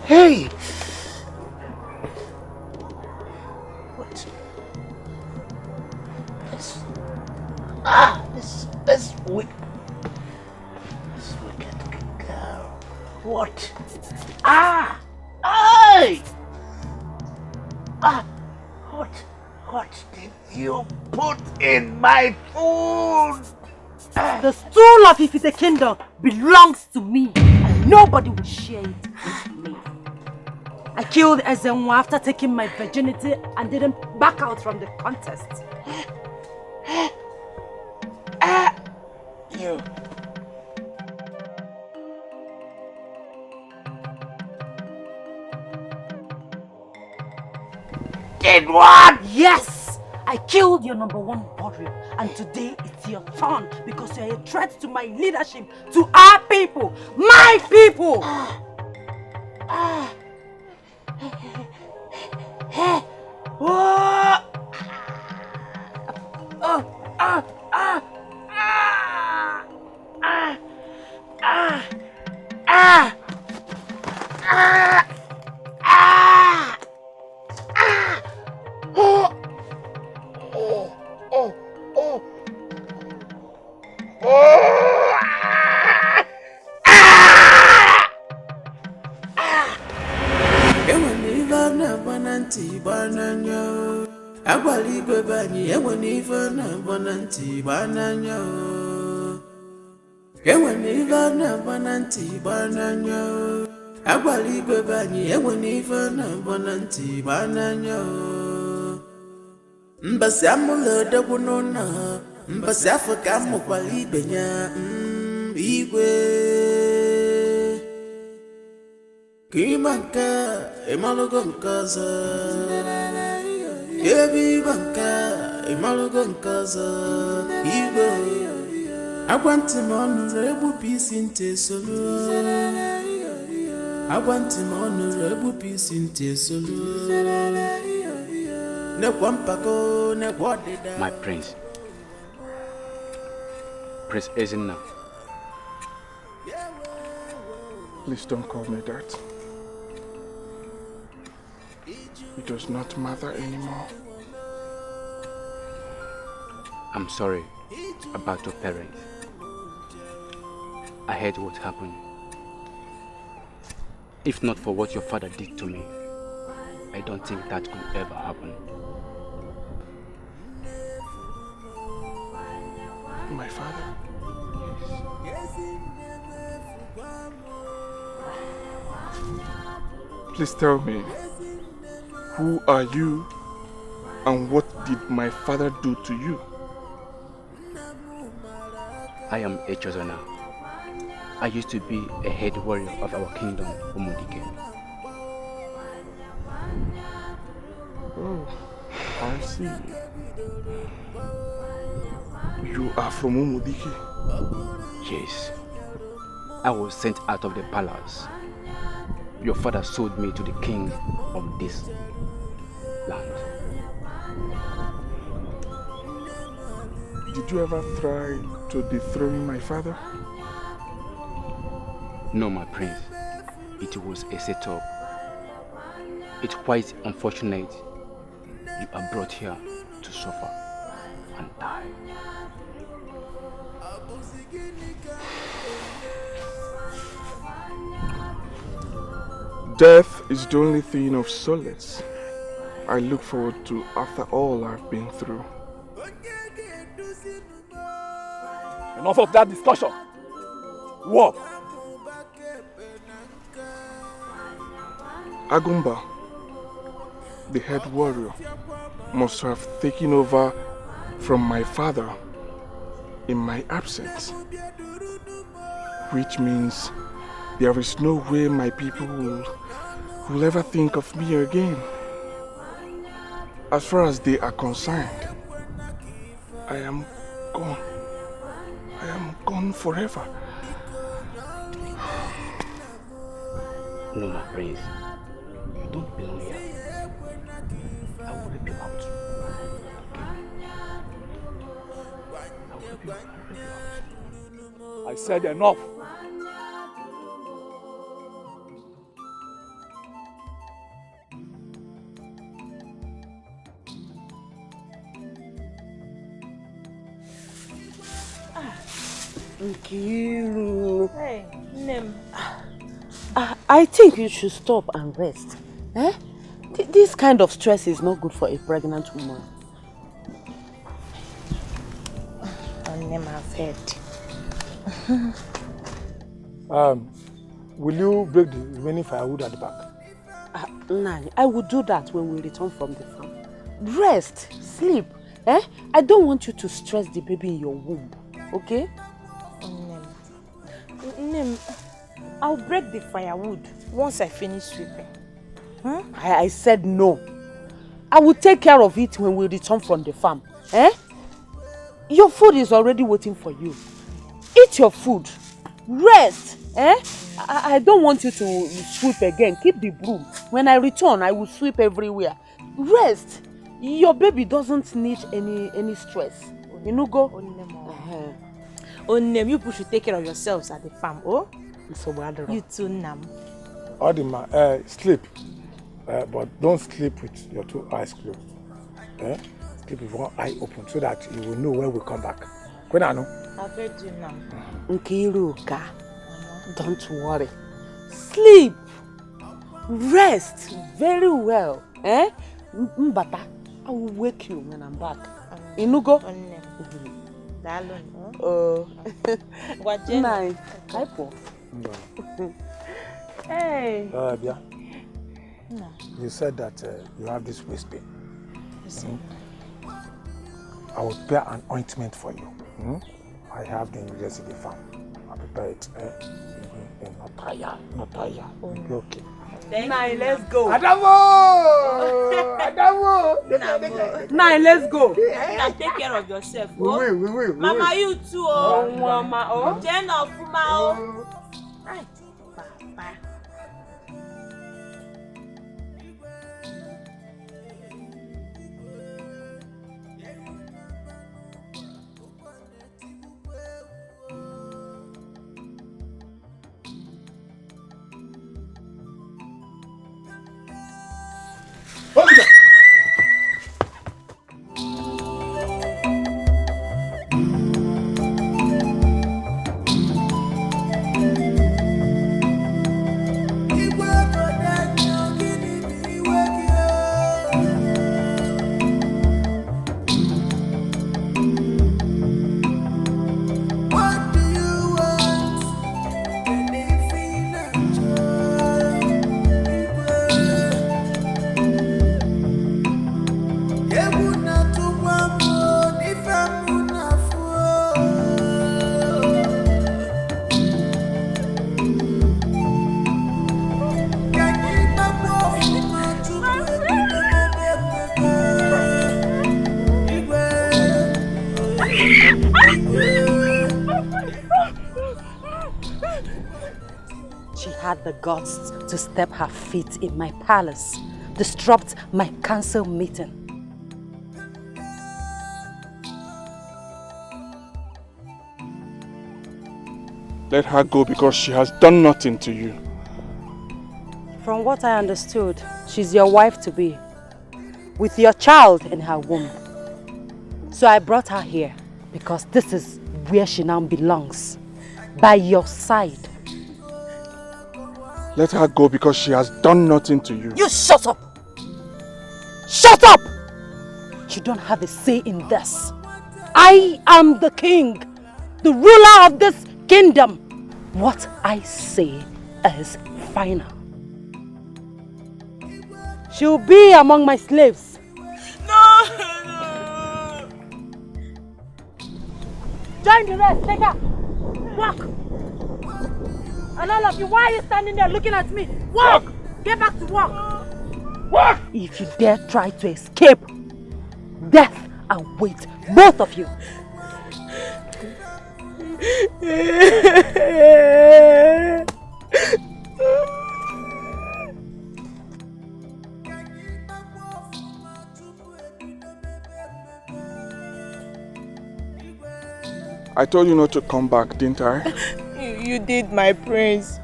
Hey! What? This wicked girl. What? Hey! What did you put in my food? The stool of Ifite Kingdom belongs to me, and nobody will share it with me. I killed EZEONU after taking my virginity and didn't back out from the contest. You. Did what? Yes! I killed your #1 warrior, and today it's your turn because you're a threat to my leadership, to our people, my people! banyi ewani fana bananti bananyo. Ewani fana bananti bananyo. Agwali banyi ewani fana bananti bananyo. Mbasi amule de gunona, mbasi Afrika mukwali benya igwe. Kimanka emalogon kaza. Ebi banka emalogon kaza igwe. Agwanti honorable peace in Tesolo. Agwanti honorable peace in Tesolo. My prince, Prince EZEONU. Please don't call me that. It does not matter anymore. I'm sorry about your parents. I heard what happened. If not for what your father did to me, I don't think that could ever happen. My father? Please tell me, who are you and what did my father do to you? I am EZEONU. I used to be a head warrior of our kingdom, EKENE. Oh, I see. You are from Umudike? Yes. I was sent out of the palace. Your father sold me to the king of this land. Did you ever try to dethrone my father? No, my prince. It was a setup. It's quite unfortunate you are brought here to suffer and die. Death is the only thing of solace I look forward to after all I've been through. Enough of that discussion. What? Agumba, the head warrior, must have taken over from my father in my absence. Which means there is no way my people will ever think of me again. As far as they are concerned, I am gone. I am gone forever. No, my prince. You don't belong here. I will rip you out. Okay? I will rip you out. I said enough. Nkiru. Hey, Nim. I think you should stop and rest. Eh? This kind of stress is not good for a pregnant woman. Nim has heard. Will you break the remaining firewood at the back? Nani, I will do that when we return from the farm. Rest, sleep. Eh? I don't want you to stress the baby in your womb. Okay? Nim, I'll break the firewood once I finish sweeping. Huh? I said no. I will take care of it when we return from the farm. Eh? Your food is already waiting for you. Eat your food. Rest. Eh? I don't want you to sweep again. Keep the broom. When I return, I will sweep everywhere. Rest. Your baby doesn't need any stress. You know, go. Onem, you should take care of yourselves at the farm, oh? You too, Nam. Odima, sleep. But don't sleep with your two eyes closed. Sleep with one eye open so that you will know when we come back. I've heard you, Nam. Nkiruka, don't worry. Sleep. Rest very well. Eh? Mbata, I will wake you when I'm back. Inugo? Oh. Nine. Hey. Bia, you said that you have this waist pain. I will prepare an ointment for you. I have the ingredients in the farm. I'll prepare it. Not tired. Okay. Nine, let's go. Adamo! Nine, let's go. Now take care of yourself. We will. Mama, you too. Oh, Mama. Oh. Jen of Fuma. She had the guts to step her feet in my palace, disrupt my council meeting. Let her go because she has done nothing to you. From what I understood, she's your wife-to-be, with your child in her womb. So I brought her here because this is where she now belongs, by your side. Let her go because she has done nothing to you. You shut up! Shut up! You don't have a say in this. I am the king, the ruler of this kingdom. What I say is final. She'll be among my slaves. No! Join the rest, take her. Walk! And all of you, why are you standing there looking at me? Walk! Get back to work! Walk! If you dare try to escape, death awaits both of you. I told you not to come back, didn't I? You did, my prince.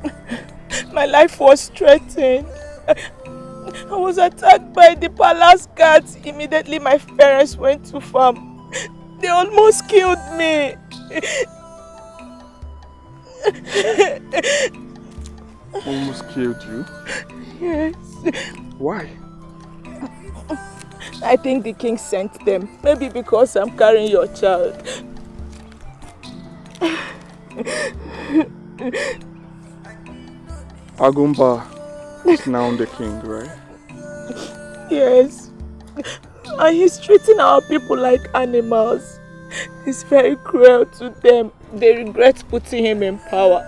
My life was threatened. I was attacked by the palace guards. Immediately my parents went to farm. They almost killed me. Almost killed you? Yes. Why? I think the king sent them. Maybe because I'm carrying your child. Agumba is now the king, right? Yes. And he's treating our people like animals. He's very cruel to them. They regret putting him in power.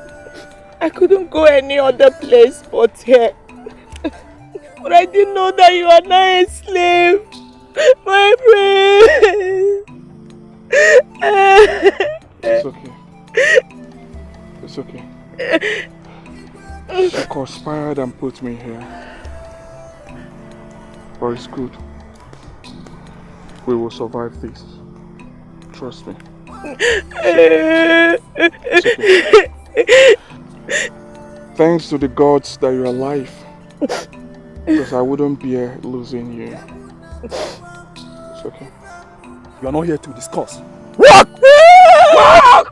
I couldn't go any other place but here. But I didn't know that you are not a slave. My friend. It's okay. It's okay. She conspired and put me here. But it's good. We will survive this. Trust me. It's okay. Thanks to the gods that you're alive. Because I wouldn't bear losing you. It's okay. You are not here to discuss. Walk! Walk!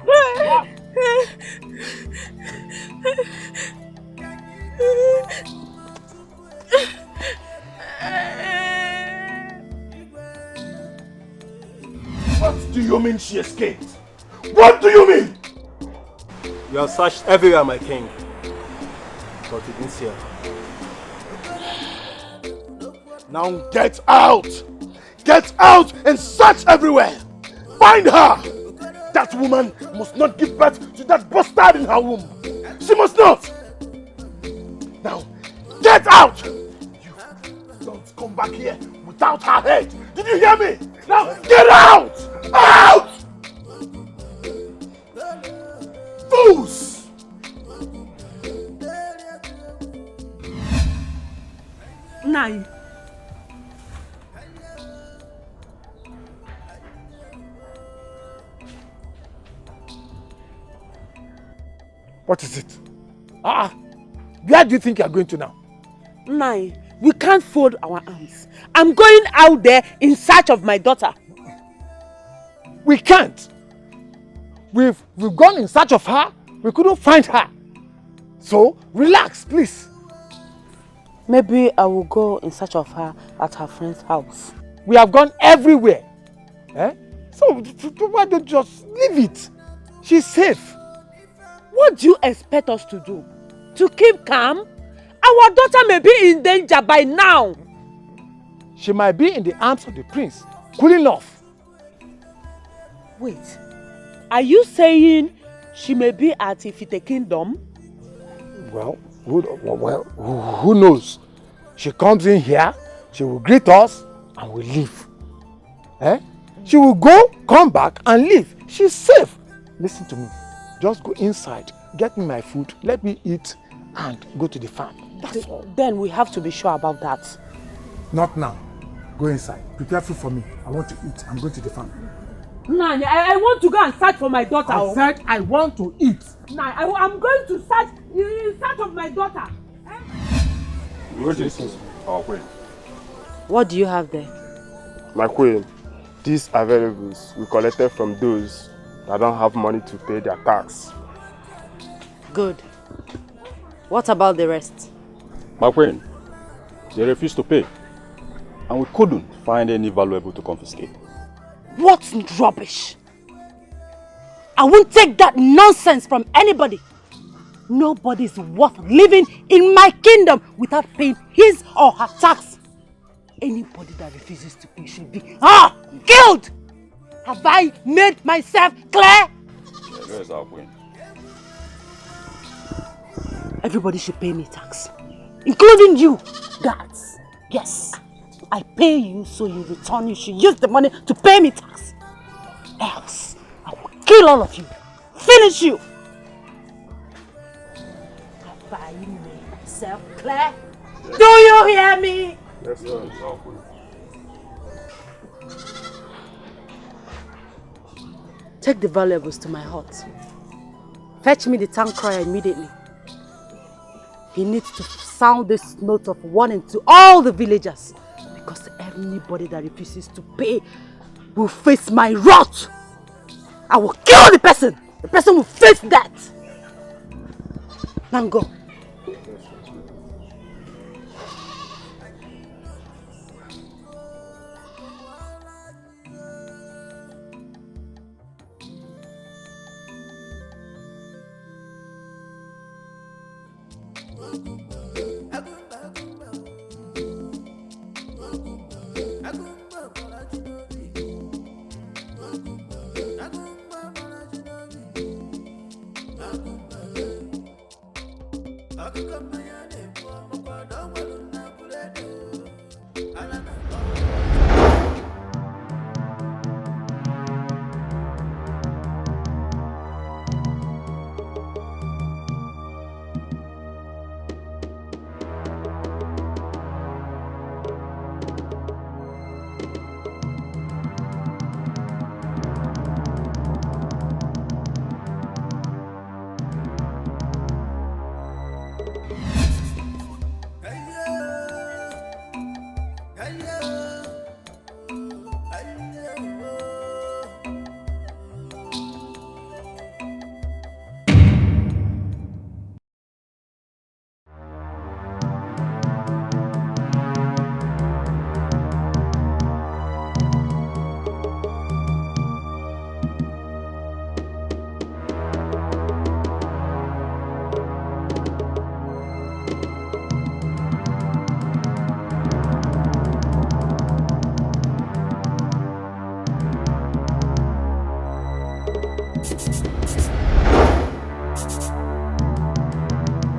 What do you mean she escaped? What do you mean? You have searched everywhere, my king, but you didn't see her. Now get out! Get out and search everywhere! Find her! That woman must not give birth to that bastard in her womb. She must not! Now, get out! You don't come back here without her head. Did you hear me? Now, get out! Out! Fools! Nine. What is it? Where do you think you are going to now? Nine. We can't fold our arms. I'm going out there in search of my daughter. We can't. We've gone in search of her. We couldn't find her. So, relax, please. Maybe I will go in search of her at her friend's house. We have gone everywhere. So, why don't you just leave it? She's safe. What do you expect us to do? To keep calm? Our daughter may be in danger by now. She might be in the arms of the prince, cooling off. Wait, are you saying she may be at Ifite Kingdom? Well, who knows? She comes in here, she will greet us, and we'll leave. She will go, come back, and leave. She's safe. Listen to me. Just go inside, get me my food, let me eat, and go to the farm. That's all. Then we have to be sure about that. Not now. Go inside. Prepare food for me. I want to eat. I'm going to the farm. Nani, I want to go and search for my daughter. I said I want to eat. Nani, I'm going to search in search of my daughter. Our queen. What do you have there? My queen, these are valuables we collected from those that don't have money to pay their tax. Good. What about the rest? My queen, they refused to pay, and we couldn't find any valuable to confiscate. What rubbish! I won't take that nonsense from anybody. Nobody is worth living in my kingdom without paying his or her tax. Anybody that refuses to pay should be killed! Have I made myself clear? Where's our queen? Everybody should pay me tax, including you, guards. Yes, I pay you, so you return. You should use the money to pay me tax. Else, I will kill all of you, finish you. Have I made myself clear? Yes. Do you hear me? Yes, sir. Our queen. Take the valuables to my hut. Fetch me the town crier immediately. He needs to sound this note of warning to all the villagers, because anybody that refuses to pay will face my wrath. I will kill the person. The person will face death. Now go.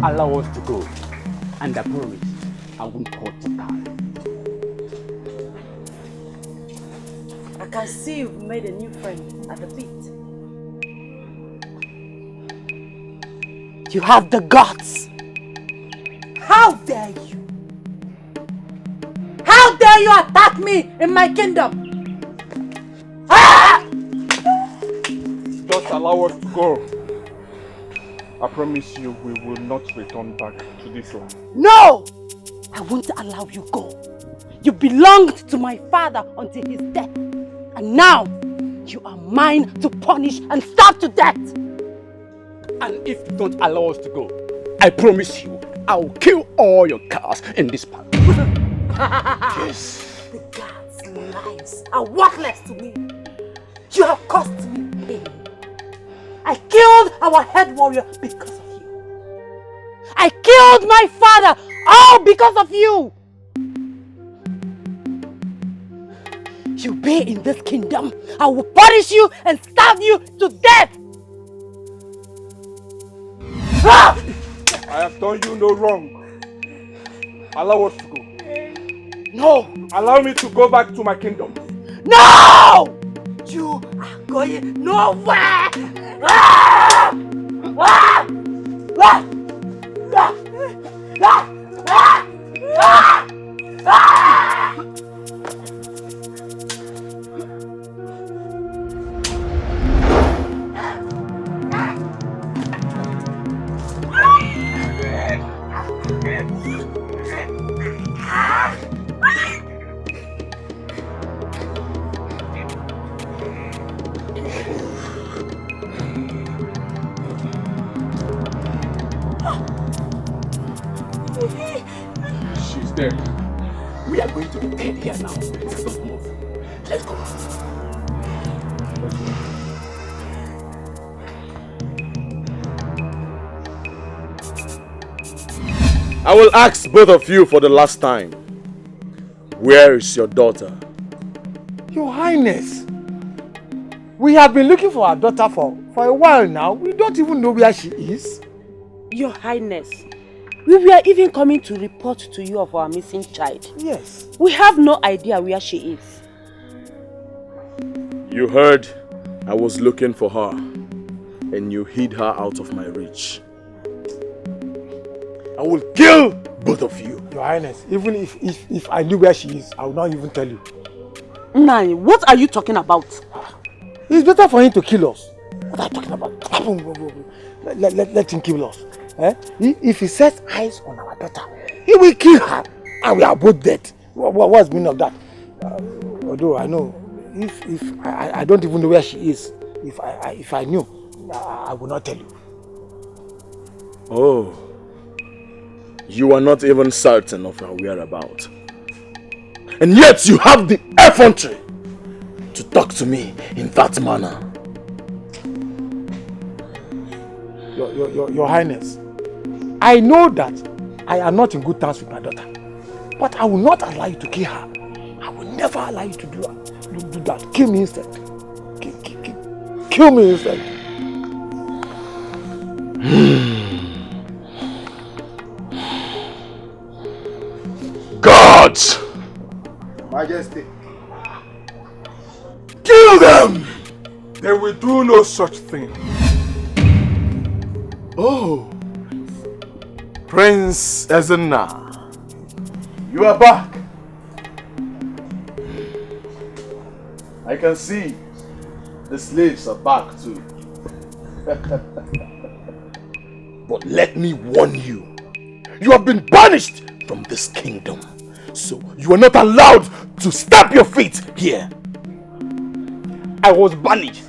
allow us to go. And I promise I won't hurt the car. I can see you've made a new friend at the pit. You have the guts. How dare you? How dare you attack me in my kingdom? Ah! Just allow us to go. I promise you we will not return back to this land. No! I won't allow you go. You belonged to my father until his death. And now, you are mine to punish and starve to death. And if you don't allow us to go, I promise you, I will kill all your cars in this park. Yes. The gods' lives are worthless to me. You have caused me pain. I killed our head warrior because of you. I killed my father all because of you. You be in this kingdom. I will punish you and starve you to death. I have done you no wrong. Allow us to go. No. Allow me to go back to my kingdom. No! You are going nowhere. Ah! Ah! Ah! Ah! Ah! Ah! Ah! She's dead. We are going to be dead here now. Don't move. Let's go. I will ask both of you for the last time. Where is your daughter? Your Highness, we have been looking for our daughter for a while now. We don't even know where she is. Your Highness, we were even coming to report to you of our missing child. Yes. We have no idea where she is. You heard I was looking for her, and you hid her out of my reach. I will kill both of you. Your Highness, even if I knew where she is, I would not even tell you. Nani, what are you talking about? It's better for him to kill us. What are you talking about? Let him kill us. Eh? If he sets eyes on our daughter, he will kill her, and we are both dead. What's the meaning of that? Although I know, if I don't even know where she is, if I knew, I would not tell you. Oh, you are not even certain of her whereabouts, and yet you have the effrontery to talk to me in that manner. Your Highness, I know that I am not in good terms with my daughter, but I will not allow you to kill her. I will never allow you to do that. Kill me instead. Kill me instead. Gods! Majesty. Kill them! They will do no such thing. Oh, Prince EZEONU, you are back. I can see the slaves are back too. But let me warn you, you have been banished from this kingdom, so you are not allowed to stamp your feet here. I was banished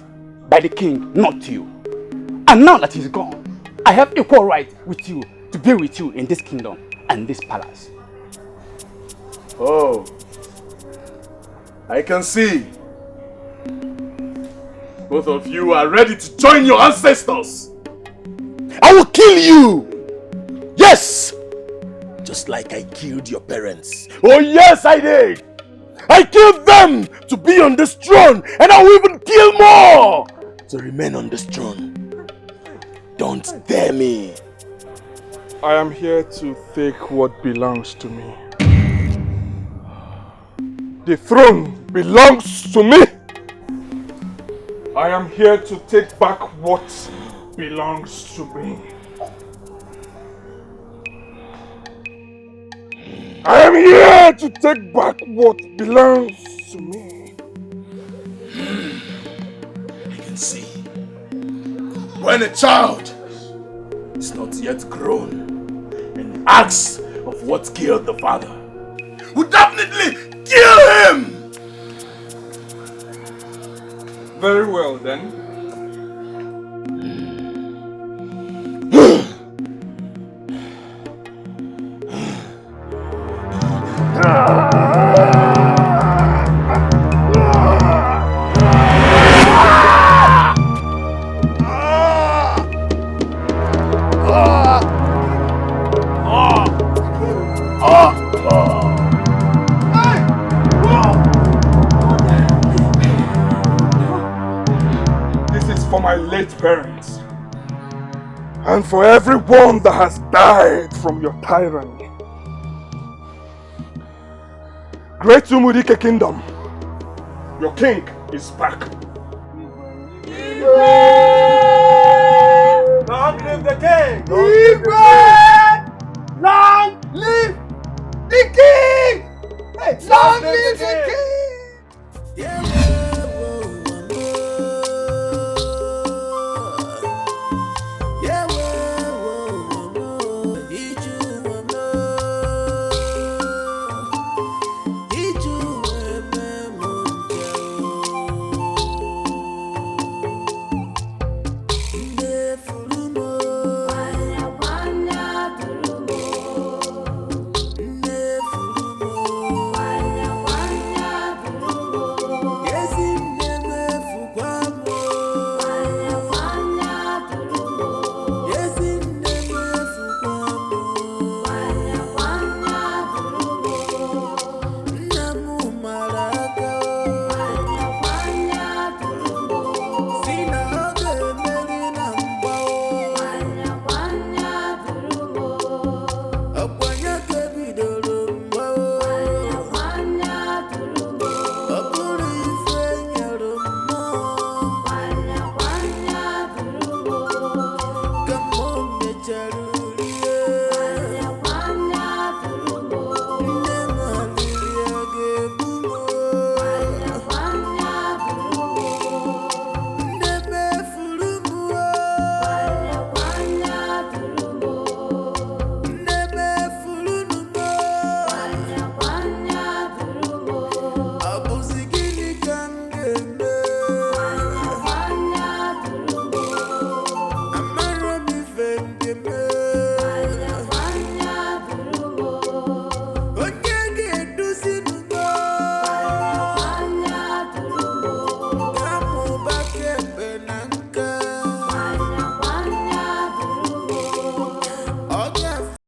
by the king, not you. And now that he's gone, I have equal right with you to be with you in this kingdom and this palace. Oh, I can see. Both of you are ready to join your ancestors. I will kill you. Yes, just like I killed your parents. Oh yes, I did. I killed them to be on this throne, and I will even kill more to remain on this throne. Don't dare me. I am here to take what belongs to me. The throne belongs to me. I am here to take back what belongs to me. I am here to take back what belongs to me. I can see. When a child is not yet grown and asks of what killed the father, we definitely kill him! Very well then. My late parents, and for everyone that has died from your tyranny. Great Umudike Kingdom, your king is back. Long live the king! Long live the king! Hey, long live the king!